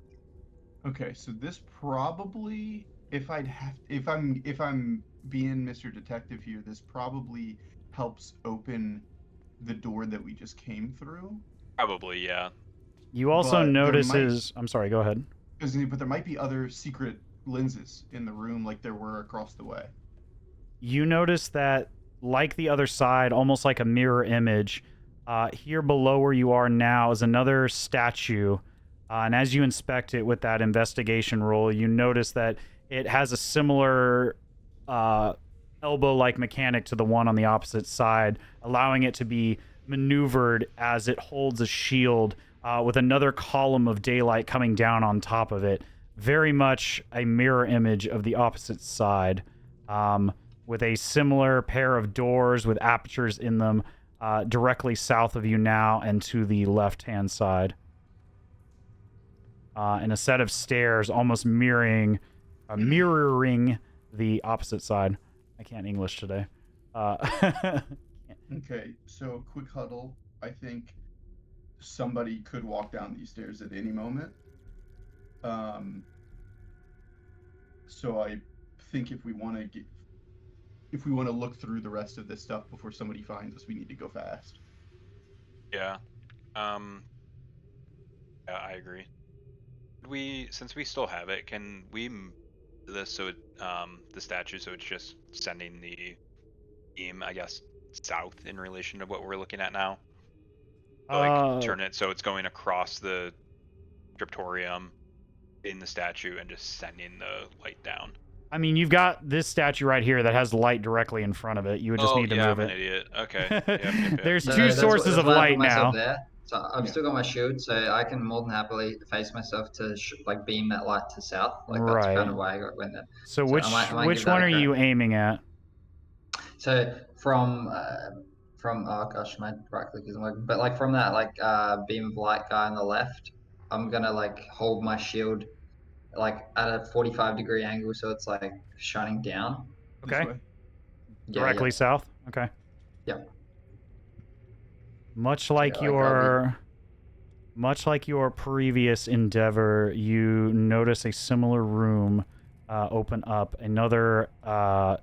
Okay, so this probably, if I'm being Mr. Detective here, this probably helps open the door that we just came through. Probably, yeah. You also But there notice might- his... I'm sorry, go ahead. But there might be other secret lenses in the room like there were across the way. You notice that, like the other side, almost like a mirror image, here below where you are now is another statue. And as you inspect it with that investigation roll, you notice that it has a similar elbow-like mechanic to the one on the opposite side, allowing it to be maneuvered as it holds a shield with another column of daylight coming down on top of it. Very much a mirror image of the opposite side, with a similar pair of doors with apertures in them directly south of you now and to the left-hand side. And a set of stairs almost mirroring the opposite side. I can't English today. Okay, so quick huddle. I think somebody could walk down these stairs at any moment. So I think if we want to look through the rest of this stuff before somebody finds us, we need to go fast. Yeah. Yeah, I agree. Since we still have it, can we do this so the statue, so it's just sending the beam, I guess, south in relation to what we're looking at now? Like turn it so it's going across the scriptorium in the statue and just sending the light down. I mean, you've got this statue right here that has light directly in front of it. You would just need to yeah, move I'm it. an idiot. Okay. Yep. There's So two that's sources that's of why I light put myself now. There. So I've still got my shield, so I can more than happily face myself to beam that light to south. Like that's kind Right. of why I went there. So So which I might which give that one a are crack. you aiming at? So from oh gosh, my right click isn't working. But like from that beam of light guy on the left, I'm gonna hold my shield at a 45-degree angle, so it's shining down. This Okay. way. Yeah, Directly south? Okay. Yep. Much like Yeah, like, I'll much like your previous endeavor, you notice a similar room open up, another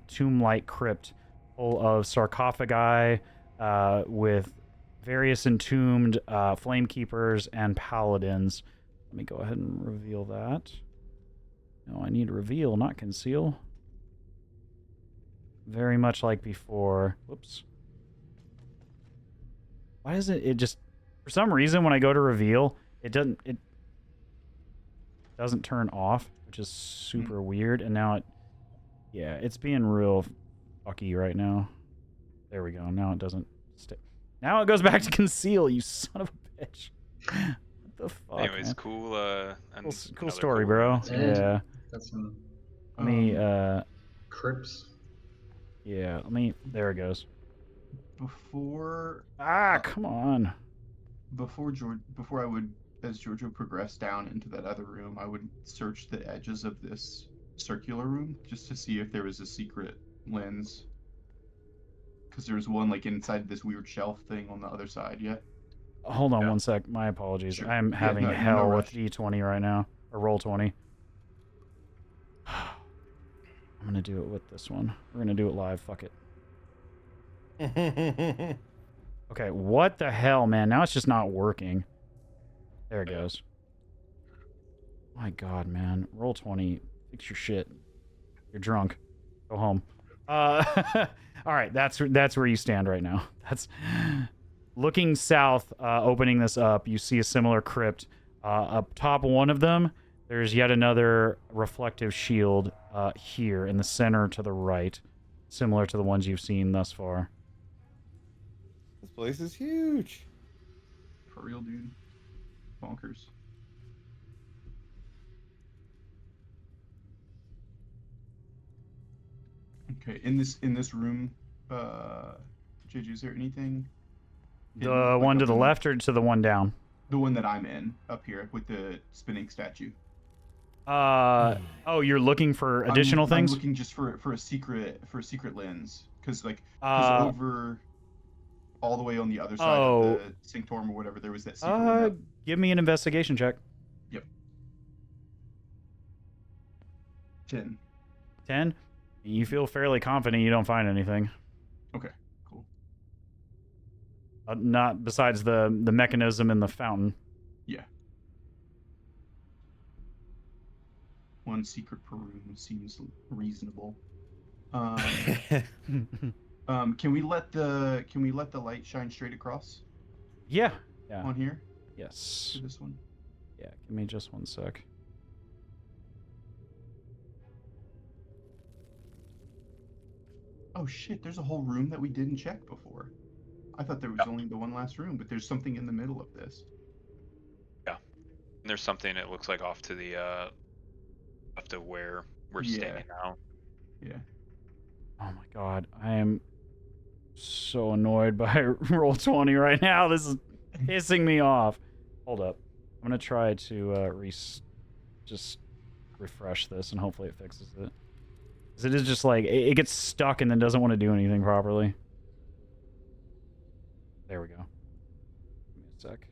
tomb-like crypt full of sarcophagi with various entombed flamekeepers and paladins. Let me go ahead and reveal that. No, I need reveal, not conceal. Very much like before. Whoops. Why does it just... For some reason, when I go to reveal, it doesn't turn off, which is super weird. And now yeah, it's being real fucky right now. There we go. Now it doesn't stay. Now it goes back to conceal, you son of a bitch. What the fuck, Anyways, man? cool. Cool another story, cool bro. room. Yeah. got some Let me, crypts. yeah, there it goes. Before Come on. before I would, as Giorgio progressed down into that other room, I would search the edges of this circular room just to see if there was a secret lens. Because there's one like inside this weird shelf thing on the other side. Yeah. Hold on Yeah. one sec. My apologies. Sure. I'm Yeah, having no hell with rush. D20 right now. Or roll 20. I'm gonna do it with this one. We're gonna do it live. Fuck it. Okay, what the hell, man? Now it's just not working. There it goes. My god, man. Roll 20. Fix your shit. You're drunk. Go home. Alright, that's where you stand right now. That's... Looking south, opening this up, you see a similar crypt. Up top of one of them, there's yet another reflective shield here in the center to the right, similar to the ones you've seen thus far. This place is huge. For real, dude. Bonkers. Okay, in this room, JJ, is there anything? The hidden, like, one to up the in left or to the one down? The one that I'm in, up here with the spinning statue. Oh, you're looking for additional things? I'm looking just for a secret lens, because Uh, over all the way on the other side oh. of the Sanctorum or whatever, there was that secret window. Give me an investigation check. Yep. 10. 10? You feel fairly confident you don't find anything. Okay, cool. Not besides the mechanism in the fountain. Yeah. One secret per room seems reasonable. Can we let the light shine straight across Yeah. on here Yes. to this one? Yeah, give me just one sec. Oh shit, there's a whole room that we didn't check before. I thought there was only the one last room, but there's something in the middle of this. Yeah. And there's something it looks like off to the up to where we're standing now. Yeah. Oh my god, I am so annoyed by roll 20 right now. This is pissing me off. Hold up. I'm gonna try to just refresh this and hopefully it fixes it. Because it is just like, it gets stuck and then doesn't want to do anything properly. There we go. Give me a sec.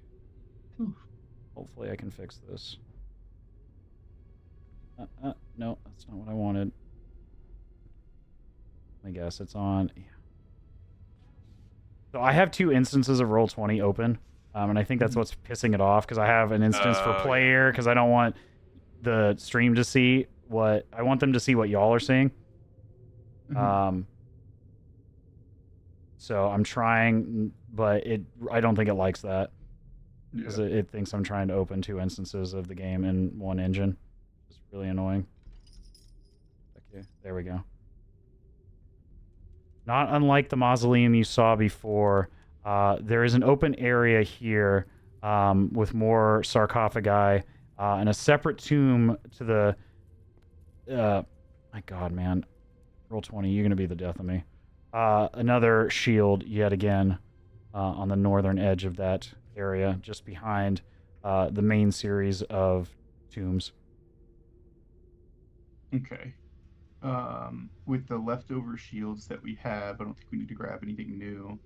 Hopefully I can fix this. No, that's not what I wanted. I guess it's on. Yeah. So I have two instances of Roll20 open, and I think that's what's pissing it off, because I have an instance for player, because I don't want the stream to see what... I want them to see what y'all are seeing. So I'm trying, but I don't think it likes that. Because it thinks I'm trying to open two instances of the game in one engine. It's really annoying. Okay, there we go. Not unlike the mausoleum you saw before, there is an open area here with more sarcophagi and a separate tomb to the... my god, man. Roll 20, you're going to be the death of me. Another shield, yet again, on the northern edge of that area, just behind the main series of tombs. Okay. With the leftover shields that we have, I don't think we need to grab anything new.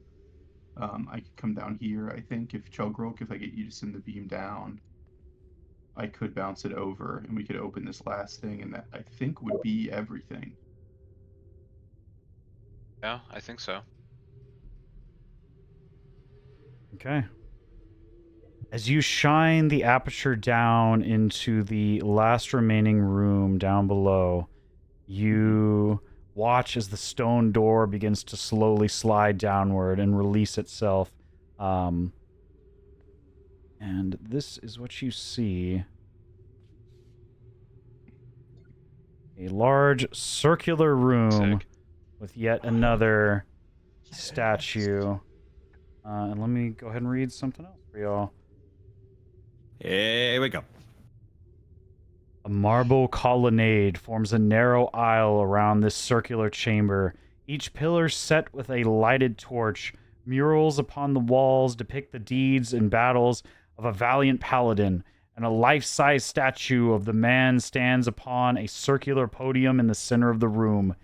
I could come down here. I think if Chugrulk, if I get you to send the beam down, I could bounce it over, and we could open this last thing, and that I think would be everything. Yeah, I think so. Okay. As you shine the aperture down into the last remaining room down below, you watch as the stone door begins to slowly slide downward and release itself. And this is what you see. A large circular room Sick. with yet another statue. And let me go ahead and read something else for y'all. Here we go. A marble colonnade forms a narrow aisle around this circular chamber, each pillar set with a lighted torch. Murals upon the walls depict the deeds and battles of a valiant paladin, and a life-size statue of the man stands upon a circular podium in the center of the room.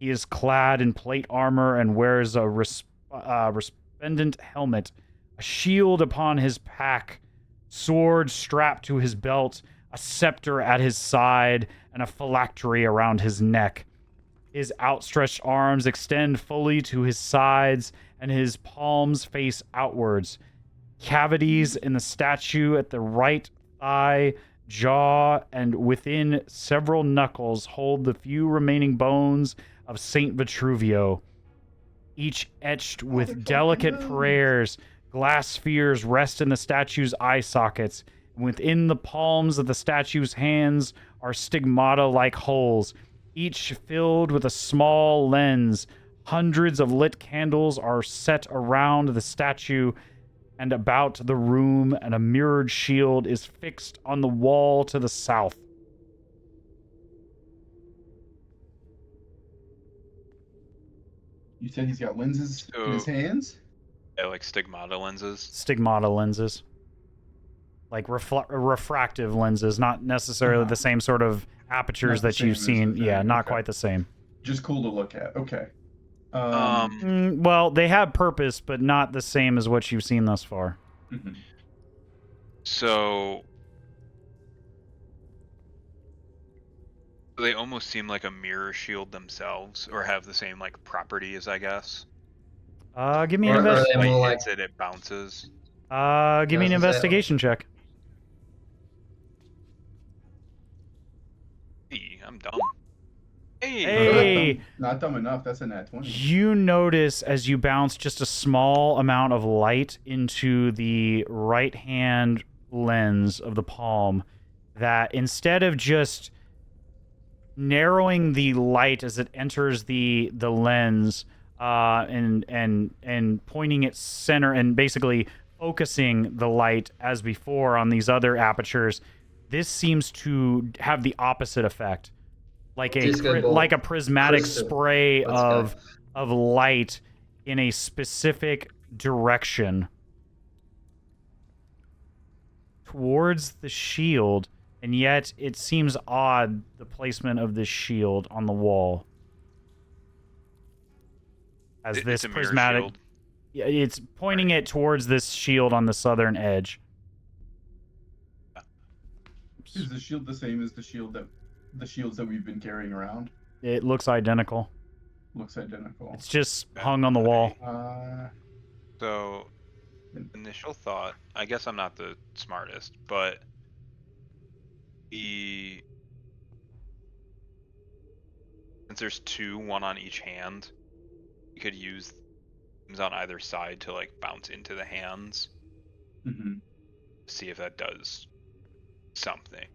He is clad in plate armor and wears a resplendent helmet, a shield upon his pack, sword strapped to his belt, a scepter at his side, and a phylactery around his neck. His outstretched arms extend fully to his sides, and his palms face outwards. Cavities in the statue at the right thigh, jaw, and within several knuckles hold the few remaining bones of Saint Vitruvio, each etched with delicate prayers. Glass spheres rest in the statue's eye sockets. Within the palms of the statue's hands are stigmata-like holes, each filled with a small lens. Hundreds of lit candles are set around the statue and about the room, and a mirrored shield is fixed on the wall to the south. You said he's got lenses in his hands? Yeah, like stigmata lenses. Stigmata lenses. Like refractive lenses, not necessarily the same sort of apertures that you've seen. Yeah, not quite the same. Just cool to look at. Okay. Well, they have purpose, but not the same as what you've seen thus far. So they almost seem like a mirror shield themselves, or have the same like properties, I guess. Give me an investigation. It bounces. Give me an investigation check. Hey, I'm dumb. Hey! Not dumb enough. That's a nat 20. You notice as you bounce just a small amount of light into the right-hand lens of the palm that instead of just narrowing the light as it enters the lens and pointing it center and basically focusing the light as before on these other apertures, this seems to have the opposite effect. Like a prismatic spray of light in a specific direction towards the shield, and yet it seems odd, the placement of this shield on the wall. As this prismatic shield. Yeah, it's pointing it towards this shield on the southern edge. Is the shield the same as the shields that we've been carrying around? It looks identical. Looks identical. It's just hung on the wall. So, initial thought, I guess I'm not the smartest, but since there's two, one on each hand, you could use things on either side to like bounce into the hands. See if that does something.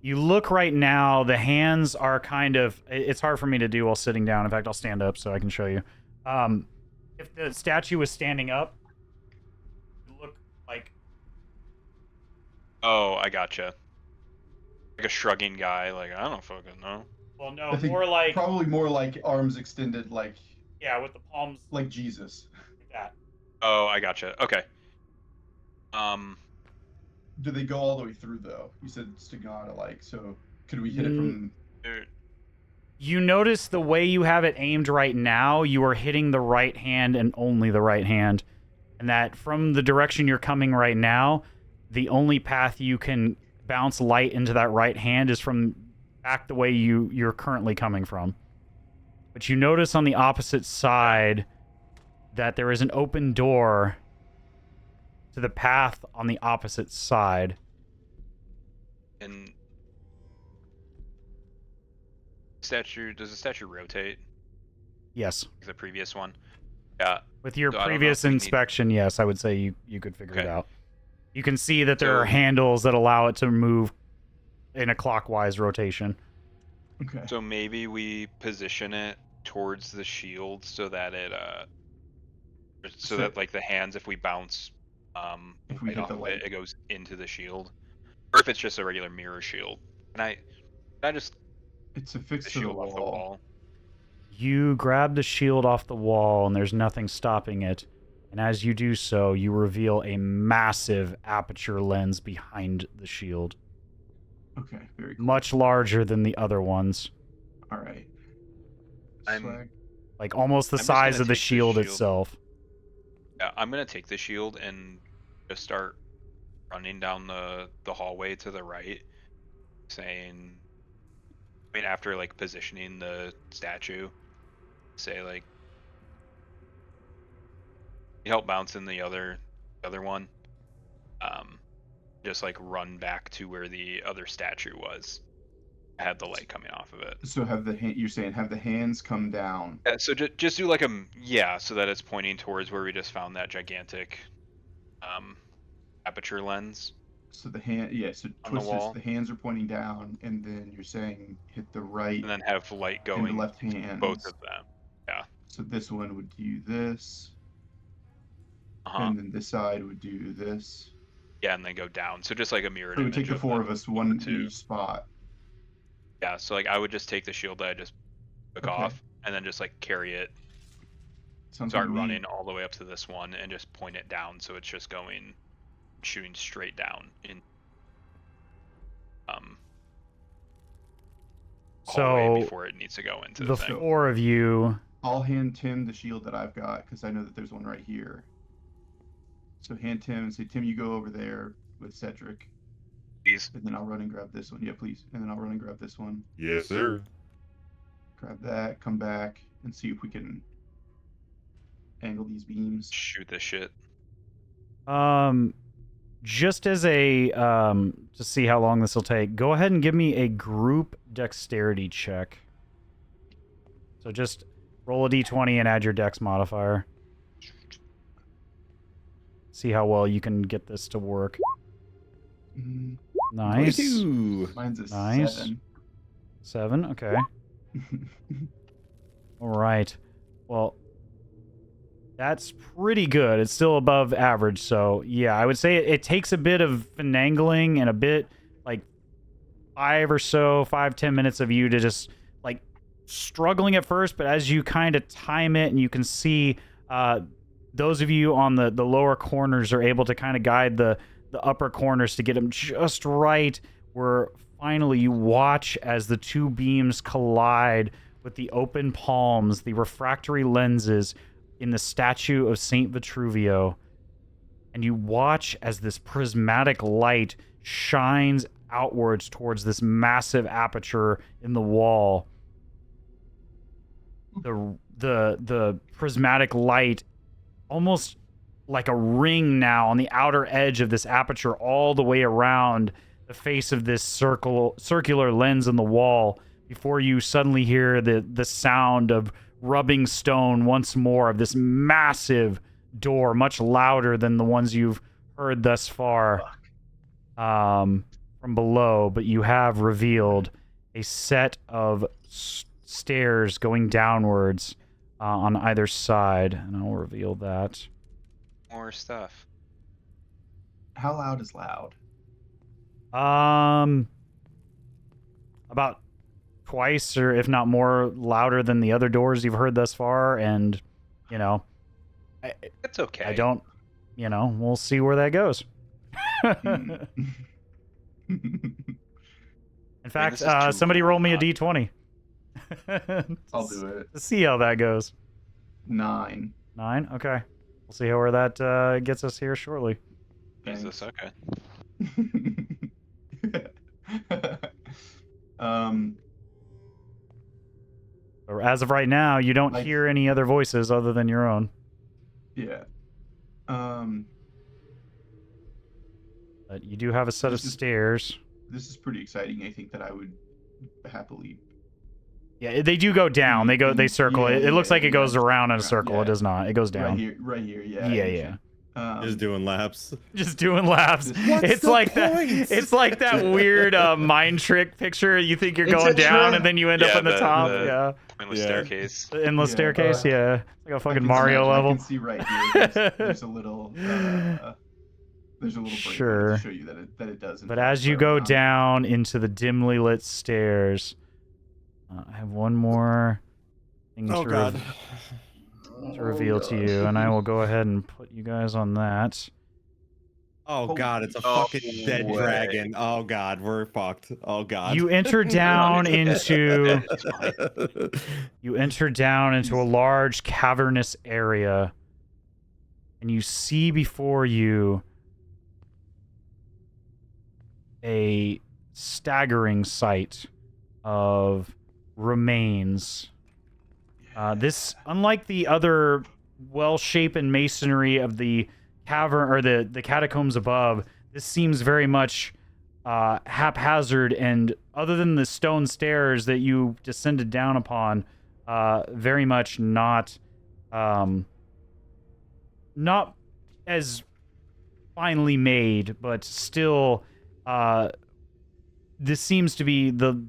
You look right now, the hands are kind of, it's hard for me to do while sitting down. In fact, I'll stand up so I can show you. If the statue was standing up, it would look like... Oh, I gotcha. Like a shrugging guy, like, I don't fucking know. Well, no, more like... Probably more like arms extended, like... Yeah, with the palms... Like Jesus. Like that. Oh, I gotcha. Okay. Do they go all the way through, though? You said stigmata, like, so could we hit it from... You notice the way you have it aimed right now, you are hitting the right hand and only the right hand. And that from the direction you're coming right now, the only path you can bounce light into that right hand is from back the way you're currently coming from. But you notice on the opposite side that there is an open door to the path on the opposite side. And does the statue rotate Yes. like the previous one? Yeah. With your So I don't know previous if we need- inspection, yes, I would say you could figure it Okay. out. You can see that there So- are handles that allow it to move in a clockwise rotation. Okay. So maybe we position it towards the shield so that So- that like the hands, if we bounce If we right hit off the of light. it goes into the shield, or if it's just a regular mirror shield. Can I just It's the affixed to the shield off the wall. wall? You grab the shield off the wall, and there's nothing stopping it. And as you do so, you reveal a massive aperture lens behind the shield. Okay, very cool. Much larger than the other ones. All right. I'm- Swag. Like almost the I'm just size gonna of the take the shield shield. itself. Yeah, I'm gonna take the shield and just start running down the hallway to the right, saying, I mean, after like positioning the statue, say like, you help bounce in the other one, just like run back to where the other statue was. I had the light coming off of it. So you're saying have the hands come down. Yeah, so just do like so that it's pointing towards where we just found that gigantic aperture lens. So the hand, yeah. So On the twist wall. this. The hands are pointing down, and then you're saying hit the right And then have light and going the left hand. both of them. So this one would do this, Uh-huh. and then this side would do this. Yeah, and then go down. So just like a mirrored So we image take the of four of us, one in two. each spot. Yeah, so like I would just take the shield that I just took Okay. off and then just like carry it, Sounds start like me. running all the way up to this one and just point it down so it's just shooting straight down in hallway So before it needs to go into the the thing. four of you, I'll hand Tim the shield that I've got because I know that there's one right here. So hand Tim and say, Tim, you go over there with Cedric, Please. and then I'll run and grab this one. Yeah, please. And then I'll run and grab this one. Yes, sir. Grab that, come back, and see if we can angle these beams. Shoot this shit. just as a to see how long this will take, go ahead and give me a group dexterity check. So just roll a d20 and add your dex modifier. See how well you can get this to work. Mm, Nice. 22. mine's a Nice. 7. 7, okay. All right. Well, that's pretty good. It's still above average. So, yeah, I would say it takes a bit of finagling and a bit, like, 5-10 minutes of you to just, like, struggling at first. But as you kind of time it and you can see those of you on the lower corners are able to kind of guide the upper corners to get them just right, where finally you watch as the two beams collide with the open palms, the refractory lenses in the statue of Saint Vitruvio, and you watch as this prismatic light shines outwards towards this massive aperture in the wall. The prismatic light, almost like a ring now on the outer edge of this aperture, all the way around the face of this circular lens in the wall, before you suddenly hear the sound of rubbing stone once more of this massive door, much louder than the ones you've heard thus far from below. But you have revealed a set of stairs going downwards on either side, and I'll reveal that. More stuff. How loud is loud? About twice, or if not more, louder than the other doors you've heard thus far. And, you know, It's okay. I don't, you know, we'll see where that goes. Mm. In fact, this is too somebody roll me a loud. d20. I'll do it. To see how that goes. 9. 9? Okay. We'll see where that gets us here shortly. Jesus, okay. But as of right now, you don't Like- hear any other voices other than your own. Yeah. But you do have a set of This is- stairs. This is pretty exciting. I think that I would happily. Yeah, they do go down. They circle. Yeah, it looks like yeah, it goes around in a yeah, circle. yeah. It does not. It goes down. Right here. Yeah. Yeah. Just doing laps. Just doing laps. What's It's the like point? that. It's like that weird mind trick picture. You think you're It's going a down, trap. and then you end up Yeah, on the top. the- Yeah, Pointless Yeah. staircase. the endless Yeah. staircase. Yeah, it's like a I fucking can Mario see, level. I can see right here. There's a little. There's a little break Sure. to show you that it does. in But fact as you start go around. down into the dimly lit stairs, I have one more thing Oh to, god. to reveal to you, and I will go ahead and put you guys on that. Oh god, it's a Oh, fucking dead way. dragon. Oh god, we're fucked. Oh god. You enter down into It's fine. you enter down into a large cavernous area, and you see before you a staggering sight of remains. This, unlike the other well-shapen masonry of the cavern or the catacombs above, this seems very much haphazard, and other than the stone stairs that you descended down upon, very much not as finely made, but still this seems to be the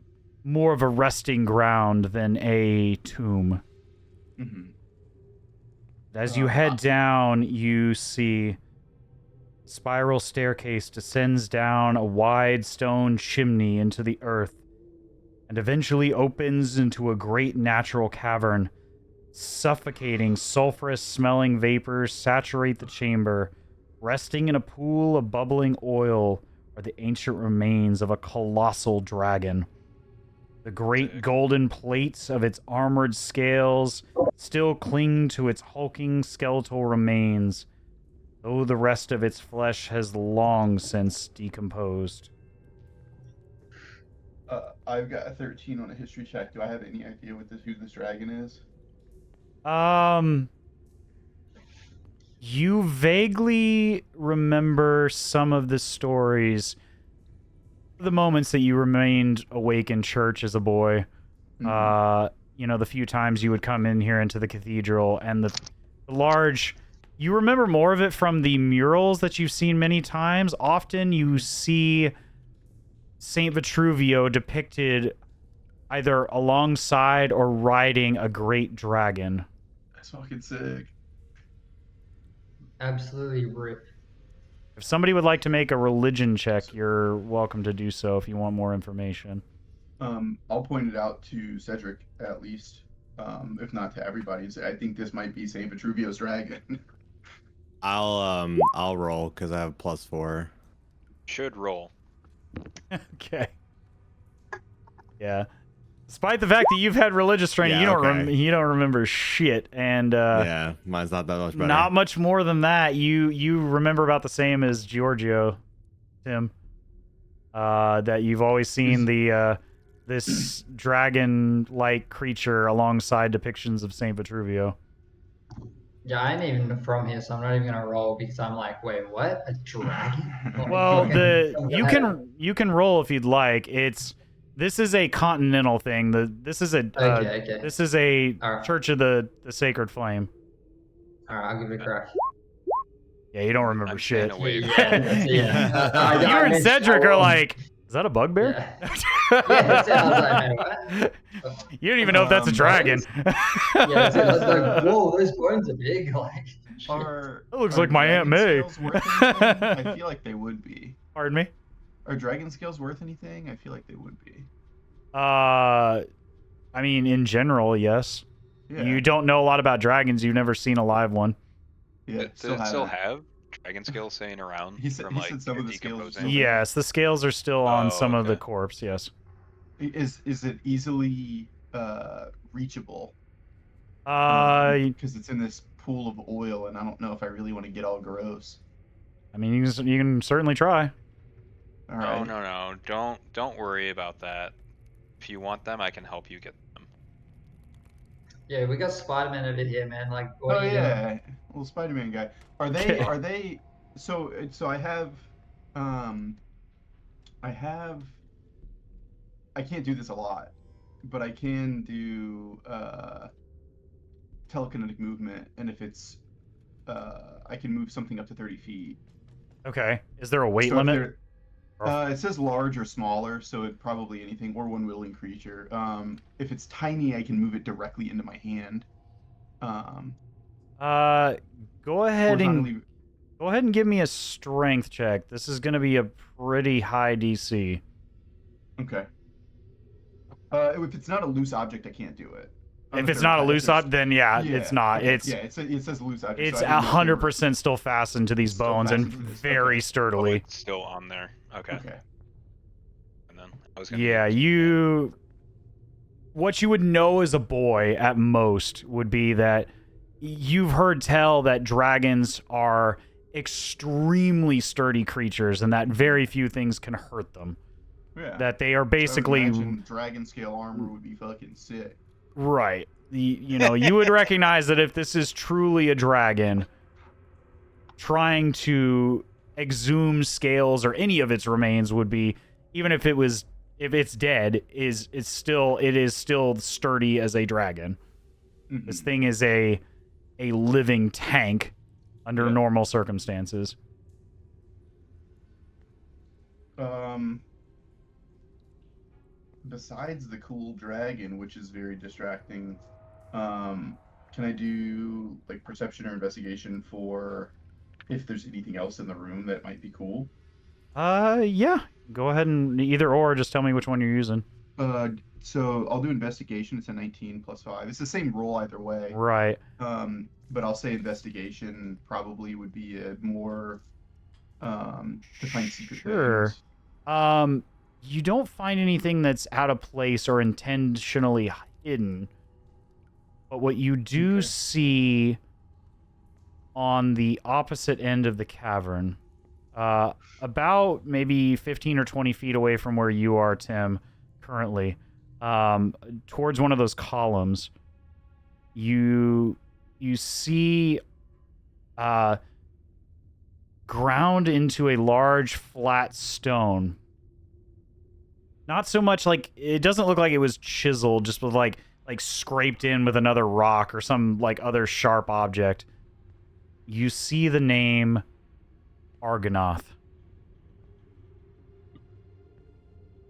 more of a resting ground than a tomb. Mhm. As you head down, you see spiral staircase descends down a wide stone chimney into the earth and eventually opens into a great natural cavern. Suffocating, sulfurous smelling vapors saturate the chamber. Resting in a pool of bubbling oil are the ancient remains of a colossal dragon. The great golden plates of its armored scales still cling to its hulking skeletal remains, though the rest of its flesh has long since decomposed. I've got a 13 on a history check. Do I have any idea who this dragon is? You vaguely remember some of the stories, the moments that you remained awake in church as a boy. You know, the few times you would come in here into the cathedral, and the large... You remember more of it from the murals that you've seen many times. Often you see Saint Vitruvio depicted either alongside or riding a great dragon. That's fucking sick. Absolutely rip. If somebody would like to make a religion check, you're welcome to do so if you want more information. I'll point it out to Cedric at least, if not to everybody. I think this might be Saint Vitruvio's dragon. I'll roll because I have +4. Should roll. Okay. Yeah. Despite the fact that you've had religious training, Yeah, you don't remember shit, and Yeah, mine's not that much better. not much more than that. You remember about the same as Georgio, Tim. That you've always seen this dragon-like creature alongside depictions of Saint Vitruvio. Yeah, I ain't even from here, so I'm not even gonna roll because I'm like, wait, what? A dragon? Like, Well, fucking- you can roll if you'd like. This is a continental thing. This is a Okay. this is a Alright. Church of the Sacred Flame. All right, I'll give it a crack. Yeah, you don't remember I'm shit. staying away. Yeah. You and Cedric are like, is that a bugbear? Yeah, it sounds like, man, what? You don't even know if that's a dragon. Yeah, that's it. I was like, whoa, those bones are big. Like, shit. That looks like my Aunt May. Dragon scales worth anything? I feel like they would be. Pardon me? Are dragon scales worth anything? I feel like they would be. I mean, in general, yes. Yeah. You don't know a lot about dragons. You've never seen a live one. Yeah. Does it still haven't. have dragon scales saying around He said- from he like said some of the scales decomposing? still- Yes, the scales are still on Oh, some of the okay. corpse. Yes. Is it easily reachable? I Because it's in this pool of oil, and I don't know if I really want to get all gross. mean, you can certainly try. All No, right. no, no. Don't worry about that. If you want them, I can help you get them. Yeah, we got Spider-Man over here, man. Like, what Oh are you doing? yeah, little Spider-Man guy. Are they? Are they? So I have, um, I have. I can't do this a lot, but I can do telekinetic movement, and if it's I can move something up to 30 feet. Okay. Is there a weight So if limit? they're Or- it says large or smaller, so it probably anything or one-wielding creature. If it's tiny, I can move it directly into my hand. Um, Go ahead and horizontally. give me a strength check. This is going to be a pretty high DC. Okay. If it's not a loose object, I can't do it. If it's not a loose object, then yeah, Yeah, it's not. okay, It's yeah. It says loose object. it's so I didn't know if they were- 100% still fastened to these Still bones and fastened to this, very okay. Oh, sturdily. it's still on there. Okay. Okay. And then I was gonna Yeah, use- what you would know as a boy at most would be that you've heard tell that dragons are extremely sturdy creatures and that very few things can hurt them. Yeah. That they are I would basically imagine dragon scale armor would be fucking sick. right. You would recognize that if this is truly a dragon trying to exhume scales or any of its remains would be, even if it's dead, it is still sturdy as a dragon. Mhm. This thing is a living tank under Yeah. normal circumstances. Besides the cool dragon, which is very distracting, can I do like perception or investigation for if there's anything else in the room that might be cool? Yeah. Go ahead and either or, just tell me which one you're using. So I'll do investigation. It's a 19 plus 5. It's the same roll either way. Right. But I'll say investigation probably would be a more to find secret Sure. things. You don't find anything that's out of place or intentionally hidden. But what you do Okay. see on the opposite end of the cavern, about maybe 15 or 20 feet away from where you are, Tim, currently, towards one of those columns, you see ground into a large flat stone. Not so much like, it doesn't look like it was chiseled, just with like scraped in with another rock or some like other sharp object. You see the name Argonath.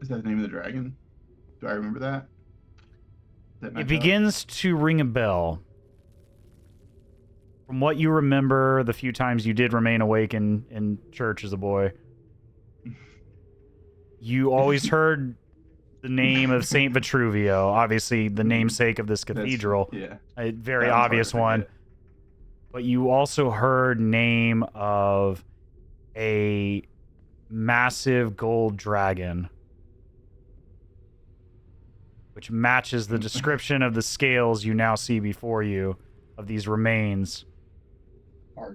Is that the name of the dragon? Do I remember that? Does that match It up? begins to ring a bell. From what you remember, the few times you did remain awake in church as a boy, you always heard the name of Saint Vitruvio, obviously the namesake of this cathedral. Yeah. A very That one's hard obvious to one. forget. But you also heard name of a massive gold dragon, which matches the description of the scales you now see before you of these remains.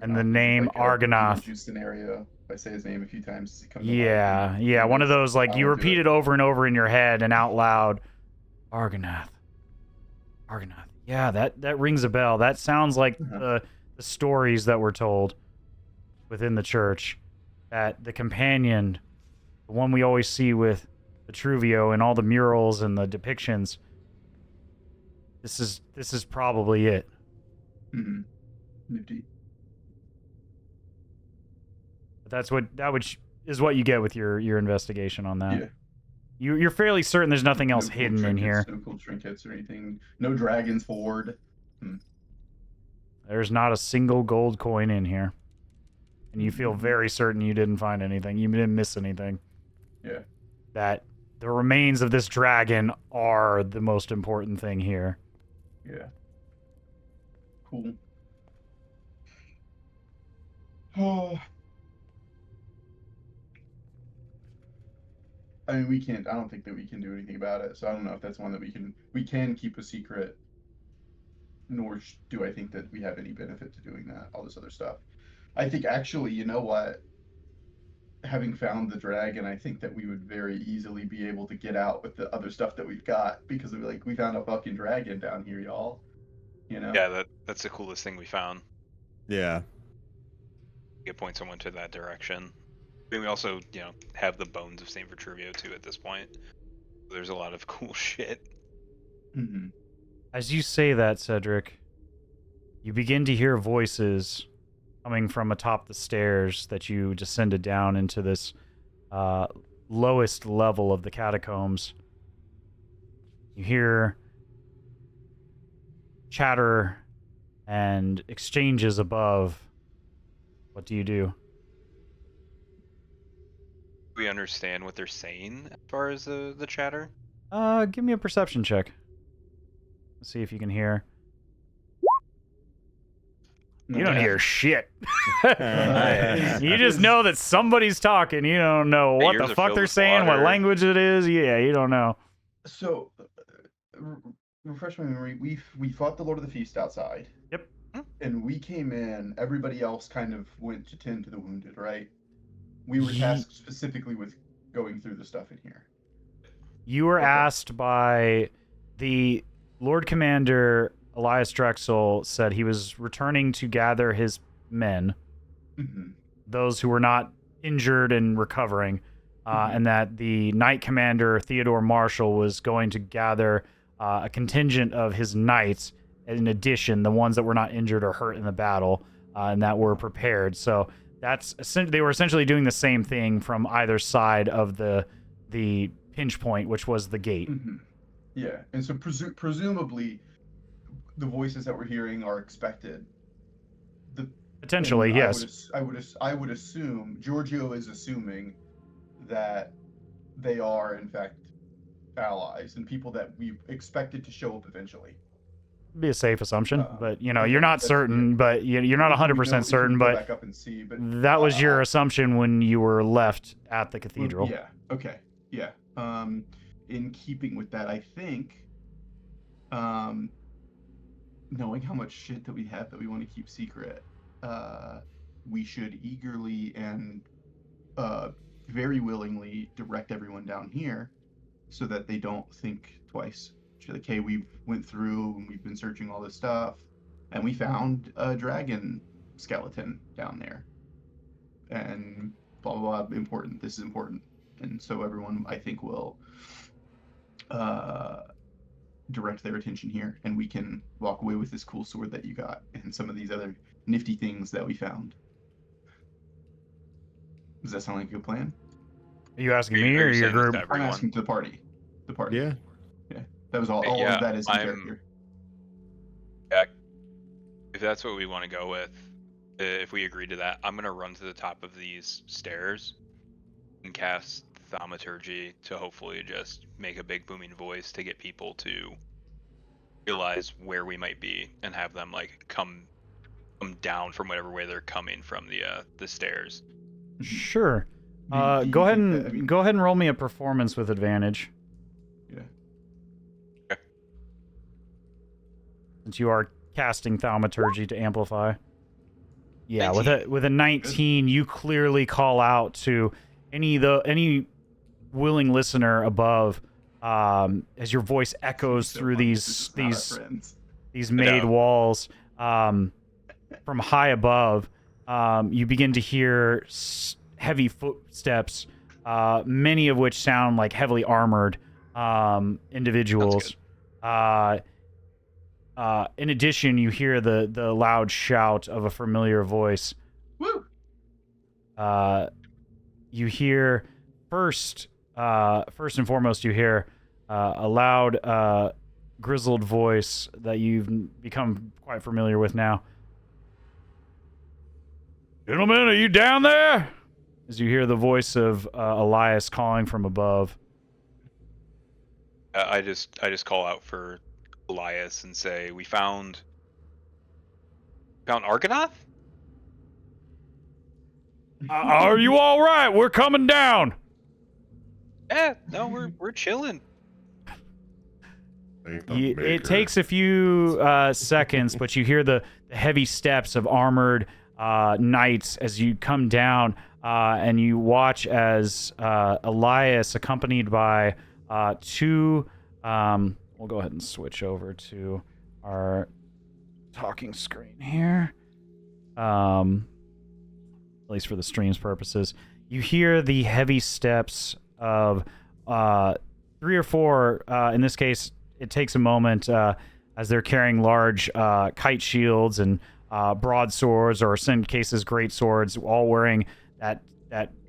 And the Argonath is name like a Argonath. Beetlejuice scenario. If I say his name a few times, it comes Yeah, alive. yeah, one of those, like, I you won't do repeat it over and over in your head and out loud. Argonath. Argonath. Yeah, that rings a bell. That sounds like Uh-huh. the stories that were told within the church. That the companion, the one we always see with Vitruvio and all the murals and the depictions, this is probably it. Mm-hmm. Nifty. But is what you get with your investigation on that. Yeah. You're fairly certain there's nothing else No cool hidden in here. trinkets, no cool trinkets or anything. No dragons forward. There's not a single gold coin in here. And you feel Mhm. very certain you didn't find anything. You didn't miss anything. Yeah. That the remains of this dragon are the most important thing here. Yeah. Cool. Oh. I mean, we can't. I don't think that we can do anything about it. So I don't know if that's one that we can keep a secret. Nor do I think that we have any benefit to doing that. All this other stuff. I think actually, you know what? Having found the dragon, I think that we would very easily be able to get out with the other stuff that we've got because of like we found a fucking dragon down here, y'all. You know? Yeah, that's the coolest thing we found. Yeah. You could point someone to that direction. I mean, we also, have the bones of Saint Vitruvio too at this point. There's a lot of cool shit. Mm-hmm. As you say that, Cedric, you begin to hear voices coming from atop the stairs that you descended down into this lowest level of the catacombs. You hear chatter and exchanges above. What do you do? We understand what they're saying as far as the chatter. Give me a perception check. Let's see if you can hear. You don't hear shit. You just know that somebody's talking. You don't know Hey, what yours the are fuck filled they're with saying, what water. language it is. Yeah, you don't know. So, refresh my memory. We fought the Lord of the Feast outside. Yep. And we came in. Everybody else kind of went to tend to the wounded, right? We were Ye- tasked specifically with going through the stuff in here. You were Okay. asked by the Lord Commander Elias Drexel said he was returning to gather his men, Mm-hmm. those who were not injured and recovering, and that the Knight Commander Theodore Marshall was going to gather a contingent of his knights, in addition, the ones that were not injured or hurt in the battle, and that were prepared. So they were essentially doing the same thing from either side of the pinch point, which was the gate. Mm-hmm. Yeah, and so presumably, the voices that we're hearing are expected. Potentially, And yes. I would assume Giorgio is assuming that they are in fact allies and people that we expected to show up eventually. Be a safe assumption, but okay, you're not that's- certain, yeah. but you're not If we 100% go certain. But back up and see, but that was your I- assumption when you were left at the cathedral. Yeah. Okay. Yeah. In keeping with that, I think, knowing how much shit that we have that we want to keep secret, we should eagerly and very willingly direct everyone down here so that they don't think twice. Like, hey, we went through and we've been searching all this stuff, and we found a dragon skeleton down there, and blah blah blah. Important. This is important, and so everyone, I think, will direct their attention here, and we can walk away with this cool sword that you got and some of these other nifty things that we found. Does that sound like a good plan? Are you asking Are me you or your saying this group? to I'm everyone? asking to the party. The party. Yeah. That was all. All Yeah, of that is in I'm- character. Yeah, if that's what we want to go with, if we agree to that, I'm gonna run to the top of these stairs and cast Thaumaturgy to hopefully just make a big booming voice to get people to realize where we might be and have them like come down from whatever way they're coming from the stairs. Sure. Do you Go ahead think and that- I mean, go ahead and roll me a performance with advantage. Yeah. Okay. Since you are casting Thaumaturgy to amplify. Yeah, 19. with a 19, you clearly call out to any willing listener above, as your voice echoes so through funny, this is not our these friends. made know. walls, from high above. You begin to hear heavy footsteps, many of which sound like heavily armored individuals. In addition, you hear the loud shout of a familiar voice. Woo! You hear first and foremost, you hear a loud, grizzled voice that you've become quite familiar with now. Gentlemen, are you down there? As you hear the voice of Elias calling from above. I just call out for Elias and say, we found Argonath? Are you all right? We're coming down. Yeah, no, we're chilling. Thank the It maker. takes a few seconds, but you hear the heavy steps of armored knights as you come down, and you watch as Elias, accompanied by two. We'll go ahead and switch over to our talking screen here. At least for the stream's purposes. You hear the heavy steps of 3 or 4, in this case, it takes a moment as they're carrying large kite shields and broadswords, or in some cases, great swords, all wearing that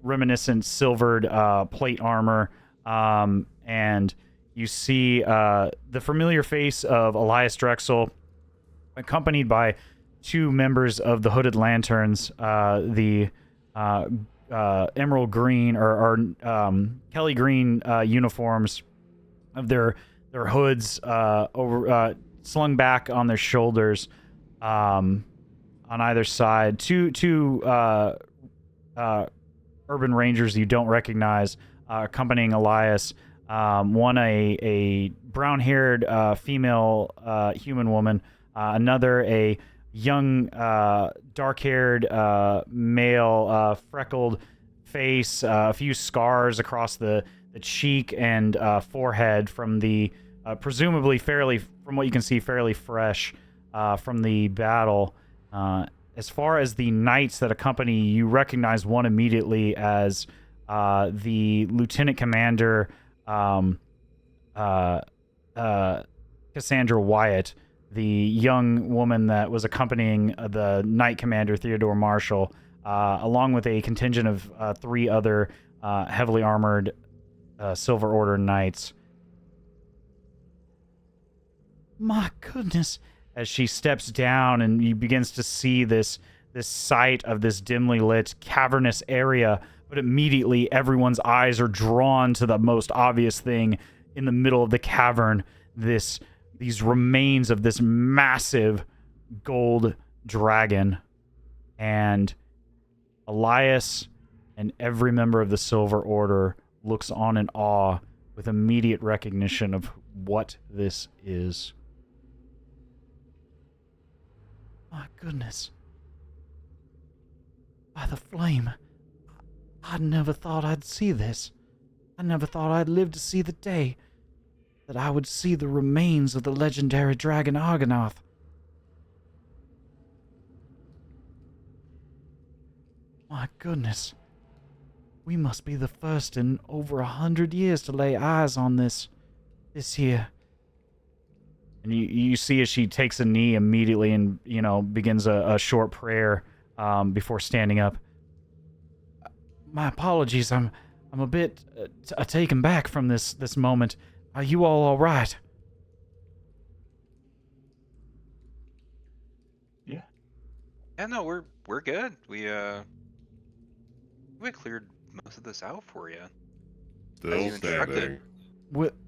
reminiscent silvered plate armor. And you see the familiar face of Elias Drexel, accompanied by 2 members of the Hooded Lanterns, the emerald green or Kelly green uniforms of their hoods over slung back on their shoulders, on either side. Two urban rangers you don't recognize accompanying Elias. One a brown-haired female human woman, another a young dark-haired male, freckled face, a few scars across the cheek and forehead from the presumably from what you can see, fairly fresh from the battle. As far as the knights that accompany, you recognize one immediately as the lieutenant commander, Cassandra Wyatt, the young woman that was accompanying the knight commander, Theodore Marshall, along with a contingent of 3 other heavily armored Silver Order knights. My goodness. As she steps down and he begins to see this sight of this dimly lit cavernous area, but immediately everyone's eyes are drawn to the most obvious thing in the middle of the cavern, these remains of this massive gold dragon. And Elias and every member of the Silver Order looks on in awe with immediate recognition of what this is. My goodness. By the flame. I never thought I'd see this. I never thought I'd live to see the day that I would see the remains of the legendary dragon Argonath. My goodness. We must be the first in over 100 years to lay eyes on this here. And you see as she takes a knee immediately and, begins a short prayer before standing up. My apologies, I'm a bit taken back from this moment. Are you all right? Yeah. Yeah, no, we're good. We cleared most of this out for you. Still as you instructed. standing.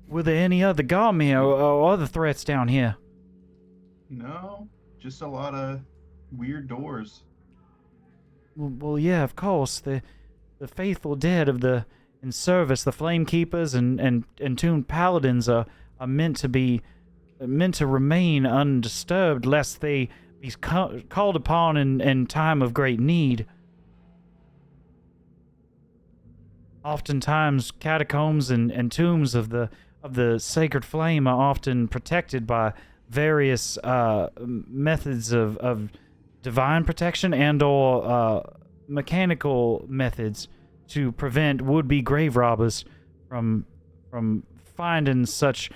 Were there any other Garmy or other threats down here? No, just a lot of weird doors. Well, yeah, of course. The faithful dead of the in service, the Flame Keepers and entombed paladins are meant to remain undisturbed, lest they be called upon in time of great need. Oftentimes, catacombs and tombs of the sacred flame are often protected by various methods of divine protection and/or mechanical methods to prevent would-be grave robbers from finding such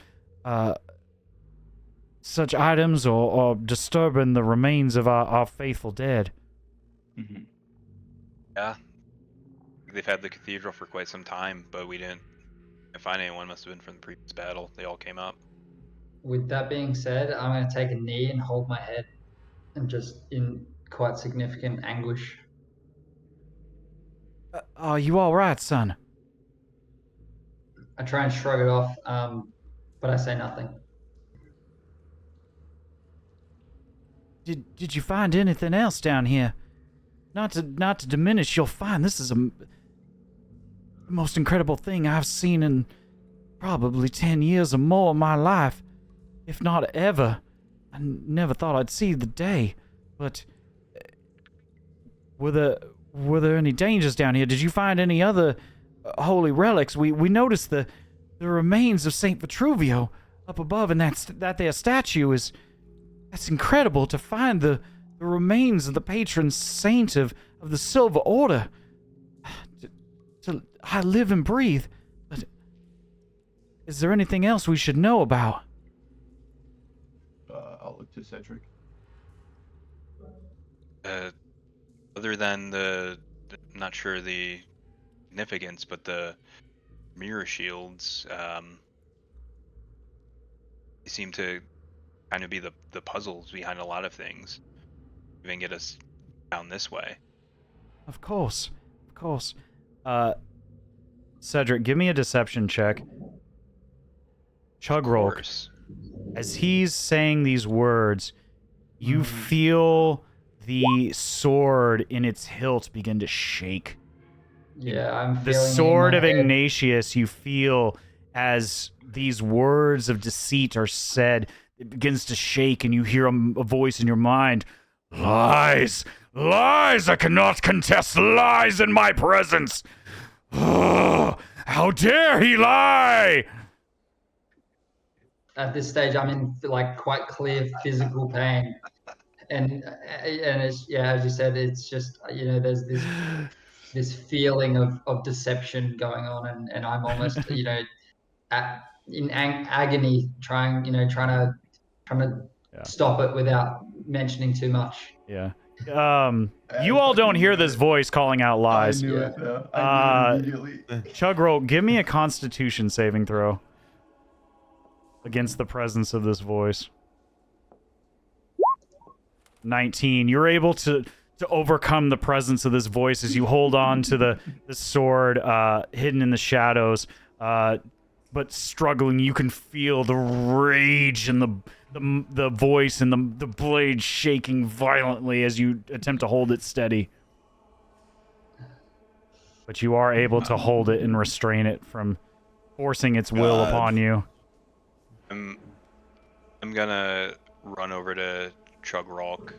items or disturbing the remains of our faithful dead. Mm-hmm. Yeah. They've had the cathedral for quite some time, but we didn't find anyone. Must have been from the previous battle. They all came up. With that being said, I'm going to take a knee and hold my head and just in quite significant anguish. Are you all right, son? I try and shrug it off, but I say nothing. Did you find anything else down here? Not to diminish your find. This is most incredible thing I've seen in probably 10 years or more of my life, if not ever. I never thought I'd see the day, but were there any dangers down here? Did you find any other holy relics? We noticed the remains of Saint Vitruvio up above, and that there statue that's incredible to find the remains of the patron saint of the Silver Order. I live and breathe, but is there anything else we should know about? I'll look to Cedric. Other than I'm not sure the significance, but the mirror shields, they seem to kind of be the puzzles behind a lot of things, even get us down this way. Of course. Cedric, give me a deception check. Chugrulk, as he's saying these words, you feel the sword in its hilt begin to shake. Yeah, I'm feeling The it in sword my of head. Ignatius, you feel as these words of deceit are said, it begins to shake, and you hear a voice in your mind. Lies! Lies! I cannot contest lies in my presence! How dare he lie! At this stage, I'm in like quite clear physical pain, and it's, yeah, as you said, it's just, you know, there's this feeling of deception going on, and I'm almost, you know, in agony, trying to Yeah. stop it without mentioning too much. Yeah. You all don't hear this voice calling out lies. I knew Yeah. it though. I knew it immediately. Chugrulk, give me a Constitution saving throw against the presence of this voice. 19. You're able to overcome the presence of this voice as you hold on to the sword hidden in the shadows, but struggling. You can feel the rage and the voice and the blade shaking violently as you attempt to hold it steady. But you are able to hold it and restrain it from forcing its will upon you. I'm gonna run over to Chugrulk,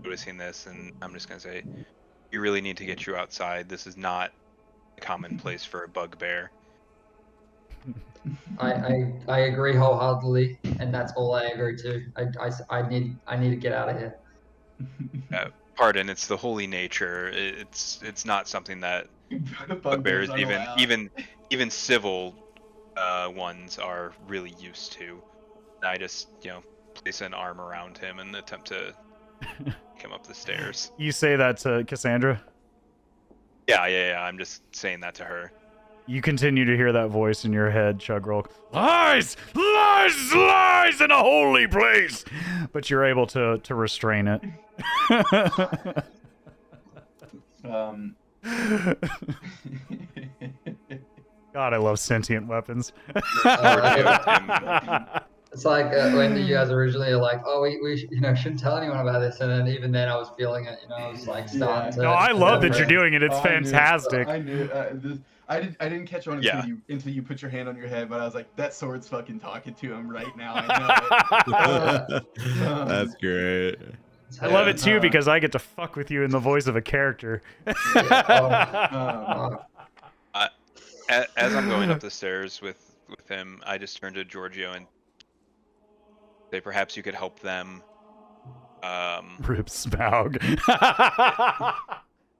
noticing this, and I'm just gonna say, "You really need to get you outside. This is not a common place for a bugbear." I agree wholeheartedly, and that's all I agree to. I need to get out of here. Pardon, it's the holy nature. It's not something that bugbears, aren't allowed. even civil ones, are really used to. I just, place an arm around him and attempt to come up the stairs. You say that to Cassandra? Yeah. I'm just saying that to her. You continue to hear that voice in your head, Chugrulk. Lies! Lies! Lies in a holy place! But you're able to restrain it. God, I love sentient weapons. It's like when you guys originally are like, oh, we shouldn't tell anyone about this, and then even then I was feeling it, I was like starting to. No, I love that to- you're doing it. It's fantastic. I knew it. I didn't catch on until you put your hand on your head, but I was like, that sword's fucking talking to him right now. I know it. That's great. I love it too because I get to fuck with you in the voice of a character. As I'm going up the stairs with him, I just turn to Georgio and say, perhaps you could help them. Rip Smaug.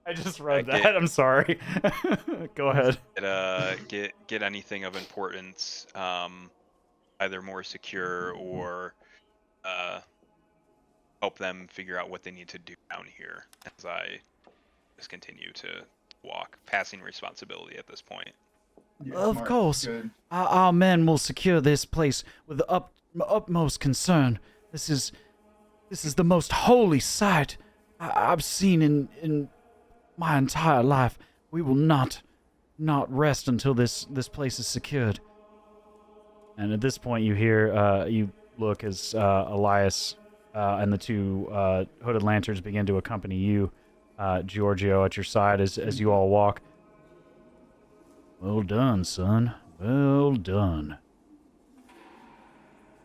I just read that. I'm sorry. Go ahead. Get anything of importance, either more secure or help them figure out what they need to do down here as I just continue to walk, passing responsibility at this point. Yeah, Of smart. course. Good. Our men will secure this place with the utmost concern. This is the most holy sight I've seen in my entire life. We will not rest until this place is secured. And at this point, you hear you look as Elias and the two hooded lanterns begin to accompany you, Giorgio, at your side as you all walk. Well done, son. Well done.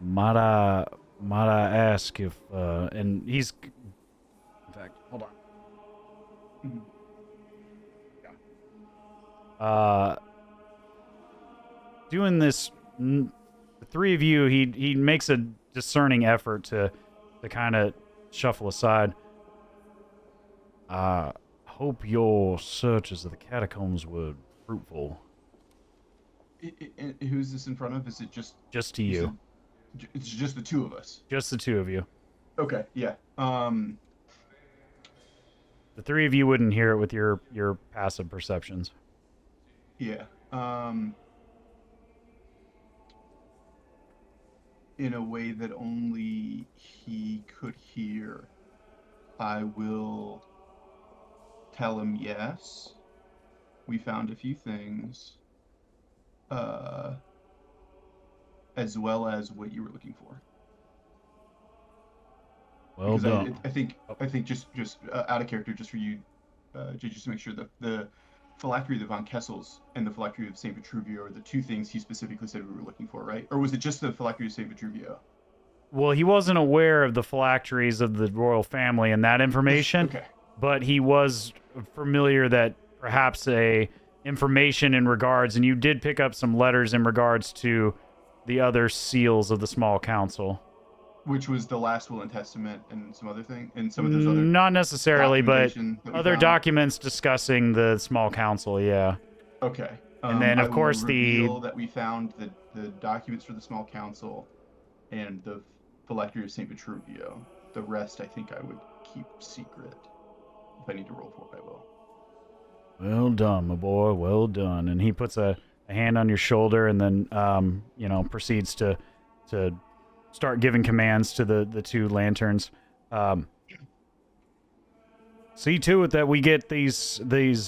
Might I ask if, and he's, in fact, hold on. Doing this, the three of you, he makes a discerning effort to kind of shuffle aside. I hope your searches of the catacombs were fruitful. Who's this in front of? Is it just To you. It's just the two of us. Just the two of you. Okay, yeah. The three of you wouldn't hear it with your passive perceptions. Yeah. In a way that only he could hear, I will tell him yes. We found a few things. As well as what you were looking for. Well because done. I think just out of character, just for you, just to make sure, the phylactery of the Von Kessels and the phylactery of St. Vitruvio are the two things he specifically said we were looking for, right? Or was it just the phylactery of St. Vitruvio? Well, he wasn't aware of the phylacteries of the royal family and that information, Okay. but he was familiar that perhaps information in regards, and you did pick up some letters in regards to the other seals of the small council. Which was the last will and testament and some other thing, and some of those other. Not necessarily, but documentation that we other found. documents discussing the small council. Yeah. Okay. And then, of I course, will reveal that we found the documents for the small council and the phylactery of St. Vitruvio. The rest, I think, I would keep secret. If I need to roll for it, I will. Well done, my boy. Well done. And he puts a hand on your shoulder, and then proceeds to start giving commands to the two lanterns. See to it that we get these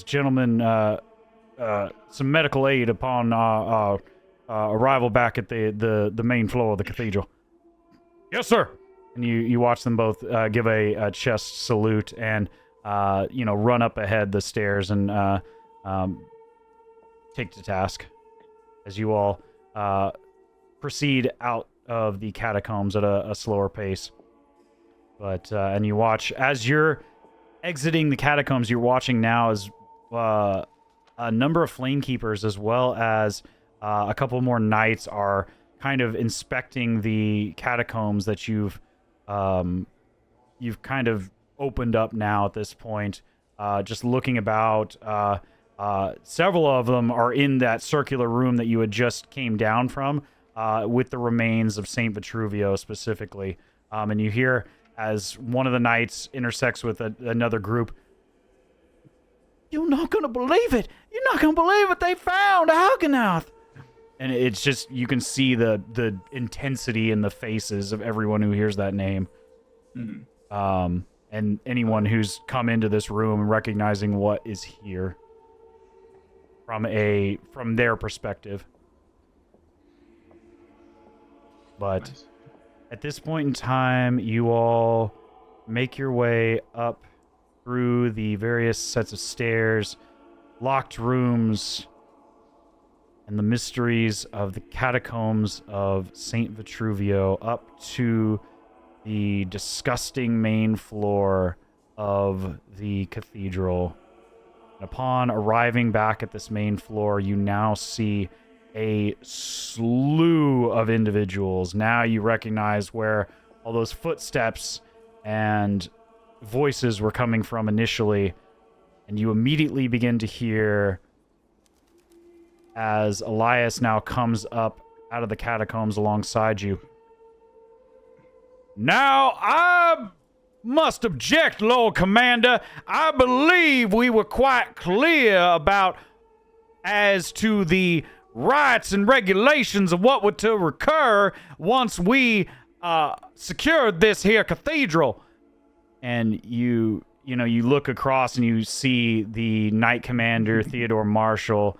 gentlemen some medical aid upon arrival back at the main floor of the cathedral. Yes, sir. And you watch them both give a chest salute and run up ahead the stairs and take to task as you all proceed out of the catacombs at a slower pace. But and you watch as you're exiting the catacombs, you're watching now as a number of flamekeepers as well as a couple more knights are kind of inspecting the catacombs that you've kind of opened up now at this point. Just looking about, several of them are in that circular room that you had just came down from, with the remains of St. Vitruvio specifically. And you hear as one of the knights intersects with another group, "You're not going to believe it! You're not going to believe what they found! Algonath!" And it's just, you can see the intensity in the faces of everyone who hears that name. Mm-hmm. And anyone who's come into this room recognizing what is here from their perspective. But Nice. at this point in time, you all make your way up through the various sets of stairs, locked rooms, and the mysteries of the catacombs of St. Vitruvio up to the disgusting main floor of the cathedral. And upon arriving back at this main floor, you now see a slew of individuals. Now you recognize where all those footsteps and voices were coming from initially, and you immediately begin to hear as Elias now comes up out of the catacombs alongside you. "Now, I must object, Lord Commander. I believe we were quite clear about as to the rights and regulations of what were to recur once we secured this here cathedral." And you look across and you see the Knight Commander, Theodore Marshall,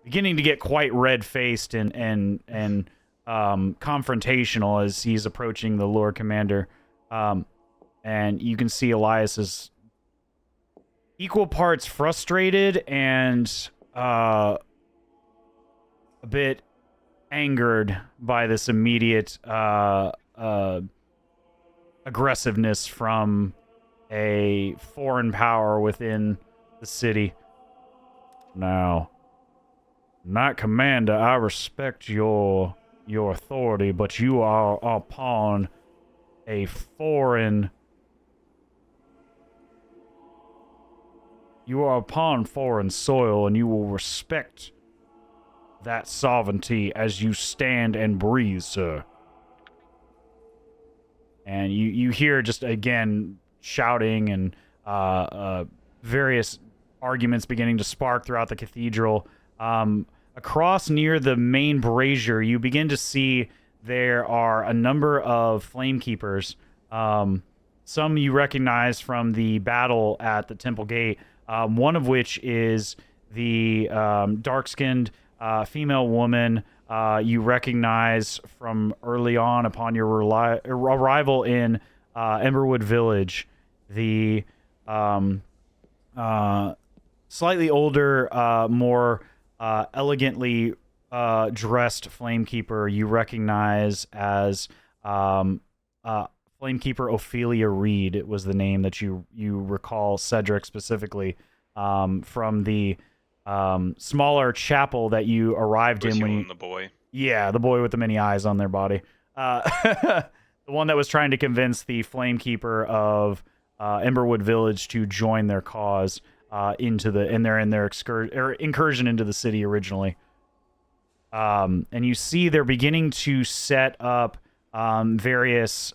beginning to get quite red-faced and confrontational as he's approaching the Lord Commander. And you can see Elias is equal parts frustrated and a bit angered by this immediate aggressiveness from a foreign power within the city. Now, Knight Commander, I respect your authority, but you are upon a foreign... You are upon foreign soil, and you will respect that sovereignty as you stand and breathe, sir. And you hear just, again, shouting and various arguments beginning to spark throughout the cathedral. Across near the main brazier, you begin to see there are a number of flamekeepers. Some you recognize from the battle at the temple gate, one of which is the dark-skinned female woman you recognize from early on upon your arrival in Emberwood Village. The slightly older, more elegantly dressed flamekeeper you recognize as Flamekeeper Ophelia Reed. It was the name that you recall Cedric specifically from the smaller chapel that you arrived in when you... the boy. Yeah, the boy with the many eyes on their body. The one that was trying to convince the Flamekeeper of Emberwood Village to join their cause in their incursion into the city originally. And you see they're beginning to set up various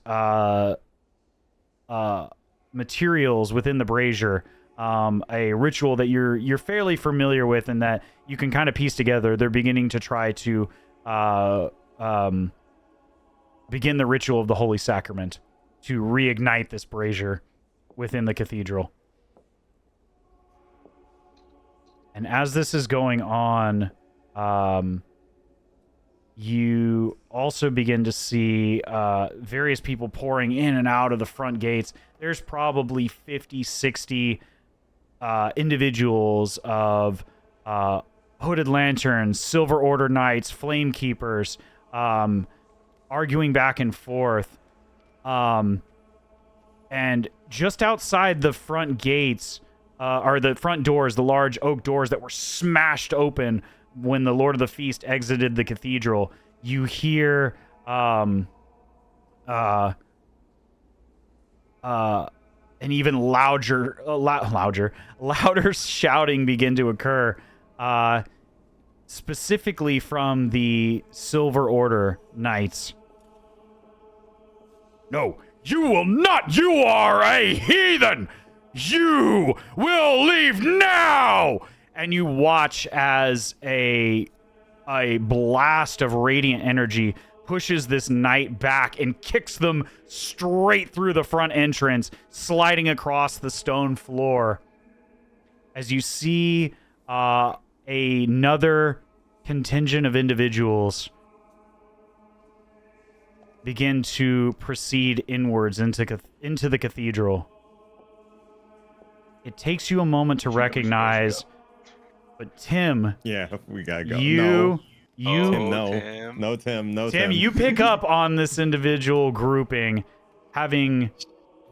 materials within the brazier. A ritual that you're fairly familiar with and that you can kind of piece together. They're beginning to try to begin the ritual of the Holy Sacrament to reignite this brazier within the cathedral. And as this is going on, you also begin to see various people pouring in and out of the front gates. There's probably 50, 60 individuals of hooded lanterns, Silver Order Knights, Flamekeepers, arguing back and forth. And just outside the front gates, are the front doors, the large oak doors that were smashed open when the Lord of the Feast exited the cathedral, you hear an even louder shouting begin to occur, specifically from the Silver Order Knights. No, you will not! You are a heathen! You will leave now! And you watch as a blast of radiant energy pushes this knight back and kicks them straight through the front entrance, sliding across the stone floor. As you see another contingent of individuals begin to proceed inwards into the cathedral. It takes you a moment to recognize, but Tim... Yeah, we gotta go. Tim, Tim. You pick up on this individual grouping,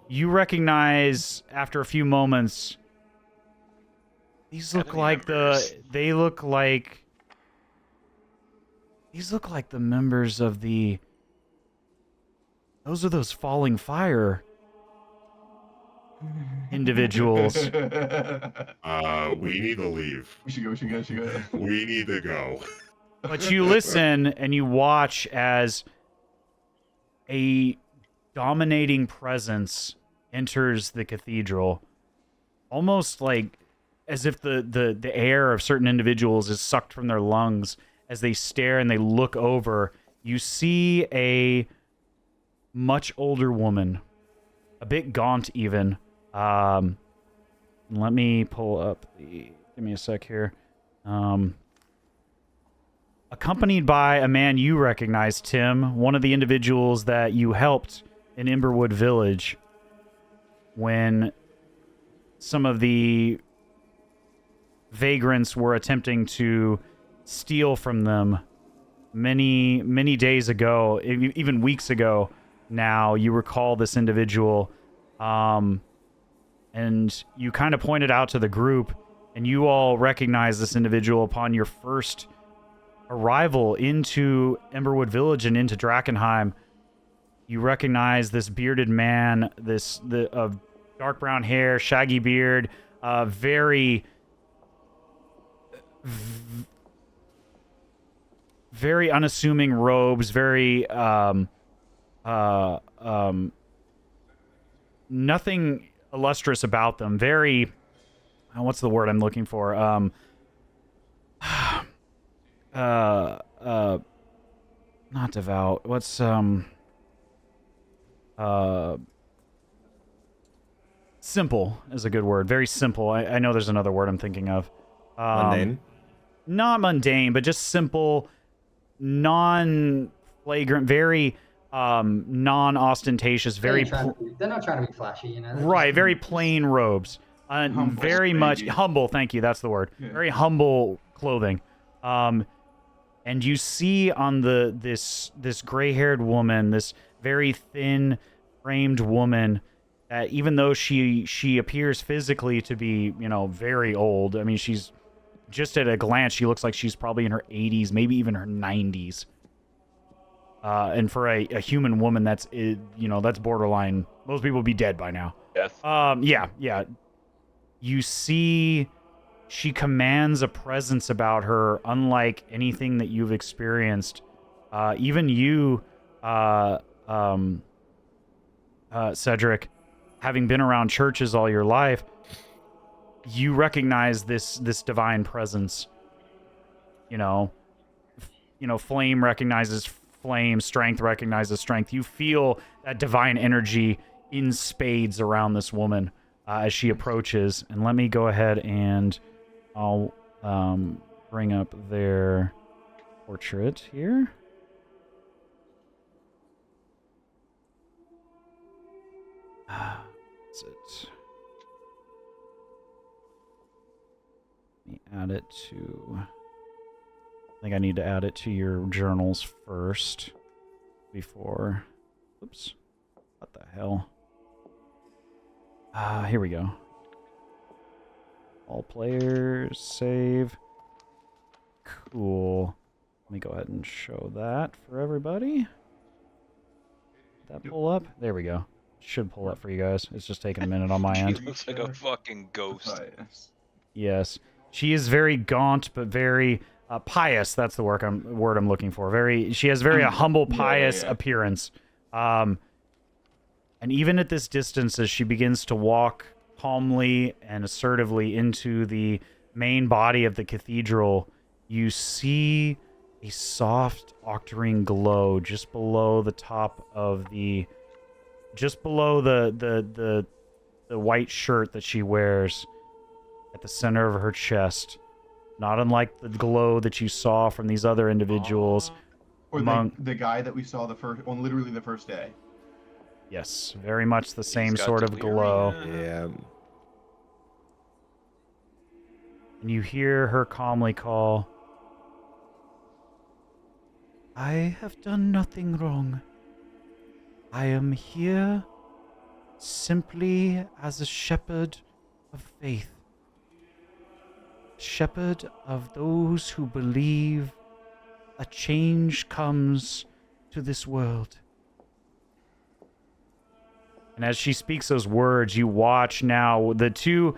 you recognize after a few moments, these look like the members of the... Those are those Falling Fire individuals. We need to leave. We should go. We need to go. But you listen and you watch as a dominating presence enters the cathedral, almost like as if the air of certain individuals is sucked from their lungs. As they stare and they look over, you see a much older woman, a bit gaunt even. Let me pull up give me a sec here. Accompanied by a man you recognize, Tim, one of the individuals that you helped in Emberwood Village when some of the vagrants were attempting to steal from them many days ago, even weeks ago now, you recall this individual, and you kind of pointed out to the group, and you all recognize this individual upon your first arrival into Emberwood Village and into Drakenheim. You recognize this bearded man, of dark brown hair, shaggy beard, very unassuming robes, very nothing illustrious about them. Very, what's the word I'm looking for? Not devout. What's simple is a good word. Very simple. I know there's another word I'm thinking of. Mundane? Not mundane, but just simple, non-flagrant, very non-ostentatious, very they're not trying to be flashy, you know. right, very plain robes. Very much humble, thank you, that's the word. Yeah. Very humble clothing. And you see on this gray-haired woman, this very thin-framed woman, that even though she appears physically to be, very old, I mean, she's just at a glance, she looks like she's probably in her 80s, maybe even her 90s. And for a human woman, that's borderline. Most people would be dead by now. Death. Yeah. You see, she commands a presence about her unlike anything that you've experienced. Even you, Cedric, having been around churches all your life, you recognize this divine presence. Flame recognizes flame, strength recognizes strength. You feel that divine energy in spades around this woman as she approaches. And let me go ahead and I'll bring up their portrait here. That's it. Let me add it to... I think I need to add it to your journals first before... Oops. What the hell? Here we go. All players, save. Cool. Let me go ahead and show that for everybody. Did that pull up? There we go. Should pull up for you guys. It's just taking a minute on my end. She looks like a fucking ghost. Yes. She is very gaunt, but very pious. That's the word I'm looking for. She has very a humble, pious appearance. And even at this distance, as she begins to walk calmly and assertively into the main body of the cathedral, you see a soft octarine glow just below the top of just below the white shirt that she wears at the center of her chest. Not unlike the glow that you saw from these other individuals. Or the guy that we saw literally the first day. Yes, very much the same sort of glow. Yeah. And you hear her calmly call, "I have done nothing wrong. I am here simply as a shepherd of faith. Shepherd of those who believe a change comes to this world." And as she speaks those words, you watch now the two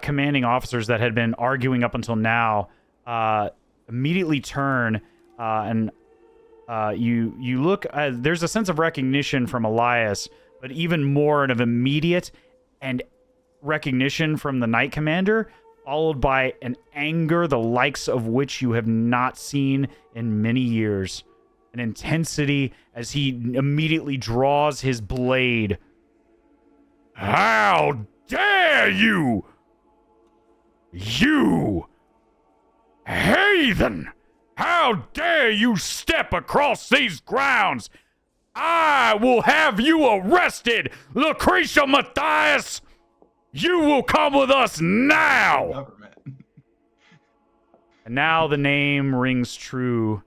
commanding officers that had been arguing up until now immediately turn and you look. There's a sense of recognition from Elias, but even more of immediate and recognition from the Knight Commander, followed by an anger the likes of which you have not seen in many years. An intensity as he immediately draws his blade. "How dare you! You heathen! How dare you step across these grounds! I will have you arrested, Lucretia Matthias! You will come with us now!" And now the name rings true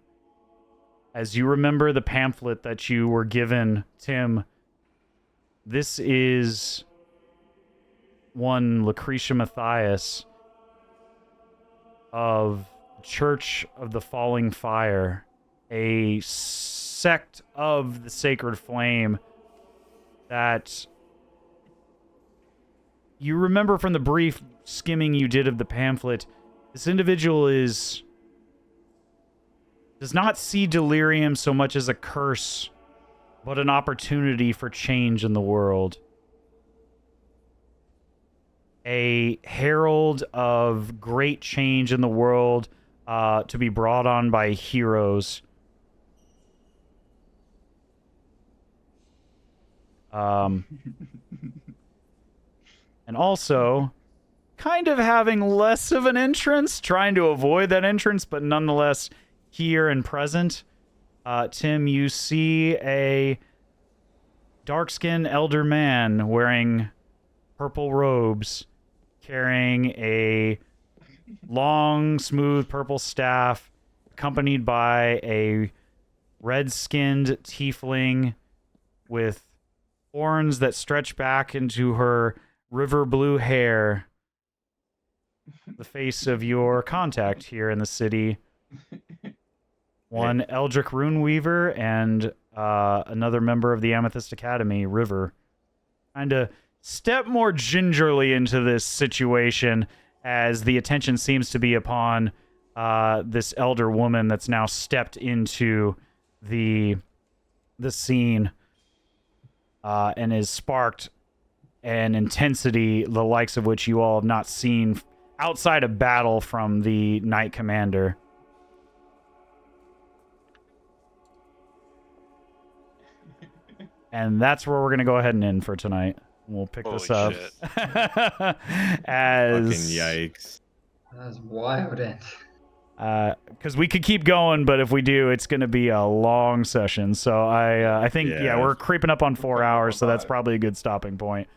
As you remember the pamphlet that you were given, Tim, this is one Lucretia Matthias of Church of the Falling Fire, a sect of the Sacred Flame that you remember from the brief skimming you did of the pamphlet. This individual does not see delirium so much as a curse, but an opportunity for change in the world. A herald of great change in the world to be brought on by heroes. And also, kind of having less of an entrance, trying to avoid that entrance, but nonetheless here and present. Tim, you see a dark-skinned elder man wearing purple robes, carrying a long, smooth purple staff, accompanied by a red-skinned tiefling with horns that stretch back into her river blue hair. The face of your contact here in the city. One Eldrick Runeweaver and another member of the Amethyst Academy, River. Kind of step more gingerly into this situation as the attention seems to be upon this elder woman that's now stepped into the scene and has sparked an intensity the likes of which you all have not seen outside of battle from the Knight Commander. And that's where we're going to go ahead and end for tonight. We'll pick this up. Shit. As Fucking yikes. That's wild end. because we could keep going, but if we do, it's going to be a long session. So I think, yeah, we're creeping up on 4 hours, so that's probably a good stopping point.